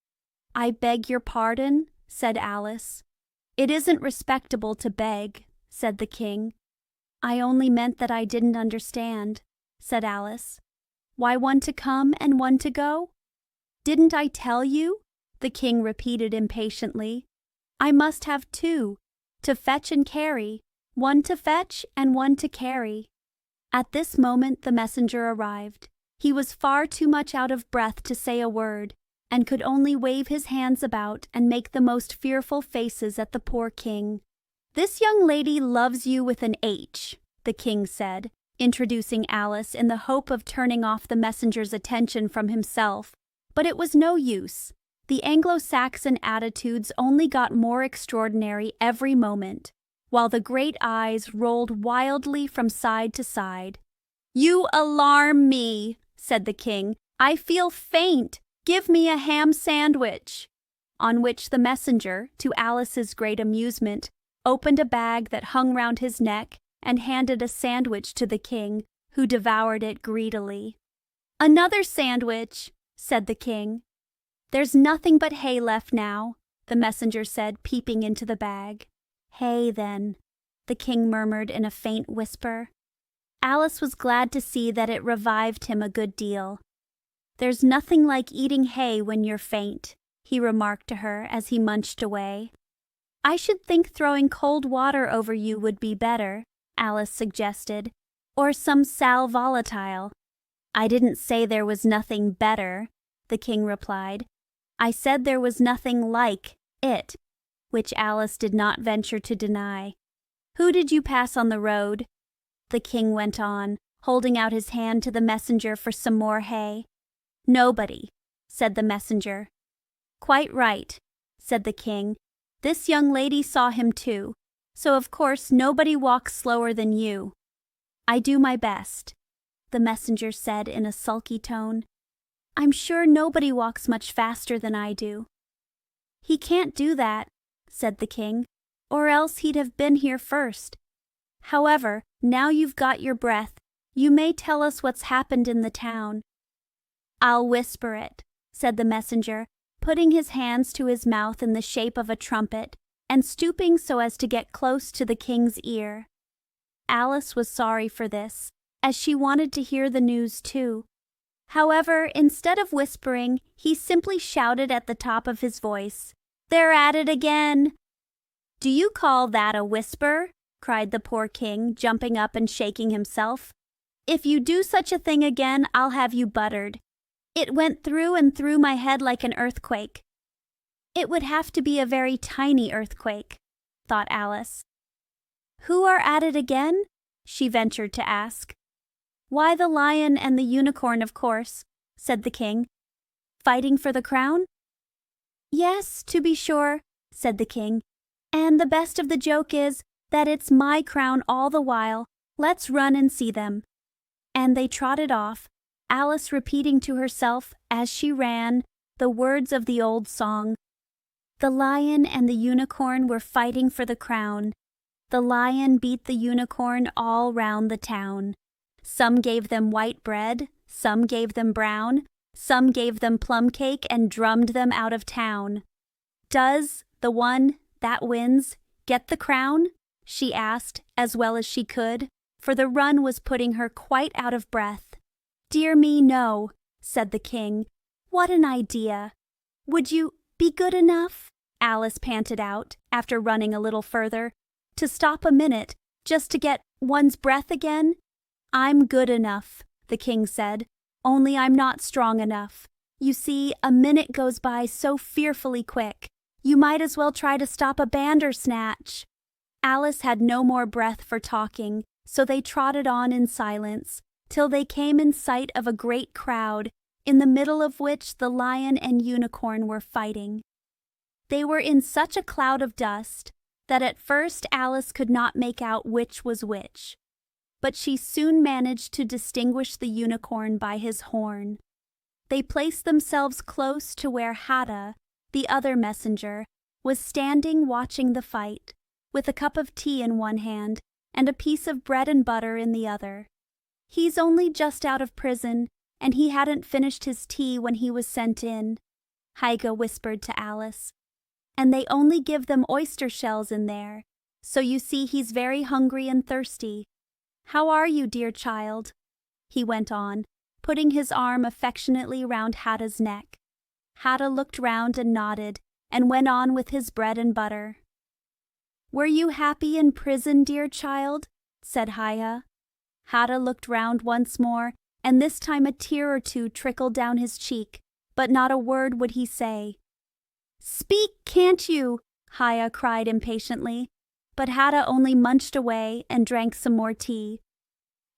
"I beg your pardon," said Alice. "It isn't respectable to beg," said the king. "I only meant that I didn't understand," said Alice. "Why one to come and one to go?" "Didn't I tell you?" the king repeated impatiently. "I must have two, to fetch and carry, one to fetch and one to carry." At this moment the messenger arrived. He was far too much out of breath to say a word, and could only wave his hands about and make the most fearful faces at the poor king. "This young lady loves you with an H," the king said, introducing Alice in the hope of turning off the messenger's attention from himself. But it was no use. The Anglo-Saxon attitudes only got more extraordinary every moment, while the great eyes rolled wildly from side to side. "You alarm me," said the king. "I feel faint. Give me a ham sandwich." On which the messenger, to Alice's great amusement, opened a bag that hung round his neck and handed a sandwich to the king, who devoured it greedily. "Another sandwich," said the king. "There's nothing but hay left now," the messenger said, peeping into the bag. "Hay, then," the king murmured in a faint whisper. Alice was glad to see that it revived him a good deal. "There's nothing like eating hay when you're faint," he remarked to her as he munched away. "I should think throwing cold water over you would be better," Alice suggested, "or some sal volatile." "I didn't say there was nothing better," the king replied. "I said there was nothing like it," which Alice did not venture to deny. "Who did you pass on the road?" the king went on, holding out his hand to the messenger for some more hay. "Nobody," said the messenger. "Quite right," said the king. "This young lady saw him too, so of course nobody walks slower than you." "I do my best," the messenger said in a sulky tone. "I'm sure nobody walks much faster than I do." "He can't do that," said the king, "or else he'd have been here first. However, now you've got your breath, you may tell us what's happened in the town." "I'll whisper it," said the messenger, putting his hands to his mouth in the shape of a trumpet, and stooping so as to get close to the king's ear. Alice was sorry for this, as she wanted to hear the news too. However, instead of whispering, he simply shouted at the top of his voice, "They're at it again!" "Do you call that a whisper?" cried the poor king, jumping up and shaking himself. "If you do such a thing again, I'll have you buttered. It went through and through my head like an earthquake." "It would have to be a very tiny earthquake," thought Alice. "Who are at it again?" she ventured to ask. "Why, the lion and the unicorn, of course," said the king. "Fighting for the crown?" "Yes, to be sure," said the king. "And the best of the joke is that it's my crown all the while. Let's run and see them." And they trotted off, Alice repeating to herself as she ran the words of the old song. "The lion and the unicorn were fighting for the crown. The lion beat the unicorn all round the town. Some gave them white bread, some gave them brown, some gave them plum cake and drummed them out of town. Does the one that wins Get the crown? She asked, as well as she could, for the run was putting her quite out of breath. Dear me, no, said the king. What an idea! Would you be good enough? Alice panted out, after running a little further, to stop a minute, just to get one's breath again. I'm good enough, the king said, only I'm not strong enough. You see, a minute goes by so fearfully quick. You might as well try to stop a bandersnatch. Alice had no more breath for talking, so they trotted on in silence, till they came in sight of a great crowd, in the middle of which the lion and unicorn were fighting. They were in such a cloud of dust that at first Alice could not make out which was which, but she soon managed to distinguish the unicorn by his horn. They placed themselves close to where Hada, the other messenger, was standing watching the fight, with a cup of tea in one hand and a piece of bread and butter in the other. He's only just out of prison, and he hadn't finished his tea when he was sent in, Hyga whispered to Alice. And they only give them oyster shells in there, so you see he's very hungry and thirsty. How are you, dear child? He went on, putting his arm affectionately round Hada's neck. Hada looked round and nodded, and went on with his bread and butter. Were you happy in prison, dear child? Said Hyga. Hada looked round once more, and this time a tear or two trickled down his cheek, but not a word would he say. Speak, can't you? Hyga cried impatiently, but Hada only munched away and drank some more tea.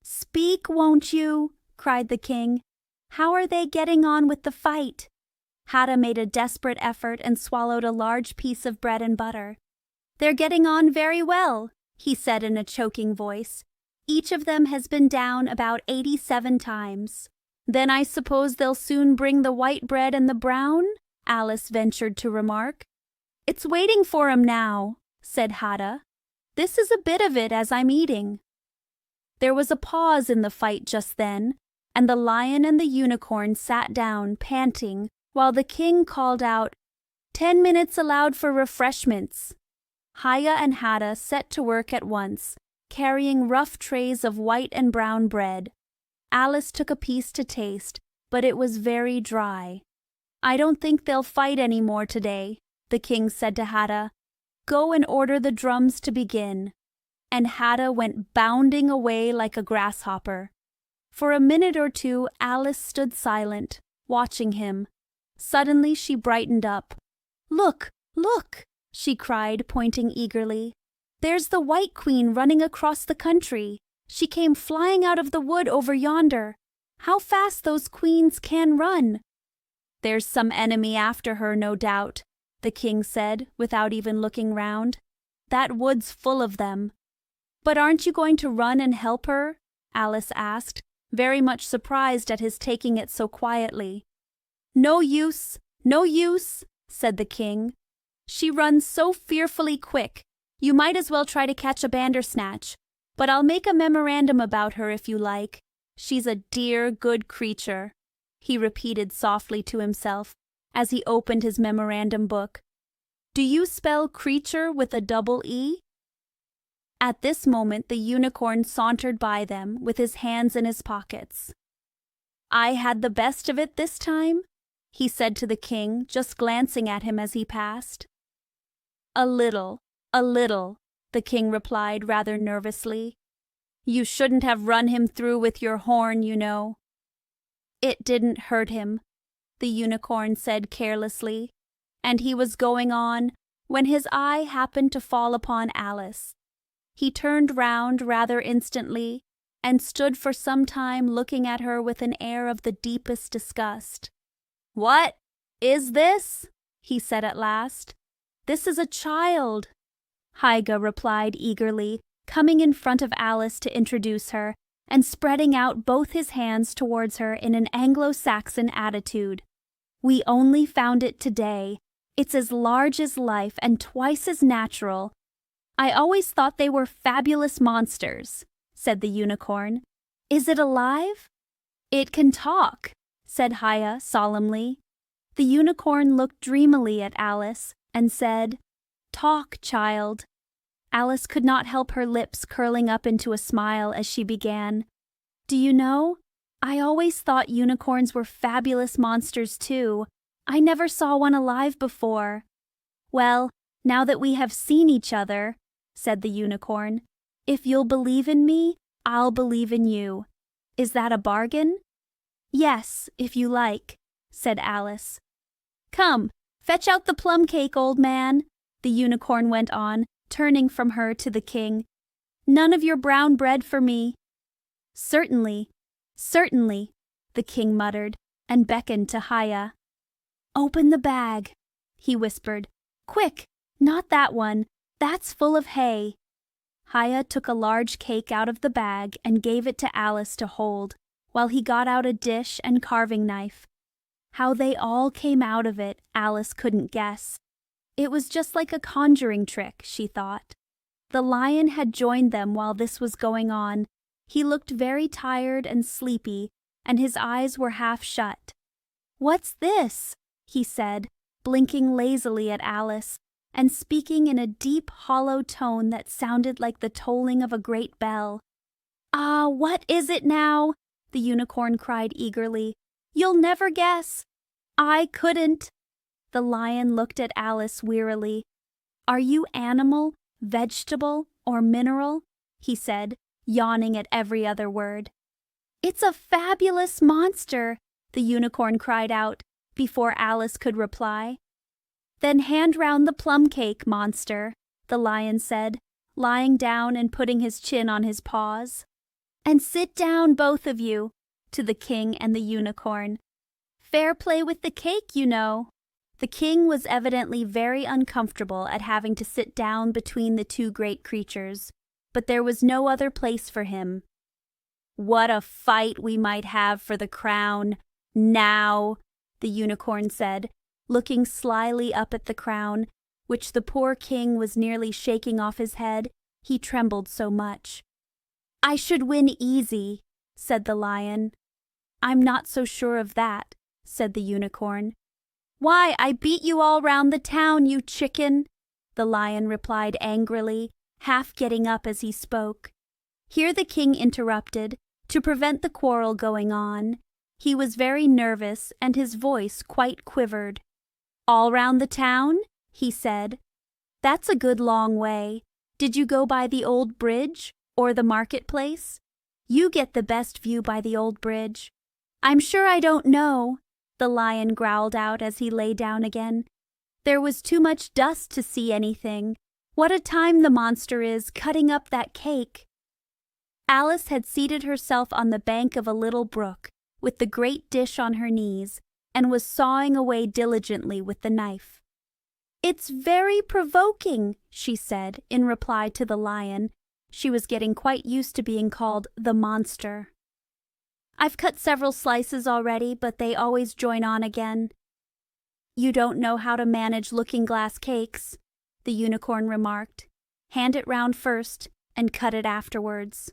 Speak, won't you? Cried the king. How are they getting on with the fight? Hada made a desperate effort and swallowed a large piece of bread and butter. They're getting on very well, he said in a choking voice. Each of them has been down about 87 times. Then I suppose they'll soon bring the white bread and the brown? Alice ventured to remark. It's waiting for 'em now, said Hada. This is a bit of it as I'm eating. There was a pause in the fight just then, and the lion and the unicorn sat down, panting, while the king called out, 10 minutes allowed for refreshments. Hyga and Hada set to work at once, carrying rough trays of white and brown bread. Alice took a piece to taste, but it was very dry. I don't think they'll fight any more today, the king said to Hada. Go and order the drums to begin. And Hada went bounding away like a grasshopper. For a minute or two Alice stood silent, watching him. Suddenly she brightened up. Look, look, she cried, pointing eagerly. There's the White Queen running across the country. She came flying out of the wood over yonder. How fast those queens can run! There's some enemy after her, no doubt, the king said, without even looking round. That wood's full of them. But aren't you going to run and help her? Alice asked, very much surprised at his taking it so quietly. No use, said the king. She runs so fearfully quick. You might as well try to catch a bandersnatch, but I'll make a memorandum about her if you like. She's a dear, good creature, he repeated softly to himself as he opened his memorandum book. Do you spell creature with a double E? At this moment the unicorn sauntered by them with his hands in his pockets. I had the best of it this time, he said to the king, just glancing at him as he passed. A little, the king replied rather nervously. You shouldn't have run him through with your horn, you know. It didn't hurt him, the unicorn said carelessly, and he was going on when his eye happened to fall upon Alice. He turned round rather instantly and stood for some time looking at her with an air of the deepest disgust. What is this? He said at last. This is a child, Hyga replied eagerly, coming in front of Alice to introduce her, and spreading out both his hands towards her in an Anglo-Saxon attitude. We only found it today. It's as large as life and twice as natural. I always thought they were fabulous monsters, said the unicorn. Is it alive? It can talk, said Hyga solemnly. The unicorn looked dreamily at Alice and said, Talk, child. Alice could not help her lips curling up into a smile as she began. "Do you know, I always thought unicorns were fabulous monsters too. I never saw one alive before." "Well, now that we have seen each other," said the unicorn, "if you'll believe in me, I'll believe in you. Is that a bargain?" "Yes, if you like," said Alice. "Come, fetch out the plum cake, old man," the unicorn went on, turning from her to the king. "None of your brown bread for me." "Certainly, certainly," the king muttered, and beckoned to Hiya. "Open the bag," he whispered. "Quick, not that one. That's full of hay." Hiya took a large cake out of the bag and gave it to Alice to hold, while he got out a dish and carving knife. How they all came out of it, Alice couldn't guess. It was just like a conjuring trick, she thought. The lion had joined them while this was going on. He looked very tired and sleepy, and his eyes were half shut. "What's this?" he said, blinking lazily at Alice, and speaking in a deep, hollow tone that sounded like the tolling of a great bell. "Ah, what is it now?" the unicorn cried eagerly. "You'll never guess." "I couldn't." The lion looked at Alice wearily. "Are you animal, vegetable, or mineral?" he said, yawning at every other word. "It's a fabulous monster," the unicorn cried out, before Alice could reply. "Then hand round the plum cake, monster," the lion said, lying down and putting his chin on his paws. "And sit down, both of you," to the king and the unicorn. "Fair play with the cake, you know." The king was evidently very uncomfortable at having to sit down between the two great creatures, but there was no other place for him. "What a fight we might have for the crown, now," the unicorn said, looking slyly up at the crown, which the poor king was nearly shaking off his head, he trembled so much. "I should win easy," said the lion. "I'm not so sure of that," said the unicorn. "Why, I beat you all round the town, you chicken," the lion replied angrily, half getting up as he spoke. Here the king interrupted, to prevent the quarrel going on. He was very nervous, and his voice quite quivered. "All round the town?" he said. "That's a good long way. Did you go by the old bridge, or the marketplace? You get the best view by the old bridge." "I'm sure I don't know," the lion growled out as he lay down again. "There was too much dust to see anything. What a time the monster is, cutting up that cake." Alice had seated herself on the bank of a little brook, with the great dish on her knees, and was sawing away diligently with the knife. "It's very provoking," she said, in reply to the lion. She was getting quite used to being called the monster. "I've cut several slices already, but they always join on again." "You don't know how to manage looking-glass cakes," the unicorn remarked. "Hand it round first, and cut it afterwards."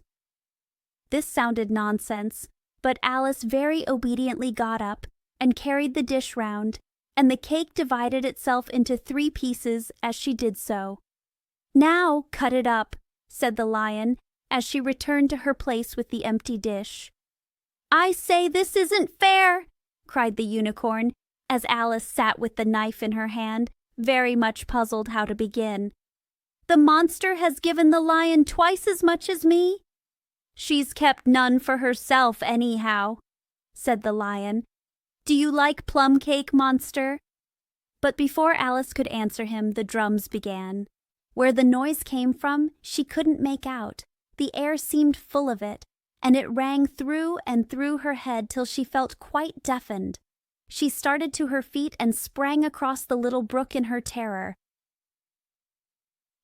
This sounded nonsense, but Alice very obediently got up and carried the dish round, and the cake divided itself into 3 pieces as she did so. "Now cut it up," said the lion, as she returned to her place with the empty dish. "I say, this isn't fair," cried the unicorn, as Alice sat with the knife in her hand, very much puzzled how to begin. "The monster has given the lion twice as much as me." "She's kept none for herself, anyhow," said the lion. "Do you like plum cake, monster?" But before Alice could answer him, the drums began. Where the noise came from, she couldn't make out. The air seemed full of it, and it rang through and through her head till she felt quite deafened. She started to her feet and sprang across the little brook in her terror,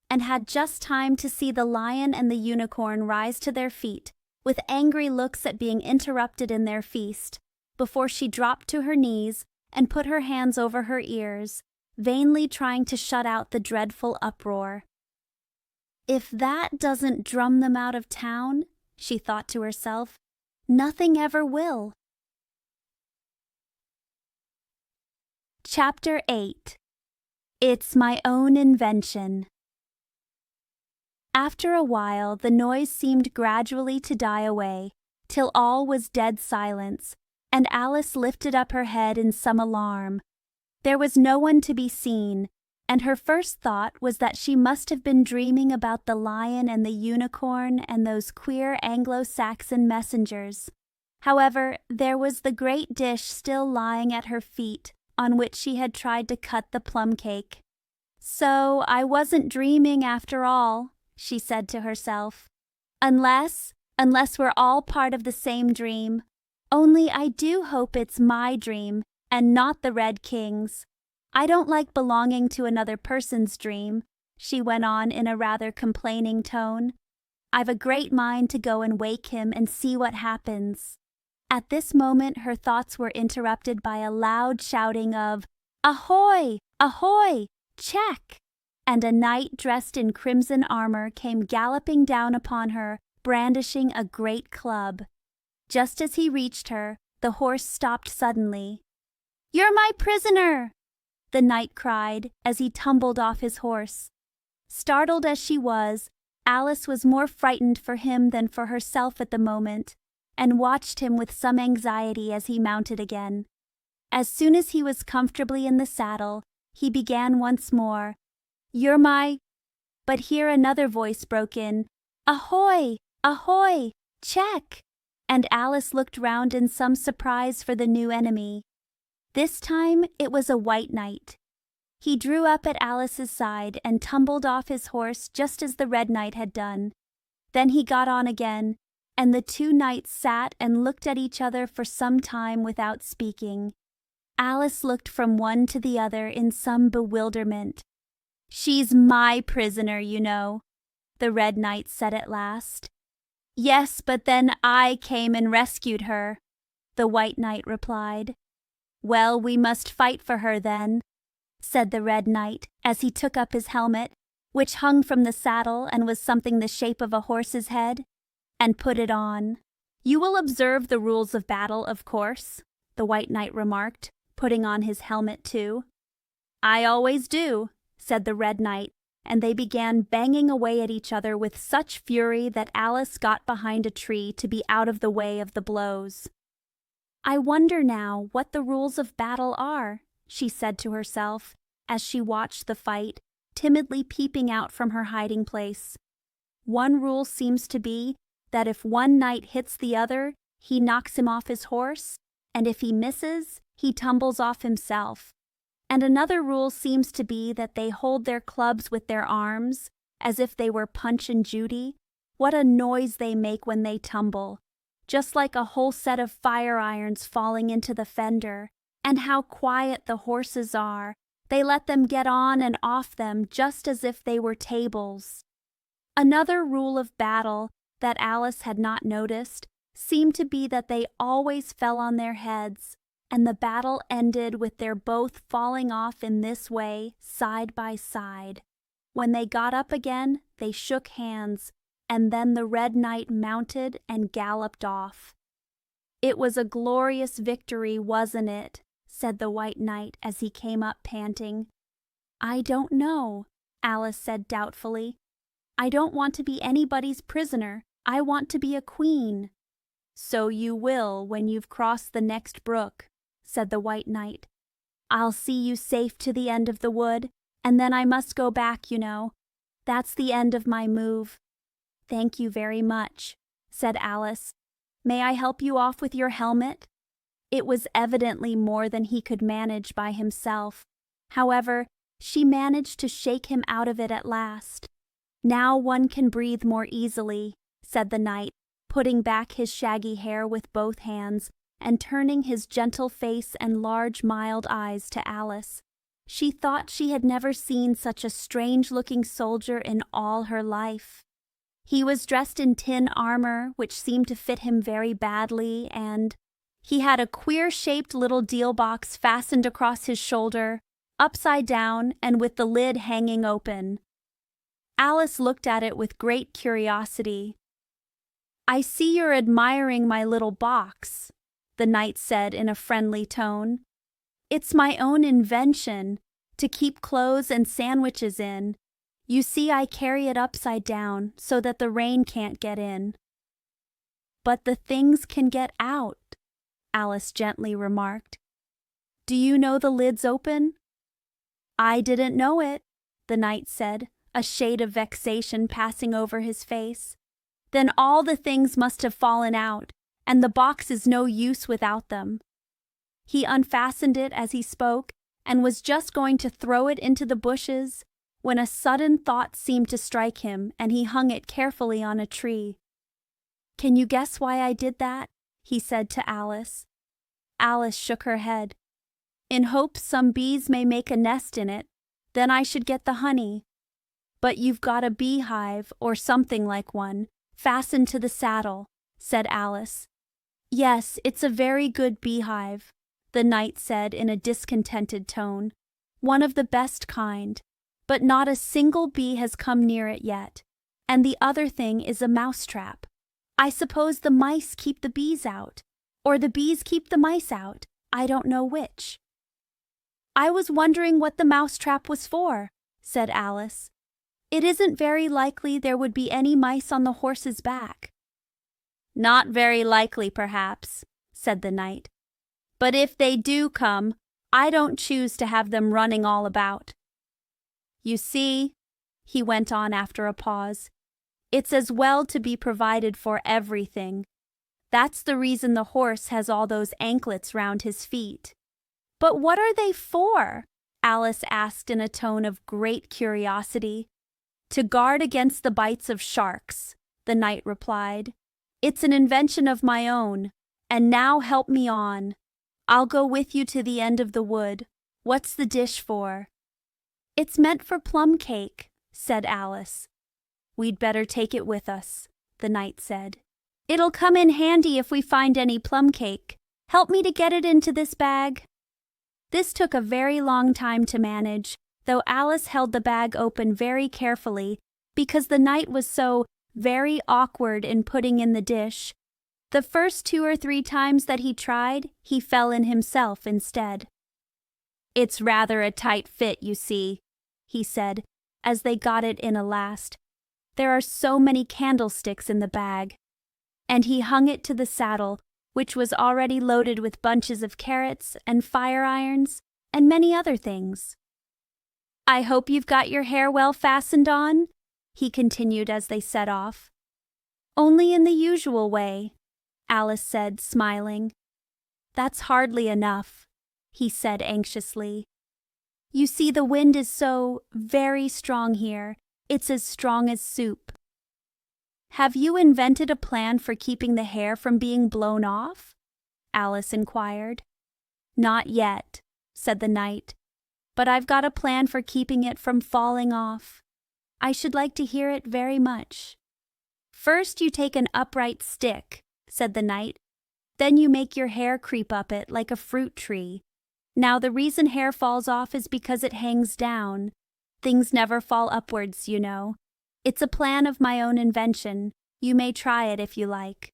and had just time to see the lion and the unicorn rise to their feet, with angry looks at being interrupted in their feast, before she dropped to her knees and put her hands over her ears, vainly trying to shut out the dreadful uproar. "If that doesn't drum them out of town," she thought to herself, "nothing ever will." Chapter 8. It's My Own Invention. After a while, the noise seemed gradually to die away, till all was dead silence, and Alice lifted up her head in some alarm. There was no one to be seen, and her first thought was that she must have been dreaming about the lion and the unicorn and those queer Anglo-Saxon messengers. However, there was the great dish still lying at her feet, on which she had tried to cut the plum cake. "So I wasn't dreaming after all," she said to herself. Unless we're all part of the same dream. Only I do hope it's my dream, and not the Red King's. I don't like belonging to another person's dream," she went on in a rather complaining tone. "I've a great mind to go and wake him and see what happens." At this moment her thoughts were interrupted by a loud shouting of, "Ahoy! Ahoy! Check!" and a knight dressed in crimson armor came galloping down upon her, brandishing a great club. Just as he reached her, the horse stopped suddenly. "You're my prisoner!" the knight cried as he tumbled off his horse. Startled as she was, Alice was more frightened for him than for herself at the moment, and watched him with some anxiety as he mounted again. As soon as he was comfortably in the saddle, he began once more, "You're my—" But here another voice broke in, "Ahoy! Ahoy! Check!" and Alice looked round in some surprise for the new enemy. This time it was a white knight. He drew up at Alice's side and tumbled off his horse just as the red knight had done. Then he got on again, and the two knights sat and looked at each other for some time without speaking. Alice looked from one to the other in some bewilderment. "She's my prisoner, you know," the red knight said at last. "Yes, but then I came and rescued her," the white knight replied. "Well, we must fight for her then," said the red knight as he took up his helmet, which hung from the saddle and was something the shape of a horse's head, and put it on. "You will observe the rules of battle, of course," the white knight remarked, putting on his helmet too. "I always do," said the red knight, and they began banging away at each other with such fury that Alice got behind a tree to be out of the way of the blows. "I wonder now what the rules of battle are," she said to herself, as she watched the fight, timidly peeping out from her hiding place. "One rule seems to be that if one knight hits the other, he knocks him off his horse, and if he misses, he tumbles off himself. And another rule seems to be that they hold their clubs with their arms, as if they were Punch and Judy. What a noise they make when they tumble, just like a whole set of fire irons falling into the fender. And how quiet the horses are. They let them get on and off them just as if they were tables." Another rule of battle that Alice had not noticed seemed to be that they always fell on their heads, and the battle ended with their both falling off in this way, side by side. When they got up again, they shook hands, and then the red knight mounted and galloped off. "It was a glorious victory, wasn't it?" said the white knight as he came up panting. "I don't know," Alice said doubtfully. "I don't want to be anybody's prisoner. I want to be a queen." "So you will when you've crossed the next brook," said the white knight. "I'll see you safe to the end of the wood, and then I must go back, you know. That's the end of my move." "Thank you very much," said Alice. "May I help you off with your helmet?" It was evidently more than he could manage by himself. However, she managed to shake him out of it at last. "Now one can breathe more easily," said the knight, putting back his shaggy hair with both hands and turning his gentle face and large mild eyes to Alice. She thought she had never seen such a strange-looking soldier in all her life. He was dressed in tin armor, which seemed to fit him very badly, and he had a queer-shaped little deal box fastened across his shoulder, upside down and with the lid hanging open. Alice looked at it with great curiosity. "I see you're admiring my little box," the knight said in a friendly tone. "It's my own invention, to keep clothes and sandwiches in. You see, I carry it upside down so that the rain can't get in." "But the things can get out," Alice gently remarked. "Do you know the lid's open?" "I didn't know it," the knight said, a shade of vexation passing over his face. "Then all the things must have fallen out, and the box is no use without them." He unfastened it as he spoke and was just going to throw it into the bushes when a sudden thought seemed to strike him, and he hung it carefully on a tree. "Can you guess why I did that?" he said to Alice. Alice shook her head. "In hopes some bees may make a nest in it, then I should get the honey. But you've got a beehive, or something like one, fastened to the saddle," said Alice. "Yes, it's a very good beehive," the knight said in a discontented tone. "One of the best kind, but not a single bee has come near it yet. And the other thing is a mousetrap. I suppose the mice keep the bees out, or the bees keep the mice out. I don't know which." "I was wondering what the mousetrap was for," said Alice. "It isn't very likely there would be any mice on the horse's back." "Not very likely, perhaps," said the knight. "But if they do come, I don't choose to have them running all about. You see," he went on after a pause, "it's as well to be provided for everything. That's the reason the horse has all those anklets round his feet." "But what are they for?" Alice asked in a tone of great curiosity. "To guard against the bites of sharks," the knight replied. "It's an invention of my own, and now help me on. I'll go with you to the end of the wood. What's the dish for?" "It's meant for plum cake," said Alice. "We'd better take it with us," the knight said. "It'll come in handy if we find any plum cake. Help me to get it into this bag." This took a very long time to manage, though Alice held the bag open very carefully because the knight was so very awkward in putting in the dish. The first 2 or 3 times that he tried, he fell in himself instead. "It's rather a tight fit, you see," he said, as they got it in a last. "There are so many candlesticks in the bag." And he hung it to the saddle, which was already loaded with bunches of carrots and fire irons and many other things. "I hope you've got your hair well fastened on," he continued as they set off. "Only in the usual way," Alice said, smiling. "That's hardly enough," he said anxiously. "You see, the wind is so very strong here. It's as strong as soup." "Have you invented a plan for keeping the hair from being blown off?" Alice inquired. "Not yet," said the knight, "but I've got a plan for keeping it from falling off. I should like to hear it very much." "First you take an upright stick," said the knight. "Then you make your hair creep up it like a fruit tree. Now the reason hair falls off is because it hangs down. Things never fall upwards, you know. It's a plan of my own invention. You may try it if you like."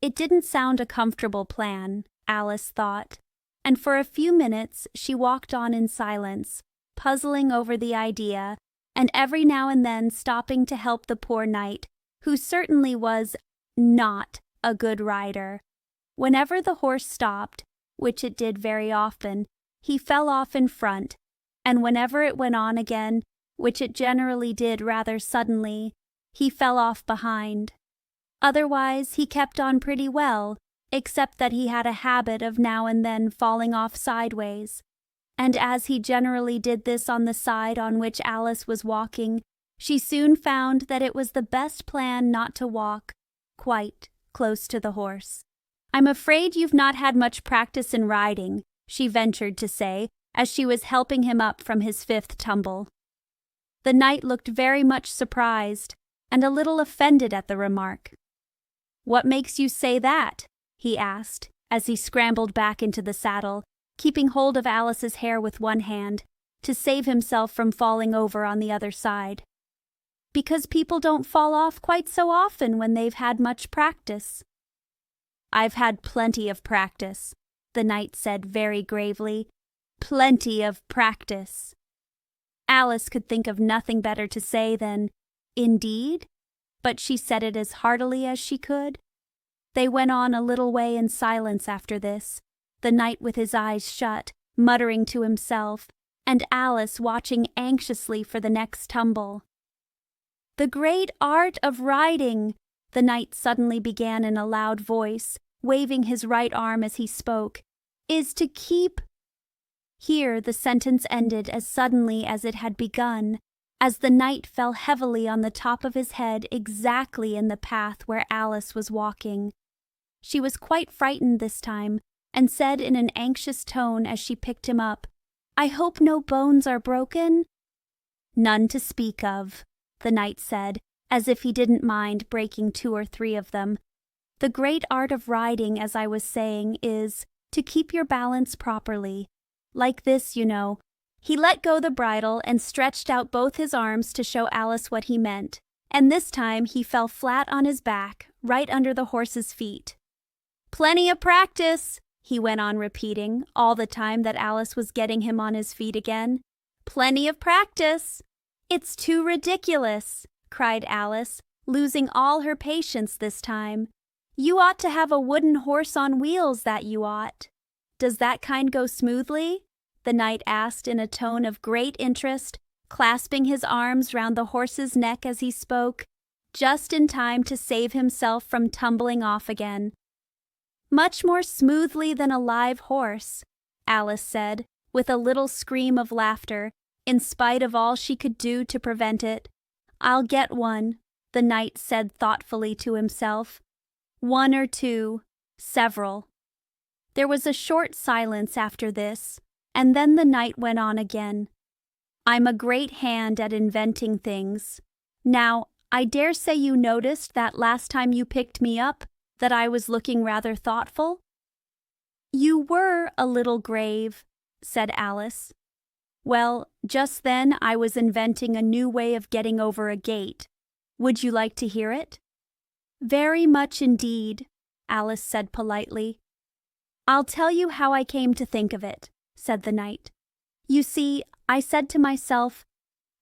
It didn't sound a comfortable plan, Alice thought, and for a few minutes she walked on in silence, puzzling over the idea, and every now and then stopping to help the poor knight, who certainly was not a good rider. Whenever the horse stopped, which it did very often, he fell off in front, and whenever it went on again, which it generally did rather suddenly, he fell off behind. Otherwise, he kept on pretty well, except that he had a habit of now and then falling off sideways, and as he generally did this on the side on which Alice was walking, she soon found that it was the best plan not to walk quite close to the horse. "I'm afraid you've not had much practice in riding," she ventured to say, as she was helping him up from his 5th tumble. The knight looked very much surprised, and a little offended at the remark. "What makes you say that?" he asked, as he scrambled back into the saddle, keeping hold of Alice's hair with one hand, to save himself from falling over on the other side. "Because people don't fall off quite so often when they've had much practice." "I've had plenty of practice," the knight said very gravely. "Plenty of practice." Alice could think of nothing better to say than, "Indeed?" But she said it as heartily as she could. They went on a little way in silence after this, the knight with his eyes shut, muttering to himself, and Alice watching anxiously for the next tumble. "The great art of riding," the knight suddenly began in a loud voice, waving his right arm as he spoke, "is to keep—" Here the sentence ended as suddenly as it had begun, as the knight fell heavily on the top of his head exactly in the path where Alice was walking. She was quite frightened this time, and said in an anxious tone as she picked him up, "I hope no bones are broken?" "None to speak of," the knight said, as if he didn't mind breaking 2 or 3 of them. "The great art of riding, as I was saying, is to keep your balance properly. Like this, you know." He let go the bridle and stretched out both his arms to show Alice what he meant, and this time he fell flat on his back, right under the horse's feet. "Plenty of practice," he went on repeating, all the time that Alice was getting him on his feet again. "Plenty of practice." "It's too ridiculous," cried Alice, losing all her patience this time. "You ought to have a wooden horse on wheels, that you ought." "Does that kind go smoothly?" the knight asked in a tone of great interest, clasping his arms round the horse's neck as he spoke, just in time to save himself from tumbling off again. "Much more smoothly than a live horse," Alice said, with a little scream of laughter, in spite of all she could do to prevent it. "I'll get one," the knight said thoughtfully to himself. "1 or 2, several." There was a short silence after this, and then the knight went on again. "I'm a great hand at inventing things. Now, I dare say you noticed that last time you picked me up, that I was looking rather thoughtful?" "You were a little grave," said Alice. "Well, just then I was inventing a new way of getting over a gate. Would you like to hear it?" "Very much indeed," Alice said politely. "I'll tell you how I came to think of it," said the knight. "You see, I said to myself,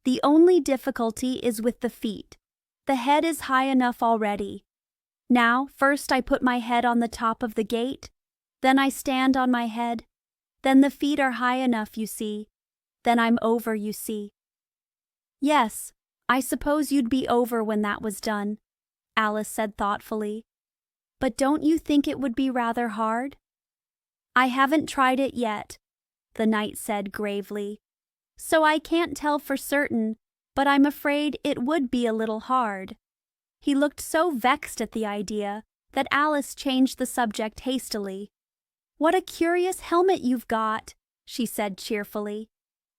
the only difficulty is with the feet. The head is high enough already. Now, first I put my head on the top of the gate, then I stand on my head, then the feet are high enough, you see. Then I'm over, you see." "Yes, I suppose you'd be over when that was done," Alice said thoughtfully. "But don't you think it would be rather hard?" "I haven't tried it yet," the knight said gravely. "So I can't tell for certain, but I'm afraid it would be a little hard." He looked so vexed at the idea that Alice changed the subject hastily. "What a curious helmet you've got," she said cheerfully.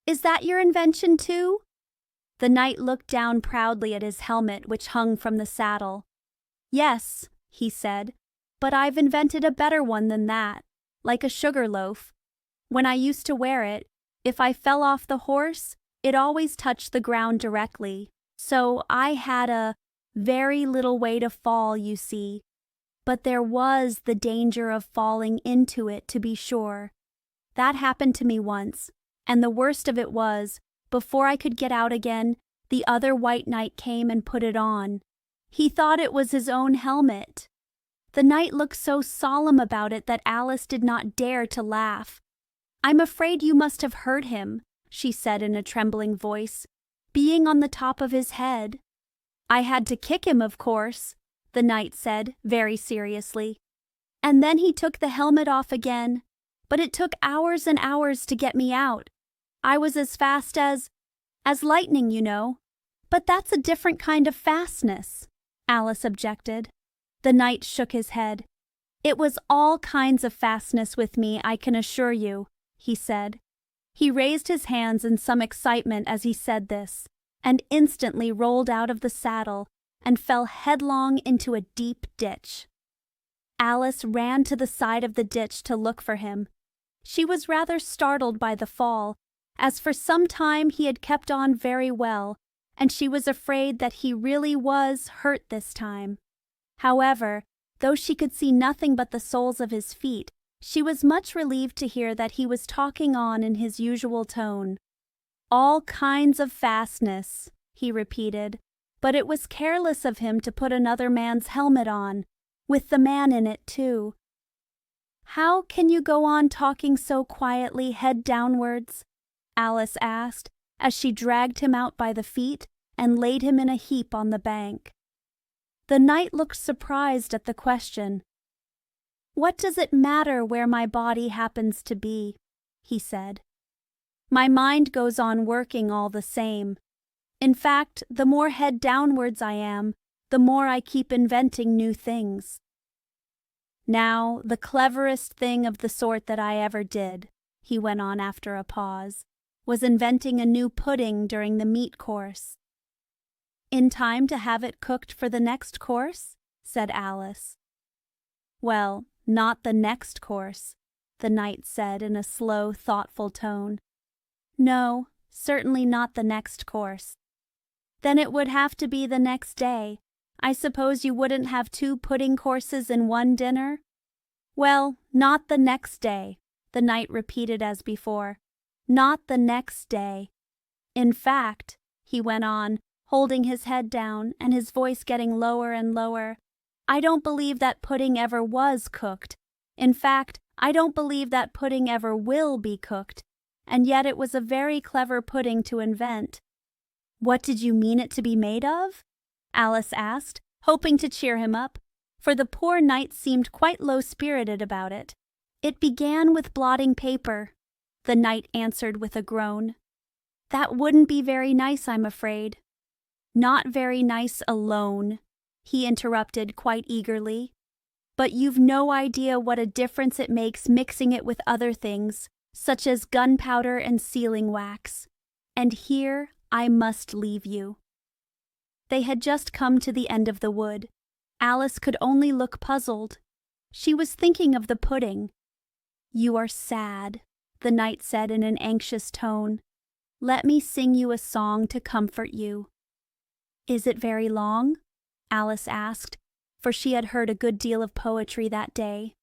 "Is that your invention too?" The knight looked down proudly at his helmet which hung from the saddle. "Yes," he said, "but I've invented a better one than that, like a sugar loaf. When I used to wear it, if I fell off the horse, it always touched the ground directly. So I had a very little way to fall, you see. But there was the danger of falling into it, to be sure. That happened to me once, and the worst of it was, before I could get out again, the other white knight came and put it on. He thought it was his own helmet." The knight looked so solemn about it that Alice did not dare to laugh. "I'm afraid you must have hurt him," she said in a trembling voice, "being on the top of his head." "I had to kick him, of course," the knight said very seriously. "And then he took the helmet off again, but it took hours and hours to get me out. I was as fast as lightning, you know." "But that's a different kind of fastness," Alice objected. The knight shook his head. "It was all kinds of fastness with me, I can assure you," he said. He raised his hands in some excitement as he said this, and instantly rolled out of the saddle and fell headlong into a deep ditch. Alice ran to the side of the ditch to look for him. She was rather startled by the fall, as for some time he had kept on very well, and she was afraid that he really was hurt this time. However, though she could see nothing but the soles of his feet, she was much relieved to hear that he was talking on in his usual tone. All kinds of fastness, he repeated, but it was careless of him to put another man's helmet on, with the man in it too. How can you go on talking so quietly, head downwards? Alice asked, as she dragged him out by the feet and laid him in a heap on the bank. The knight looked surprised at the question. What does it matter where my body happens to be? He said. My mind goes on working all the same. In fact, the more head downwards I am, the more I keep inventing new things. Now, the cleverest thing of the sort that I ever did, he went on after a pause, was inventing a new pudding during the meat course. In time to have it cooked for the next course? Said Alice. Well, not the next course, the knight said in a slow, thoughtful tone. No, certainly not the next course. Then it would have to be the next day. I suppose you wouldn't have 2 pudding courses in one dinner? Well, not the next day, the knight repeated as before. Not the next day. In fact, he went on, holding his head down and his voice getting lower and lower, I don't believe that pudding ever was cooked. In fact, I don't believe that pudding ever will be cooked. And yet it was a very clever pudding to invent. What did you mean it to be made of? Alice asked, hoping to cheer him up, for the poor knight seemed quite low-spirited about it. It began with blotting paper, the knight answered with a groan. That wouldn't be very nice, I'm afraid. Not very nice alone, he interrupted quite eagerly. But you've no idea what a difference it makes mixing it with other things, such as gunpowder and sealing wax. And here I must leave you. They had just come to the end of the wood. Alice could only look puzzled. She was thinking of the pudding. You are sad, the knight said in an anxious tone. Let me sing you a song to comfort you. Is it very long? Alice asked, for she had heard a good deal of poetry that day.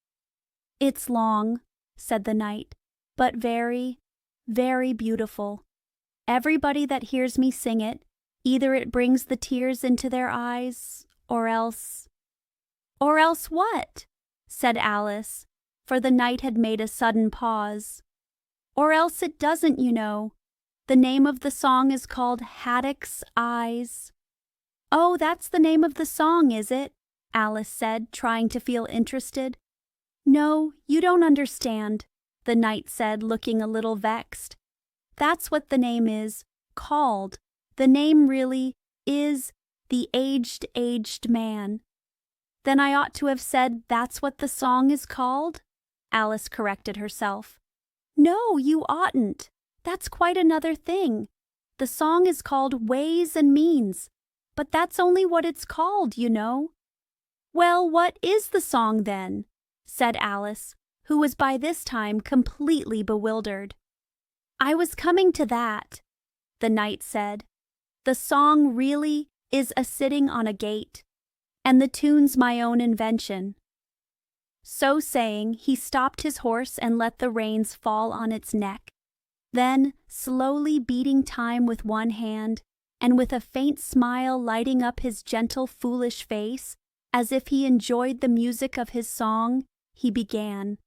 It's long, said the knight, but very, very beautiful. Everybody that hears me sing it, either it brings the tears into their eyes, or else... Or else what? Said Alice, for the knight had made a sudden pause. Or else it doesn't, you know. The name of the song is called Haddock's Eyes. Oh, that's the name of the song, is it? Alice said, trying to feel interested. No, you don't understand, the knight said, looking a little vexed. That's what the name is, called. The name really is The Aged Man. Then I ought to have said that's what the song is called? Alice corrected herself. No, you oughtn't. That's quite another thing. The song is called Ways and Means, but that's only what it's called, you know. Well, what is the song then? Said Alice, who was by this time completely bewildered. I was coming to that, the knight said. The song really is a sitting on a gate, and the tune's my own invention. So saying, he stopped his horse and let the reins fall on its neck. Then, slowly beating time with one hand, and with a faint smile lighting up his gentle, foolish face, as if he enjoyed the music of his song, he began.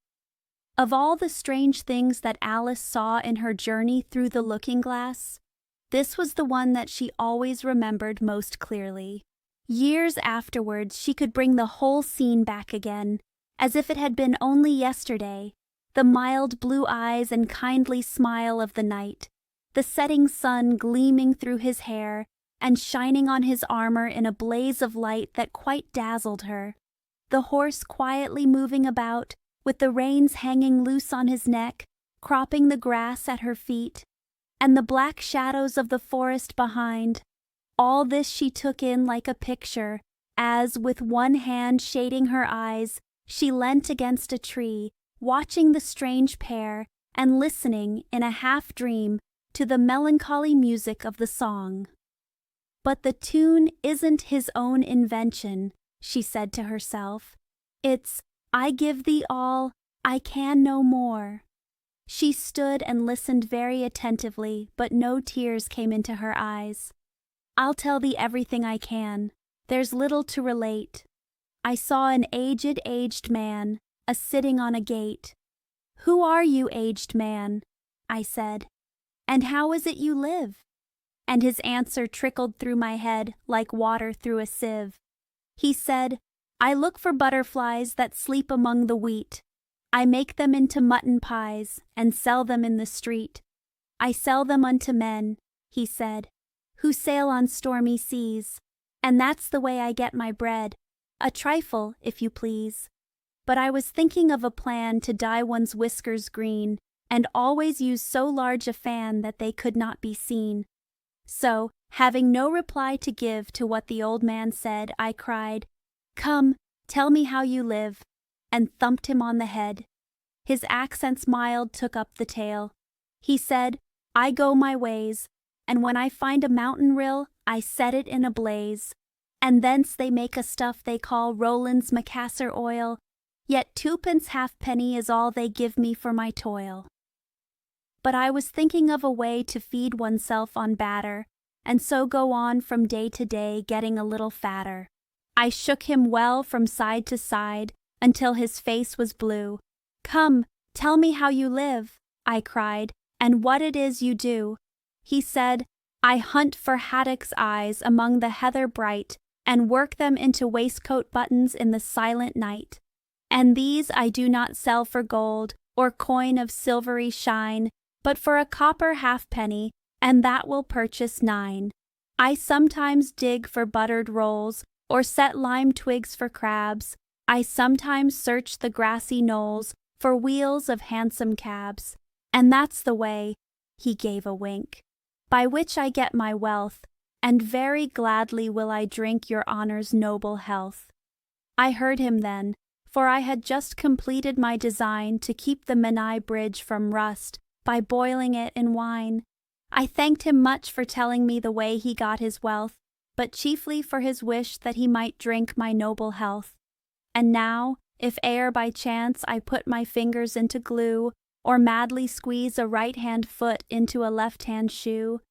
Of all the strange things that Alice saw in her journey through the looking-glass, this was the one that she always remembered most clearly. Years afterwards she could bring the whole scene back again, as if it had been only yesterday, the mild blue eyes and kindly smile of the knight, the setting sun gleaming through his hair and shining on his armor in a blaze of light that quite dazzled her, the horse quietly moving about, with the reins hanging loose on his neck, cropping the grass at her feet, and the black shadows of the forest behind. All this she took in like a picture, as, with one hand shading her eyes, she leant against a tree, watching the strange pair, and listening, in a half-dream, to the melancholy music of the song. But the tune isn't his own invention, she said to herself. It's, I give thee all, I can no more. She stood and listened very attentively, but no tears came into her eyes. "I'll tell thee everything I can. There's little to relate. I saw an aged man, a-sitting on a gate. 'Who are you, aged man?' I said, 'and how is it you live?' And his answer trickled through my head like water through a sieve. He said, 'I look for butterflies that sleep among the wheat. I make them into mutton pies and sell them in the street. I sell them unto men,' he said, 'who sail on stormy seas, and that's the way I get my bread, a trifle, if you please. But I was thinking of a plan to dye one's whiskers green, and always use so large a fan that they could not be seen.' So, having no reply to give to what the old man said, I cried, 'Come, tell me how you live,' and thumped him on the head. His accents mild took up the tale. He said, 'I go my ways, and when I find a mountain rill, I set it in a blaze, and thence they make a stuff they call Rowland's Macassar oil, yet 2 halfpenny is all they give me for my toil.' But I was thinking of a way to feed oneself on batter, and so go on from day to day, getting a little fatter. I shook him well from side to side, until his face was blue. 'Come, tell me how you live,' I cried, 'and what it is you do.' He said, 'I hunt for haddocks' eyes among the heather bright, and work them into waistcoat buttons in the silent night. And these I do not sell for gold, or coin of silvery shine, but for a copper halfpenny, and that will purchase 9. I sometimes dig for buttered rolls, or set lime twigs for crabs. I sometimes search the grassy knolls for wheels of handsome cabs. And that's the way,' he gave a wink, 'by which I get my wealth, and very gladly will I drink your honor's noble health.' I heard him then, for I had just completed my design to keep the Menai Bridge from rust by boiling it in wine. I thanked him much for telling me the way he got his wealth, but chiefly for his wish that he might drink my noble health. And now, if e'er by chance I put my fingers into glue, or madly squeeze a right-hand foot into a left-hand shoe,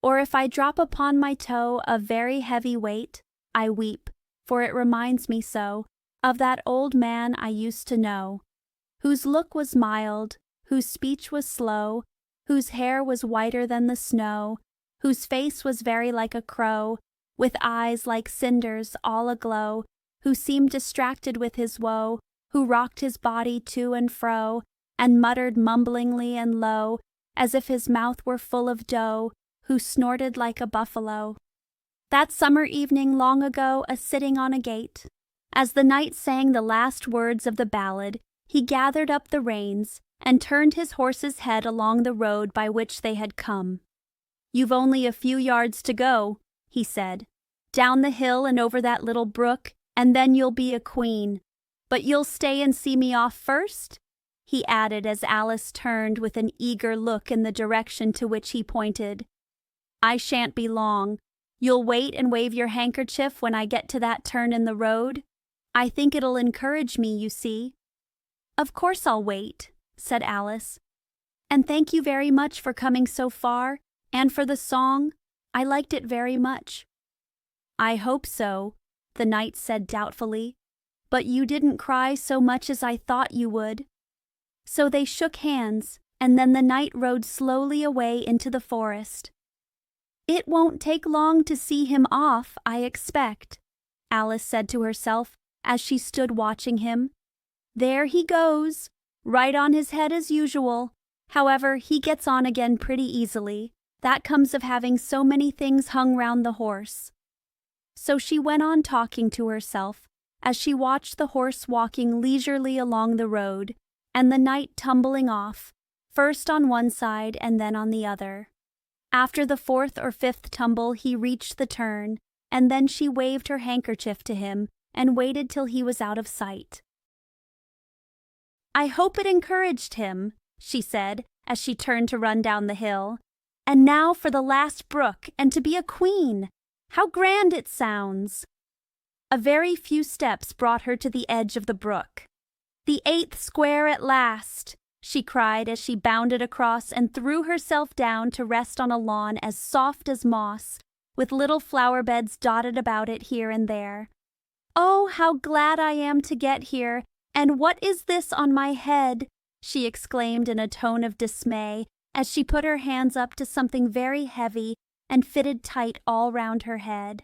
or if I drop upon my toe a very heavy weight, I weep, for it reminds me so of that old man I used to know, whose look was mild, whose speech was slow, whose hair was whiter than the snow, whose face was very like a crow, with eyes like cinders all aglow, who seemed distracted with his woe, who rocked his body to and fro, and muttered mumblingly and low, as if his mouth were full of dough, who snorted like a buffalo. That summer evening long ago, a-sitting on a gate, as the knight sang the last words of the ballad, he gathered up the reins, and turned his horse's head along the road by which they had come. 'You've only a few yards to go,' he said, 'down the hill and over that little brook, and then you'll be a queen. But you'll stay and see me off first?' he added as Alice turned with an eager look in the direction to which he pointed. 'I shan't be long. You'll wait and wave your handkerchief when I get to that turn in the road? I think it'll encourage me, you see.' 'Of course I'll wait,' said Alice. 'And thank you very much for coming so far, and for the song. I liked it very much.' 'I hope so,' the knight said doubtfully, 'but you didn't cry so much as I thought you would.' So they shook hands, and then the knight rode slowly away into the forest. 'It won't take long to see him off, I expect,' Alice said to herself as she stood watching him. 'There he goes, right on his head as usual. However, he gets on again pretty easily. That comes of having so many things hung round the horse.' So she went on talking to herself as she watched the horse walking leisurely along the road, and the knight tumbling off, first on one side and then on the other. After the 4th or 5th tumble he reached the turn, and then she waved her handkerchief to him and waited till he was out of sight. 'I hope it encouraged him,' she said, as she turned to run down the hill. 'And now for the last brook, and to be a queen! How grand it sounds!' A very few steps brought her to the edge of the brook. 'The 8th square at last!' she cried as she bounded across and threw herself down to rest on a lawn as soft as moss, with little flower beds dotted about it here and there. "Oh, how glad I am to get here, and what is this on my head?" she exclaimed in a tone of dismay as she put her hands up to something very heavy and fitted tight all round her head.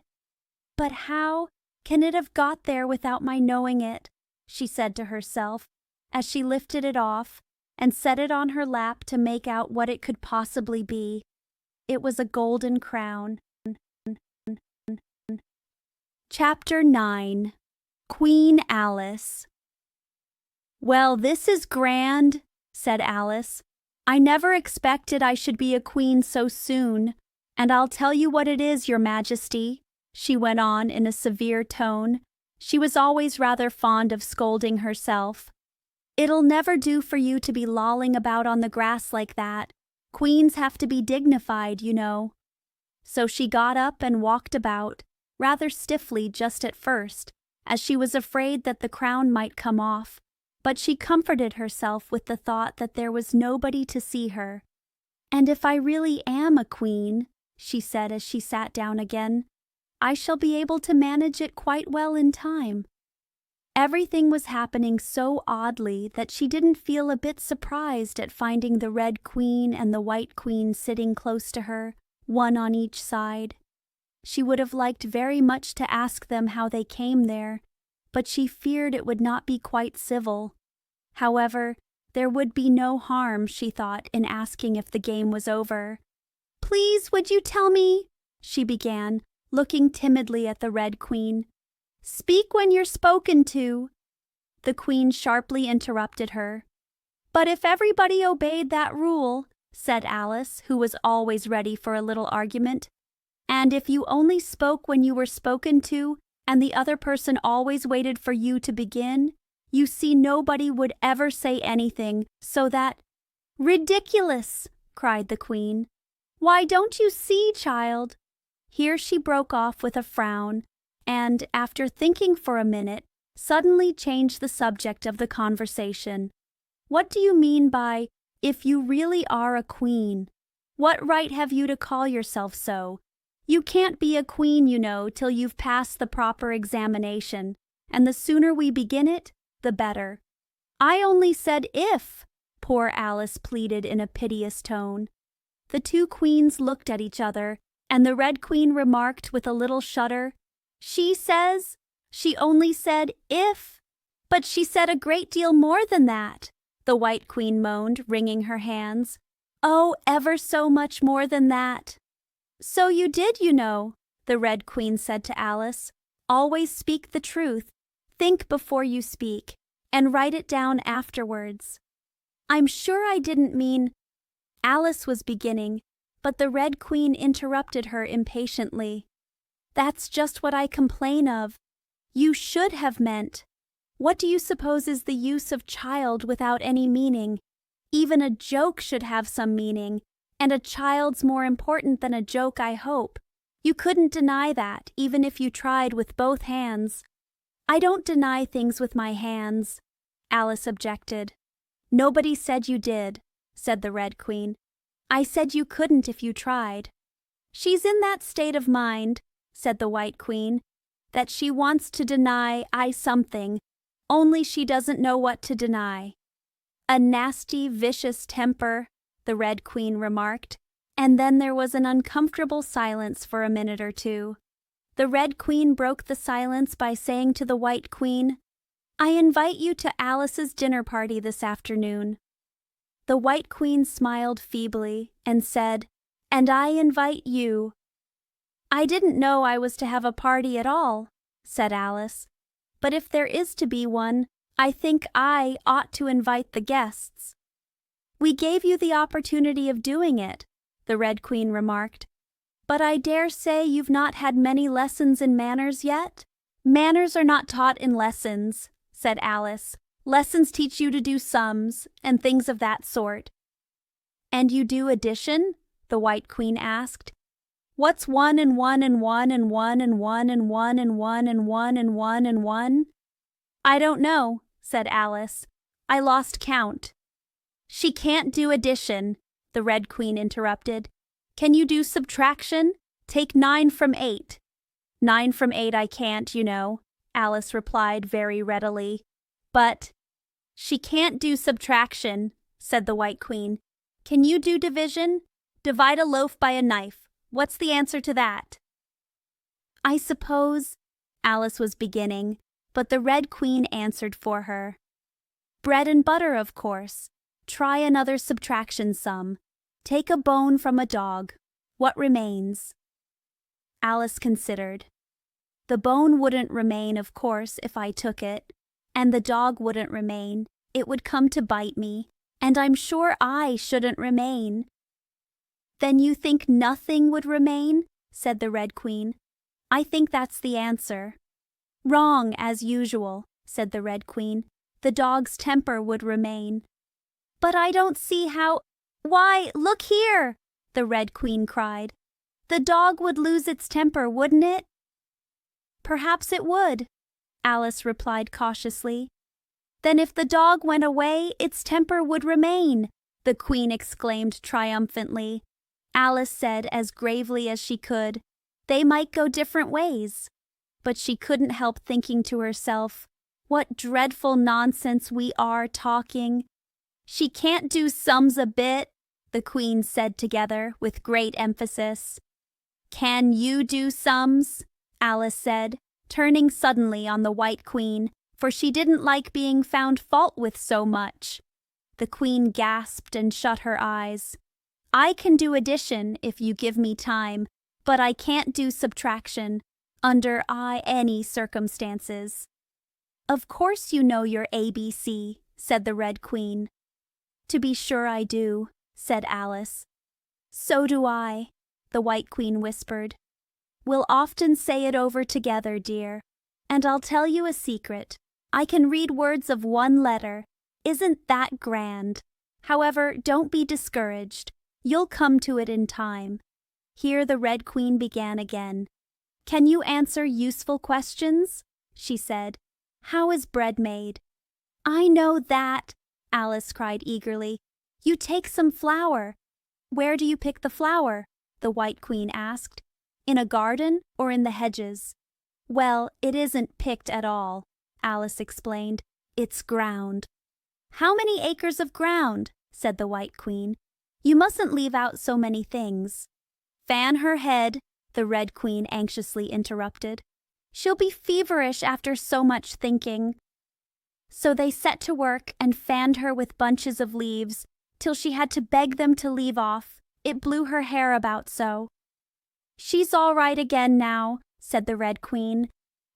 "But how can it have got there without my knowing it?" she said to herself as she lifted it off and set it on her lap to make out what it could possibly be. It was a golden crown. Chapter 9. Queen Alice. "Well, this is grand," said Alice. "I never expected I should be a queen so soon, and I'll tell you what it is, Your Majesty," she went on in a severe tone. She was always rather fond of scolding herself. "It'll never do for you to be lolling about on the grass like that. Queens have to be dignified, you know." So she got up and walked about, rather stiffly just at first, as she was afraid that the crown might come off, but she comforted herself with the thought that there was nobody to see her. "And if I really am a queen," she said as she sat down again, "I shall be able to manage it quite well in time." Everything was happening so oddly that she didn't feel a bit surprised at finding the Red Queen and the White Queen sitting close to her, one on each side. She would have liked very much to ask them how they came there, but she feared it would not be quite civil. However, there would be no harm, she thought, in asking if the game was over. "Please, would you tell me," she began, looking timidly at the Red Queen. "Speak when you're spoken to." The Queen sharply interrupted her. "But if everybody obeyed that rule," said Alice, who was always ready for a little argument, "and if you only spoke when you were spoken to, and the other person always waited for you to begin, you see nobody would ever say anything, so that—" "Ridiculous!" cried the Queen. "Why, don't you see, child—" Here she broke off with a frown, and, after thinking for a minute, suddenly changed the subject of the conversation. "What do you mean by, 'if you really are a queen'? What right have you to call yourself so? You can't be a queen, you know, till you've passed the proper examination, and the sooner we begin it, the better." "I only said if," poor Alice pleaded in a piteous tone. The two queens looked at each other, and the Red Queen remarked with a little shudder, "She says she only said if." "But she said a great deal more than that," the White Queen moaned, wringing her hands. "Oh, ever so much more than that." "So you did, you know," the Red Queen said to Alice. "Always speak the truth. Think before you speak, and write it down afterwards." "I'm sure I didn't mean—" Alice was beginning, but the Red Queen interrupted her impatiently. "That's just what I complain of. You should have meant. What do you suppose is the use of child without any meaning? Even a joke should have some meaning, and a child's more important than a joke, I hope. You couldn't deny that, even if you tried with both hands." "I don't deny things with my hands," Alice objected. "Nobody said you did," said the Red Queen. "I said you couldn't if you tried." "She's in that state of mind," said the White Queen, "that she wants to deny something, only she doesn't know what to deny." "A nasty, vicious temper," the Red Queen remarked, and then there was an uncomfortable silence for a minute or two. The Red Queen broke the silence by saying to the White Queen, "I invite you to Alice's dinner party this afternoon." The White Queen smiled feebly and said, "And I invite you." "I didn't know I was to have a party at all," said Alice. "But if there is to be one, I think I ought to invite the guests." "We gave you the opportunity of doing it," the Red Queen remarked. "But I dare say you've not had many lessons in manners yet?" "Manners are not taught in lessons," said Alice. "Lessons teach you to do sums and things of that sort." "And you do addition?" the White Queen asked. "What's 1 and 1 and 1 and 1 and 1 and 1 and 1 and 1 and 1 and 1? "I don't know," said Alice. "I lost count." She can't do addition, the Red Queen interrupted. Can you do subtraction? Take 9 from 8. 9 from 8 I can't, you know, Alice replied very readily. But she can't do subtraction, said the White Queen. Can you do division? Divide a loaf by a knife. What's the answer to that? I suppose, Alice was beginning, but the Red Queen answered for her. Bread and butter, of course. Try another subtraction sum. Take a bone from a dog. What remains? Alice considered. The bone wouldn't remain, of course, if I took it, and the dog wouldn't remain. It would come to bite me, and I'm sure I shouldn't remain. Then you think nothing would remain? Said the Red Queen. I think that's the answer. Wrong, as usual, said the Red Queen. The dog's temper would remain. But I don't see how— Why, look here, the Red Queen cried. The dog would lose its temper, wouldn't it? Perhaps it would, Alice replied cautiously. Then if the dog went away, its temper would remain, the Queen exclaimed triumphantly. Alice said as gravely as she could, they might go different ways. But she couldn't help thinking to herself, what dreadful nonsense we are talking. She can't do sums a bit, the Queen said together with great emphasis. Can you do sums? Alice said, turning suddenly on the White Queen, for she didn't like being found fault with so much. The Queen gasped and shut her eyes. I can do addition if you give me time, but I can't do subtraction, under any circumstances. Of course you know your ABC, said the Red Queen. To be sure I do, said Alice. So do I, the White Queen whispered. We'll often say it over together, dear. And I'll tell you a secret. I can read words of one letter. Isn't that grand? However, don't be discouraged. You'll come to it in time. Here the Red Queen began again. Can you answer useful questions? She said. How is bread made? I know that, Alice cried eagerly. You take some flour. Where do you pick the flour? The White Queen asked. In a garden or in the hedges? Well, it isn't picked at all, Alice explained. It's ground. How many acres of ground? Said the White Queen. You mustn't leave out so many things. Fan her head, the Red Queen anxiously interrupted. She'll be feverish after so much thinking. So they set to work and fanned her with bunches of leaves, till she had to beg them to leave off. It blew her hair about so. She's all right again now, said the Red Queen.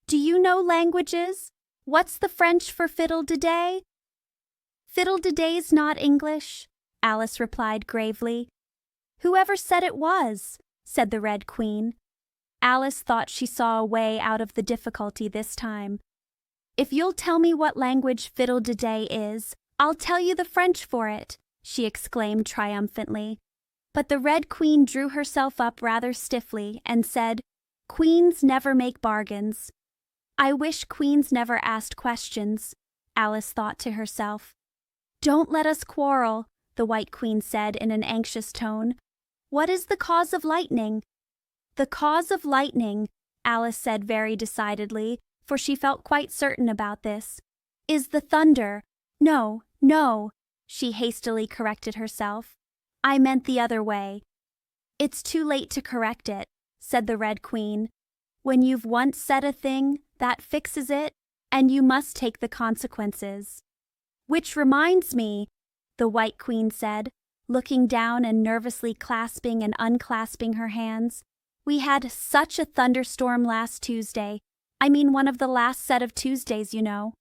Do you know languages? What's the French for fiddle-de-day? Fiddle-de-day's not English, Alice replied gravely. Whoever said it was? Said the Red Queen. Alice thought she saw a way out of the difficulty this time. If you'll tell me what language fiddle-de-day is, I'll tell you the French for it, she exclaimed triumphantly. But the Red Queen drew herself up rather stiffly and said, Queens never make bargains. I wish queens never asked questions, Alice thought to herself. Don't let us quarrel, the White Queen said in an anxious tone. What is the cause of lightning? The cause of lightning, Alice said very decidedly, for she felt quite certain about this, is the thunder. No, she hastily corrected herself. I meant the other way. It's too late to correct it, said the Red Queen. When you've once said a thing, that fixes it, and you must take the consequences. Which reminds me, the White Queen said, looking down and nervously clasping and unclasping her hands. We had such a thunderstorm last Tuesday. I mean one of the last set of Tuesdays, you know.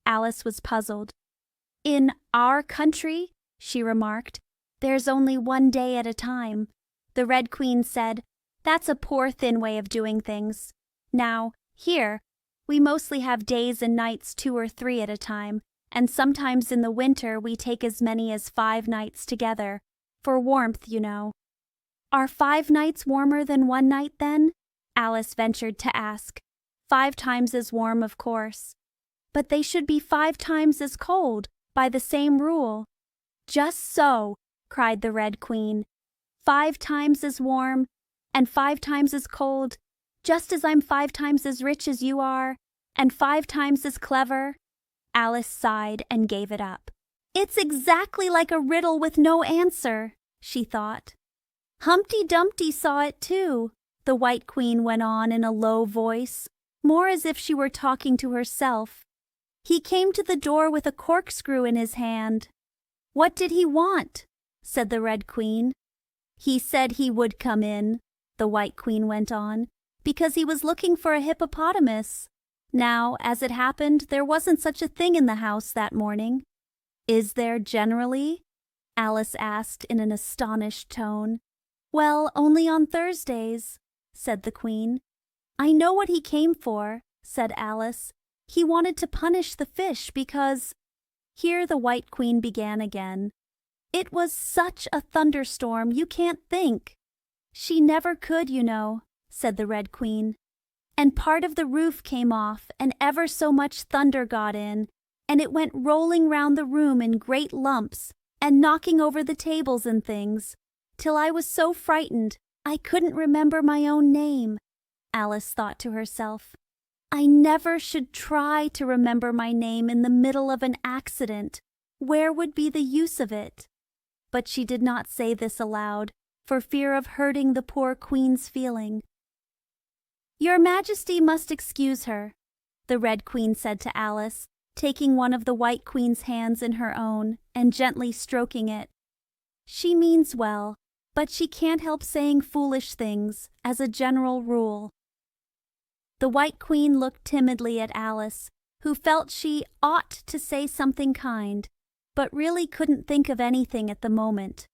Alice was puzzled. In our country, she remarked, there's only one day at a time. The Red Queen said, that's a poor thin way of doing things. Now, here, we mostly have days and nights 2 or 3 at a time, and sometimes in the winter we take as many as 5 nights together, for warmth, you know. Are 5 nights warmer than 1 night, then? Alice ventured to ask. 5 times as warm, of course. But they should be 5 times as cold, by the same rule. "Just so," cried the Red Queen. "5 times as warm, and 5 times as cold, just as I'm 5 times as rich as you are, and 5 times as clever." Alice sighed and gave it up. "It's exactly like a riddle with no answer," she thought. "Humpty Dumpty saw it too," the White Queen went on in a low voice, more as if she were talking to herself. "He came to the door with a corkscrew in his hand." "What did he want?" said the Red Queen. "He said he would come in," the White Queen went on, "because he was looking for a hippopotamus. Now, as it happened, there wasn't such a thing in the house that morning." "Is there generally?" Alice asked in an astonished tone. "Well, only on Thursdays," said the Queen. "I know what he came for," said Alice. "He wanted to punish the fish because—" Here the White Queen began again. "It was such a thunderstorm, you can't think." "She never could, you know," said the Red Queen. "And part of the roof came off, and ever so much thunder got in, and it went rolling round the room in great lumps, and knocking over the tables and things, till I was so frightened I couldn't remember my own name." Alice thought to herself, "I never should try to remember my name in the middle of an accident. Where would be the use of it?" But she did not say this aloud, for fear of hurting the poor Queen's feeling. "Your Majesty must excuse her," the Red Queen said to Alice, taking one of the White Queen's hands in her own and gently stroking it. "She means well, but she can't help saying foolish things, as a general rule." The White Queen looked timidly at Alice, who felt she ought to say something kind, but really couldn't think of anything at the moment.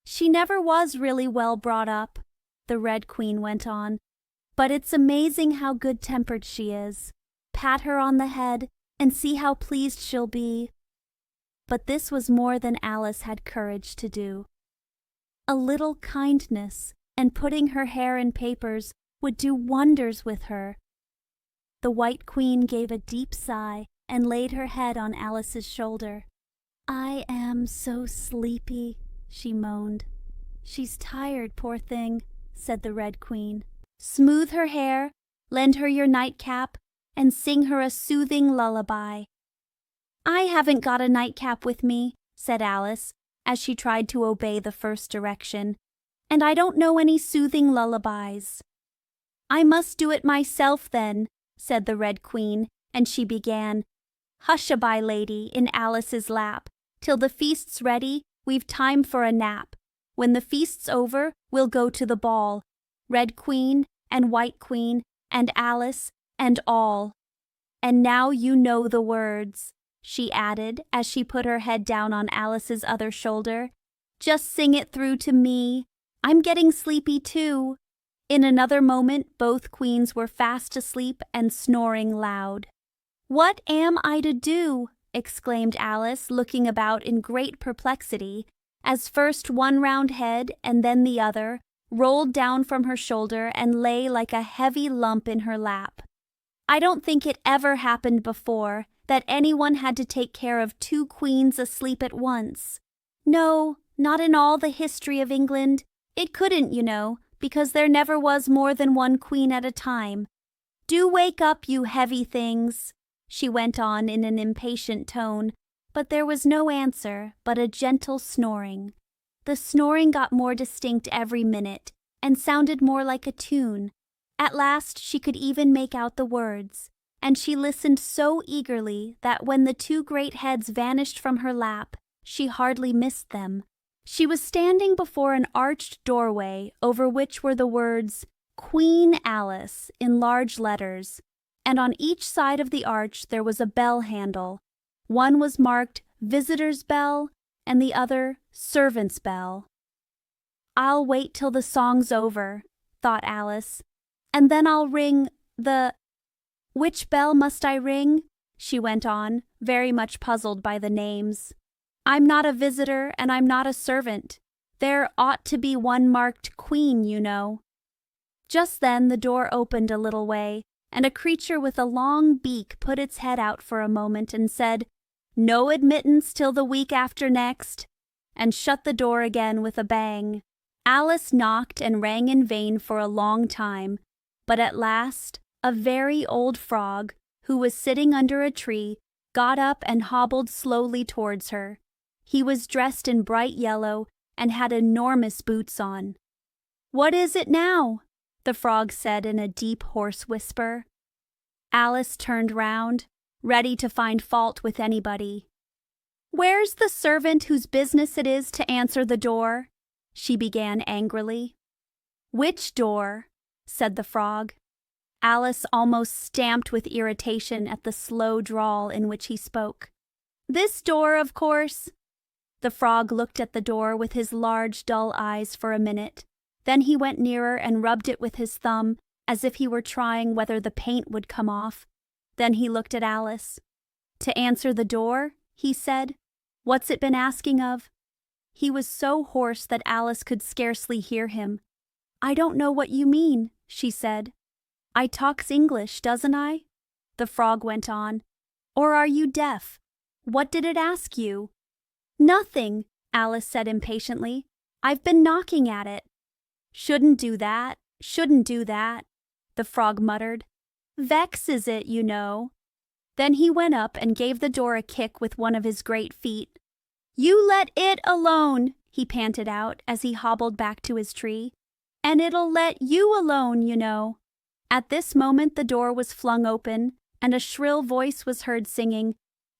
"She never was really well brought up," the Red Queen went on, "but it's amazing how good-tempered she is. Pat her on the head and see how pleased she'll be." But this was more than Alice had courage to do. A little kindness and putting her hair in papers would do wonders with her. The White Queen gave a deep sigh and laid her head on Alice's shoulder. "I am so sleepy," she moaned. "She's tired, poor thing," said the Red Queen. "Smooth her hair, lend her your nightcap, and sing her a soothing lullaby." "I haven't got a nightcap with me," said Alice, as she tried to obey the first direction, "and I don't know any soothing lullabies." "I must do it myself, then," said the Red Queen, and she began, "Hush-a-bye, lady, in Alice's lap. Till the feast's ready, we've time for a nap. When the feast's over, we'll go to the ball. Red Queen and White Queen and Alice and all. And now you know the words," she added as she put her head down on Alice's other shoulder. "Just sing it through to me. I'm getting sleepy too." In another moment both queens were fast asleep and snoring loud. "What am I to do?" exclaimed Alice, looking about in great perplexity, as first one round head and then the other rolled down from her shoulder and lay like a heavy lump in her lap. "I don't think it ever happened before that anyone had to take care of 2 queens asleep at once. No, not in all the history of England. It couldn't, you know, because there never was more than 1 queen at a time. Do wake up, you heavy things," she went on in an impatient tone, but there was no answer but a gentle snoring. The snoring got more distinct every minute and sounded more like a tune. At last she could even make out the words, and she listened so eagerly that when the 2 great heads vanished from her lap, she hardly missed them. She was standing before an arched doorway over which were the words, "Queen Alice," in large letters, and on each side of the arch there was a bell handle. One was marked "Visitor's Bell," and the other "Servant's Bell." "I'll wait till the song's over," thought Alice, "and then I'll ring the— Which bell must I ring?" she went on, very much puzzled by the names. "I'm not a visitor and I'm not a servant. There ought to be one marked Queen, you know." Just then the door opened a little way, and a creature with a long beak put its head out for a moment and said, no admittance till the week after next, and shut the door again with a bang. Alice knocked and rang in vain for a long time, but at last a very old frog, who was sitting under a tree, got up and hobbled slowly towards her. He was dressed in bright yellow and had enormous boots on. "What is it now?" the frog said in a deep, hoarse whisper. Alice turned round, ready to find fault with anybody. "Where's the servant whose business it is to answer the door?" she began angrily. "Which door?" said the frog. Alice almost stamped with irritation at the slow drawl in which he spoke. "This door, of course." The frog looked at the door with his large, dull eyes for a minute. Then he went nearer and rubbed it with his thumb, as if he were trying whether the paint would come off. Then he looked at Alice. "To answer the door?" he said. "What's it been asking of?" He was so hoarse that Alice could scarcely hear him. "I don't know what you mean," she said. "I talks English, doesn't I?" The frog went on. "Or are you deaf? What did it ask you?" "Nothing," Alice said impatiently. "I've been knocking at it." "Shouldn't do that, shouldn't do that," the frog muttered. "Vexes it, you know." Then he went up and gave the door a kick with one of his great feet. "You let it alone," he panted out as he hobbled back to his tree. "And it'll let you alone, you know." At this moment the door was flung open, and a shrill voice was heard singing.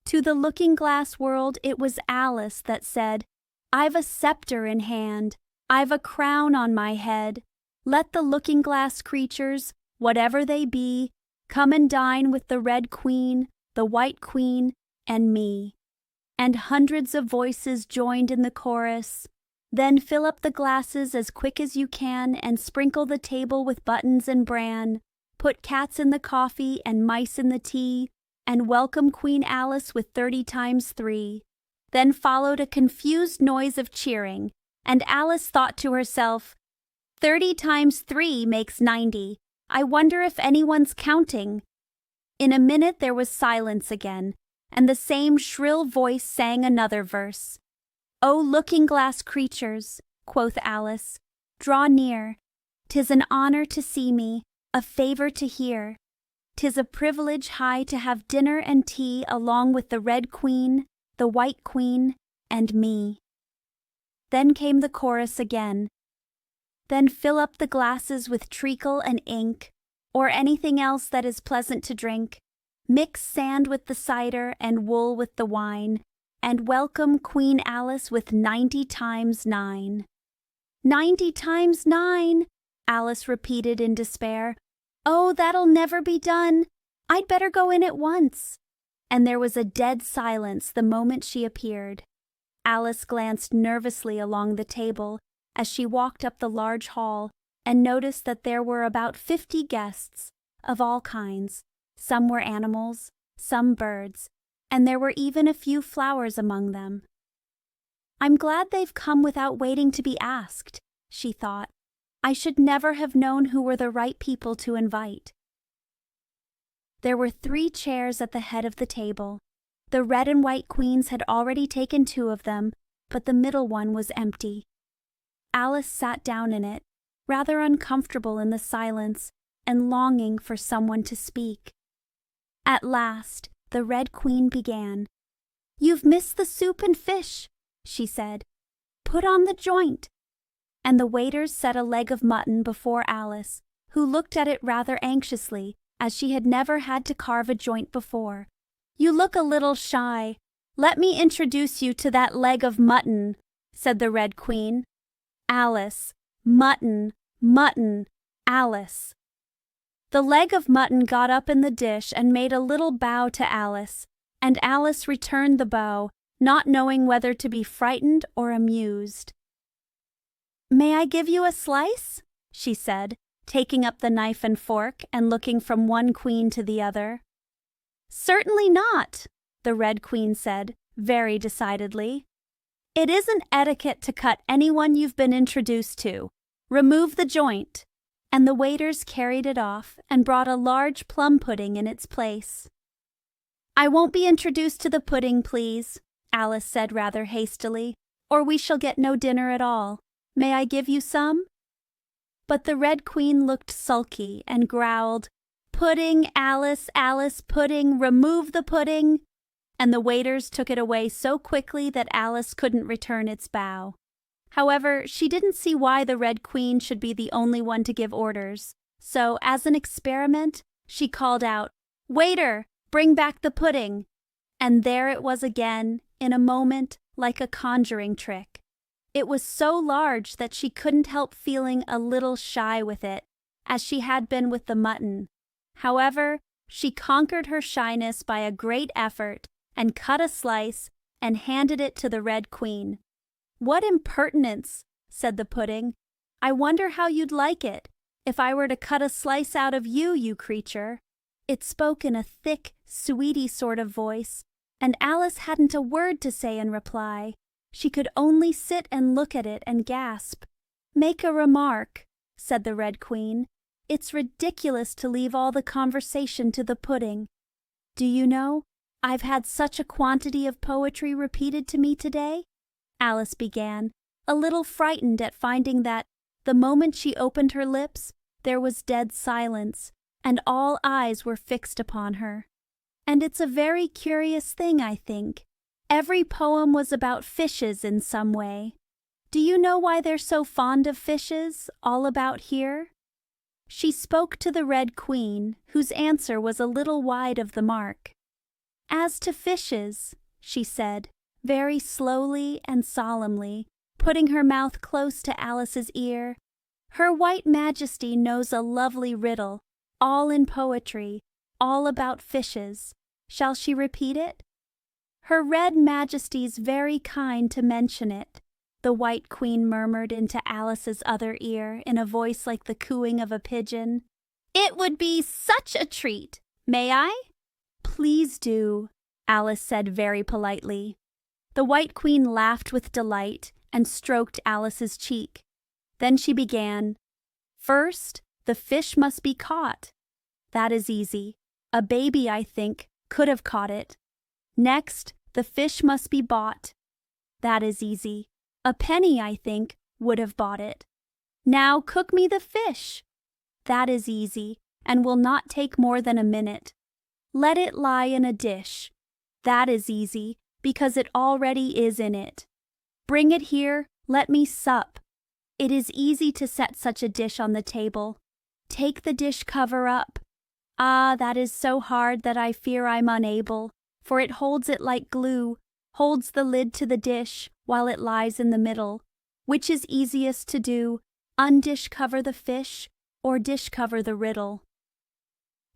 To the looking-glass world it was Alice that said, "I've a scepter in hand, I've a crown on my head. Let the looking-glass creatures, whatever they be, come and dine with the Red Queen, the White Queen, and me." And hundreds of voices joined in the chorus. "Then fill up the glasses as quick as you can, and sprinkle the table with buttons and bran. Put cats in the coffee and mice in the tea, and welcome Queen Alice with 30 times 3. Then followed a confused noise of cheering, and Alice thought to herself, 30 times 3 makes 90. I wonder if anyone's counting." In a minute there was silence again, and the same shrill voice sang another verse. "O looking-glass creatures," quoth Alice, "draw near. 'Tis an honor to see me, a favor to hear. 'Tis a privilege high to have dinner and tea along with the Red Queen, the White Queen, and me." Then came the chorus again. "Then fill up the glasses with treacle and ink, or anything else that is pleasant to drink. Mix sand with the cider and wool with the wine, and welcome Queen Alice with 90 times 9. 90 times 9, Alice repeated in despair. "Oh, that'll never be done. I'd better go in at once." And there was a dead silence the moment she appeared. Alice glanced nervously along the table as she walked up the large hall and noticed that there were about 50 guests of all kinds. Some were animals, some birds, and there were even a few flowers among them. "I'm glad they've come without waiting to be asked," she thought. "I should never have known who were the right people to invite." There were 3 chairs at the head of the table. The Red and White Queens had already taken 2 of them, but the middle one was empty. Alice sat down in it, rather uncomfortable in the silence and longing for someone to speak. At last, the Red Queen began. "You've missed the soup and fish," she said. "Put on the joint." And the waiters set a leg of mutton before Alice, who looked at it rather anxiously, as she had never had to carve a joint before. "You look a little shy. Let me introduce you to that leg of mutton," said the Red Queen. "Alice. Mutton. Mutton. Alice." The leg of mutton got up in the dish and made a little bow to Alice, and Alice returned the bow, not knowing whether to be frightened or amused. "May I give you a slice?" she said, taking up the knife and fork and looking from one queen to the other. "Certainly not," the Red Queen said, very decidedly. "It isn't etiquette to cut anyone you've been introduced to. Remove the joint." And the waiters carried it off and brought a large plum pudding in its place. I won't be introduced to the pudding, please, Alice said rather hastily, or we shall get no dinner at all. May I give you some? But the Red Queen looked sulky and growled, Pudding, Alice, Alice, pudding, remove the pudding! And the waiters took it away so quickly that Alice couldn't return its bow. However, she didn't see why the Red Queen should be the only one to give orders, so, as an experiment, she called out, Waiter, bring back the pudding! And there it was again, in a moment, like a conjuring trick. It was so large that she couldn't help feeling a little shy with it, as she had been with the mutton. However, she conquered her shyness by a great effort and cut a slice and handed it to the Red Queen. What impertinence, said the pudding. I wonder how you'd like it, if I were to cut a slice out of you, you creature. It spoke in a thick, sweety sort of voice, and Alice hadn't a word to say in reply. She could only sit and look at it and gasp. Make a remark, said the Red Queen. It's ridiculous to leave all the conversation to the pudding. Do you know, I've had such a quantity of poetry repeated to me today? Alice began, a little frightened at finding that, the moment she opened her lips, there was dead silence, and all eyes were fixed upon her. And it's a very curious thing, I think. Every poem was about fishes in some way. Do you know why they're so fond of fishes, all about here? She spoke to the Red Queen, whose answer was a little wide of the mark. As to fishes, she said, very slowly and solemnly, putting her mouth close to Alice's ear, Her White Majesty knows a lovely riddle, all in poetry, all about fishes. Shall she repeat it? Her Red Majesty's very kind to mention it, the White Queen murmured into Alice's other ear in a voice like the cooing of a pigeon. It would be such a treat. May I? Please do, Alice said very politely. The White Queen laughed with delight and stroked Alice's cheek. Then she began, First, the fish must be caught. That is easy. A baby, I think, could have caught it. Next, the fish must be bought. That is easy. A penny, I think, would have bought it. Now cook me the fish. That is easy, and will not take more than a minute. Let it lie in a dish. That is easy, because it already is in it. Bring it here, let me sup. It is easy to set such a dish on the table. Take the dish cover up. Ah, that is so hard that I fear I'm unable, for it holds it like glue, holds the lid to the dish while it lies in the middle. Which is easiest to do, undish cover the fish or dish cover the riddle?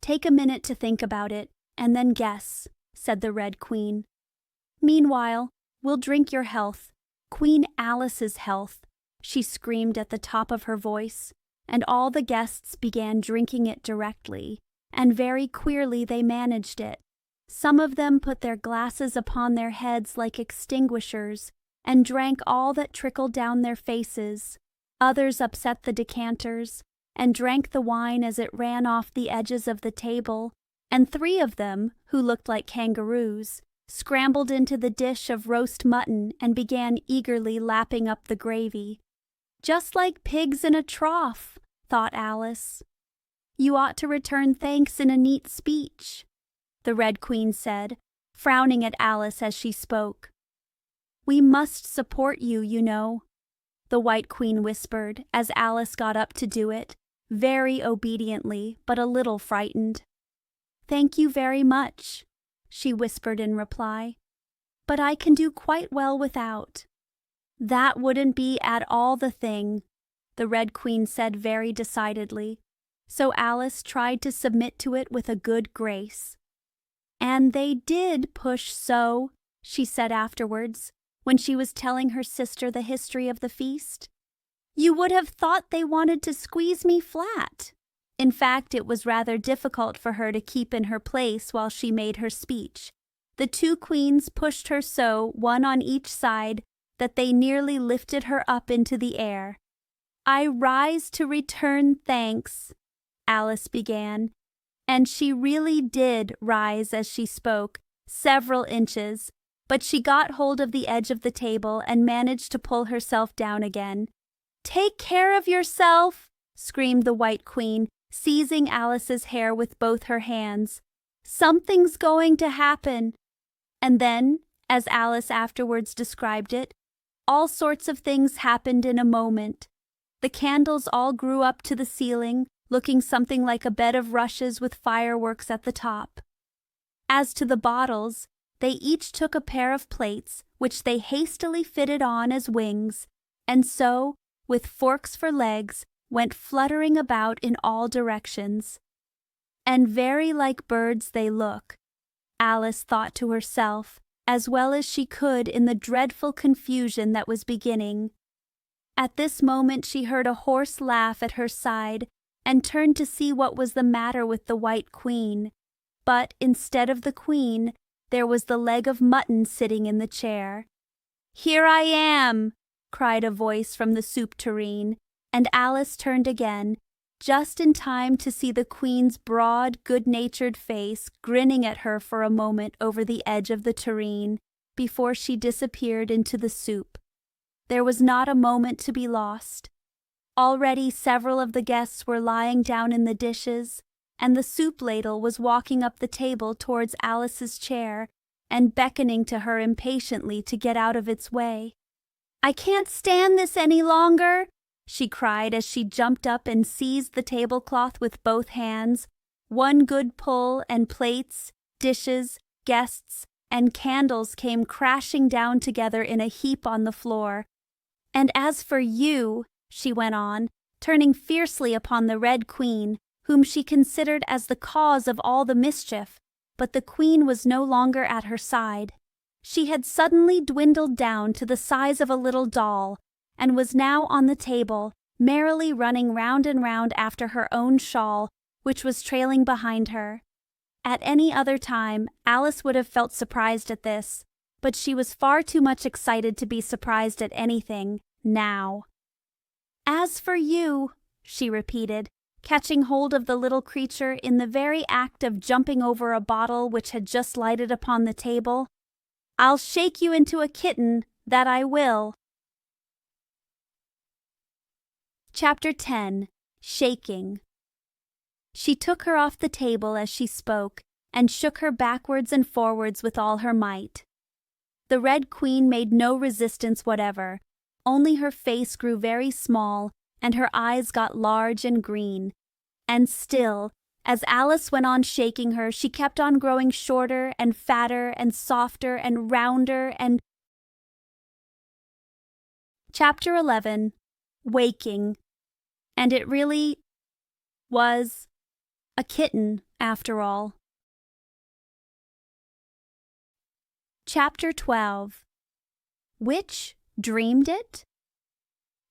Take a minute to think about it, and then guess, said the Red Queen. Meanwhile, we'll drink your health, Queen Alice's health, she screamed at the top of her voice, and all the guests began drinking it directly, and very queerly they managed it. Some of them put their glasses upon their heads like extinguishers, and drank all that trickled down their faces. Others upset the decanters, and drank the wine as it ran off the edges of the table, and 3 of them, who looked like kangaroos, scrambled into the dish of roast mutton and began eagerly lapping up the gravy. Just like pigs in a trough, thought Alice. You ought to return thanks in a neat speech, the Red Queen said, frowning at Alice as she spoke. We must support you, you know, the White Queen whispered as Alice got up to do it, very obediently but a little frightened. Thank you very much, she whispered in reply, but I can do quite well without. That wouldn't be at all the thing, the Red Queen said very decidedly, so Alice tried to submit to it with a good grace. And they did push so, she said afterwards, when she was telling her sister the history of the feast. You would have thought they wanted to squeeze me flat. In fact, it was rather difficult for her to keep in her place while she made her speech. The 2 queens pushed her so, one on each side, that they nearly lifted her up into the air. I rise to return thanks, Alice began, and she really did rise as she spoke, several inches, but she got hold of the edge of the table and managed to pull herself down again. "Take care of yourself!" screamed the White Queen, seizing Alice's hair with both her hands. "Something's going to happen." And then, as Alice afterwards described it, all sorts of things happened in a moment. The candles all grew up to the ceiling, looking something like a bed of rushes with fireworks at the top. As to the bottles, they each took a pair of plates, which they hastily fitted on as wings, and so, with forks for legs, went fluttering about in all directions. "And very like birds they look," Alice thought to herself, as well as she could in the dreadful confusion that was beginning. At this moment she heard a hoarse laugh at her side, and turned to see what was the matter with the White Queen. But instead of the Queen, there was the leg of mutton sitting in the chair. "Here I am!" cried a voice from the soup tureen, and Alice turned again, just in time to see the Queen's broad, good-natured face grinning at her for a moment over the edge of the tureen, before she disappeared into the soup. There was not a moment to be lost. Already several of the guests were lying down in the dishes, and the soup ladle was walking up the table towards Alice's chair and beckoning to her impatiently to get out of its way. "I can't stand this any longer," she cried as she jumped up and seized the tablecloth with both hands. One good pull, and plates, dishes, guests, and candles came crashing down together in a heap on the floor. "And as for you," she went on, turning fiercely upon the Red Queen, whom she considered as the cause of all the mischief, but the Queen was no longer at her side. She had suddenly dwindled down to the size of a little doll, and was now on the table, merrily running round and round after her own shawl, which was trailing behind her. At any other time, Alice would have felt surprised at this, but she was far too much excited to be surprised at anything, now. "As for you," she repeated, catching hold of the little creature in the very act of jumping over a bottle which had just lighted upon the table, "I'll shake you into a kitten, that I will." Chapter 10. Shaking. She took her off the table as she spoke, and shook her backwards and forwards with all her might. The Red Queen made no resistance whatever, only her face grew very small, and her eyes got large and green. And still, as Alice went on shaking her, she kept on growing shorter and fatter and softer and rounder and... Chapter 11. Waking. And it really was a kitten, after all. Chapter 12. Which dreamed it?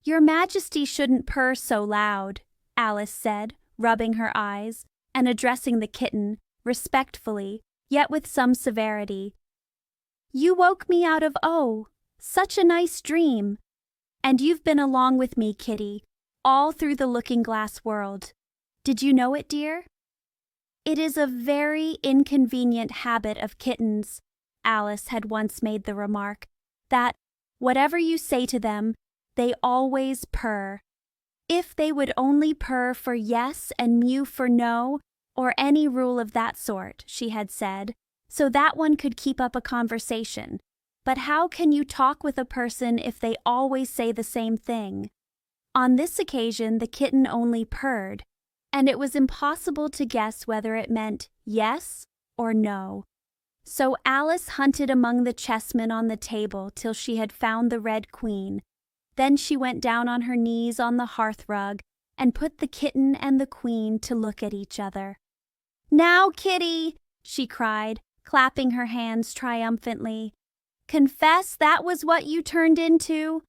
"Your Majesty shouldn't purr so loud," Alice said, rubbing her eyes, and addressing the kitten, respectfully, yet with some severity. "You woke me out of such a nice dream. And you've been along with me, Kitty, all through the looking-glass world. Did you know it, dear?" "It is a very inconvenient habit of kittens," Alice had once made the remark, "that, whatever you say to them, they always purr. If they would only purr for yes and mew for no, or any rule of that sort," she had said, "so that one could keep up a conversation. But how can you talk with a person if they always say the same thing?" On this occasion the kitten only purred, and it was impossible to guess whether it meant yes or no. So Alice hunted among the chessmen on the table till she had found the Red Queen. Then she went down on her knees on the hearth-rug and put the kitten and the Queen to look at each other. "Now, Kitty," she cried, clapping her hands triumphantly, "confess that was what you turned into."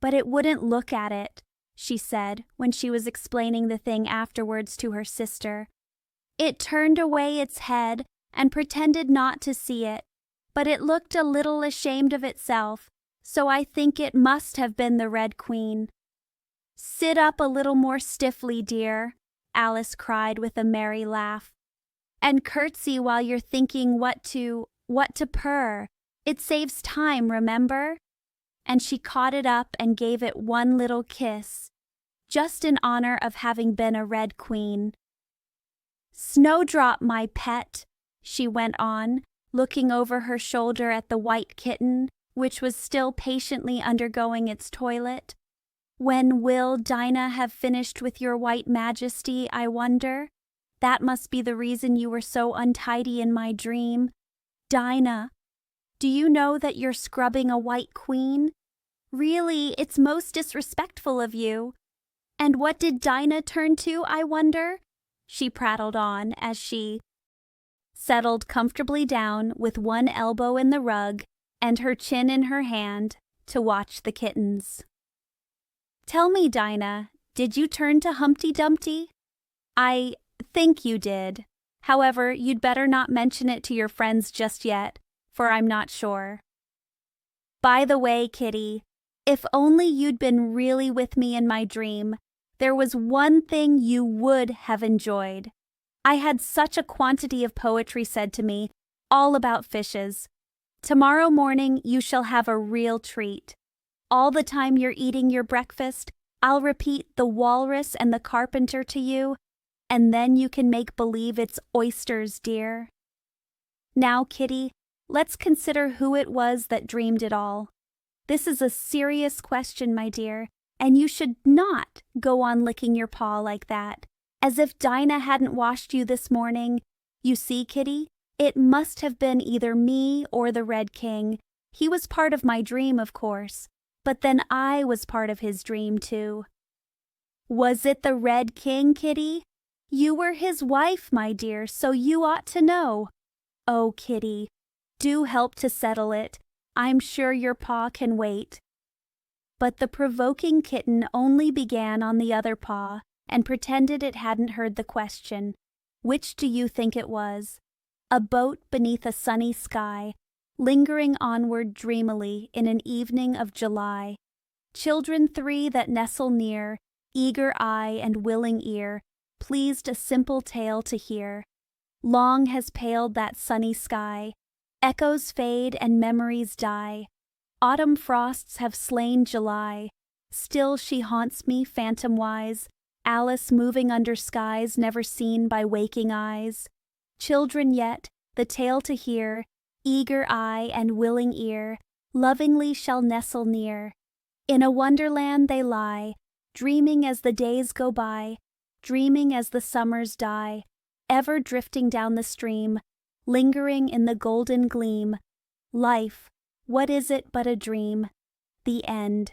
But it wouldn't look at it, she said when she was explaining the thing afterwards to her sister. "It turned away its head and pretended not to see it, but it looked a little ashamed of itself, so I think it must have been the Red Queen." "Sit up a little more stiffly, dear," Alice cried with a merry laugh, "and curtsy while you're thinking what to, what to purr. It saves time, remember?" And she caught it up and gave it one little kiss, just in honor of having been a Red Queen. "Snowdrop, my pet," she went on, looking over her shoulder at the white kitten, which was still patiently undergoing its toilet. "When will Dinah have finished with your white majesty, I wonder? That must be the reason you were so untidy in my dream. Dinah, do you know that you're scrubbing a white queen? Really, it's most disrespectful of you. And what did Dinah turn to, I wonder?" she prattled on as she settled comfortably down with one elbow in the rug and her chin in her hand to watch the kittens. "Tell me, Dinah, did you turn to Humpty Dumpty?" "I think you did. However, you'd better not mention it to your friends just yet, for I'm not sure. By the way, Kitty, if only you'd been really with me in my dream, there was one thing you would have enjoyed. I had such a quantity of poetry said to me, all about fishes. Tomorrow morning you shall have a real treat. All the time you're eating your breakfast, I'll repeat The Walrus and the Carpenter to you, and then you can make believe it's oysters, dear. Now, Kitty, let's consider who it was that dreamed it all. This is a serious question, my dear, and you should not go on licking your paw like that, as if Dinah hadn't washed you this morning. You see, Kitty, it must have been either me or the Red King. He was part of my dream, of course, but then I was part of his dream, too." "Was it the Red King, Kitty? You were his wife, my dear, so you ought to know. Oh, Kitty, do help to settle it. I'm sure your paw can wait." But the provoking kitten only began on the other paw and pretended it hadn't heard the question. Which do you think it was? A boat beneath a sunny sky, lingering onward dreamily in an evening of July. Children three that nestle near, eager eye and willing ear, pleased a simple tale to hear. Long has paled that sunny sky. Echoes fade and memories die. Autumn frosts have slain July. Still she haunts me phantom-wise, Alice moving under skies never seen by waking eyes. Children yet, the tale to hear, eager eye and willing ear, lovingly shall nestle near. In a wonderland they lie, dreaming as the days go by, dreaming as the summers die, ever drifting down the stream, lingering in the golden gleam. Life, what is it but a dream? The end.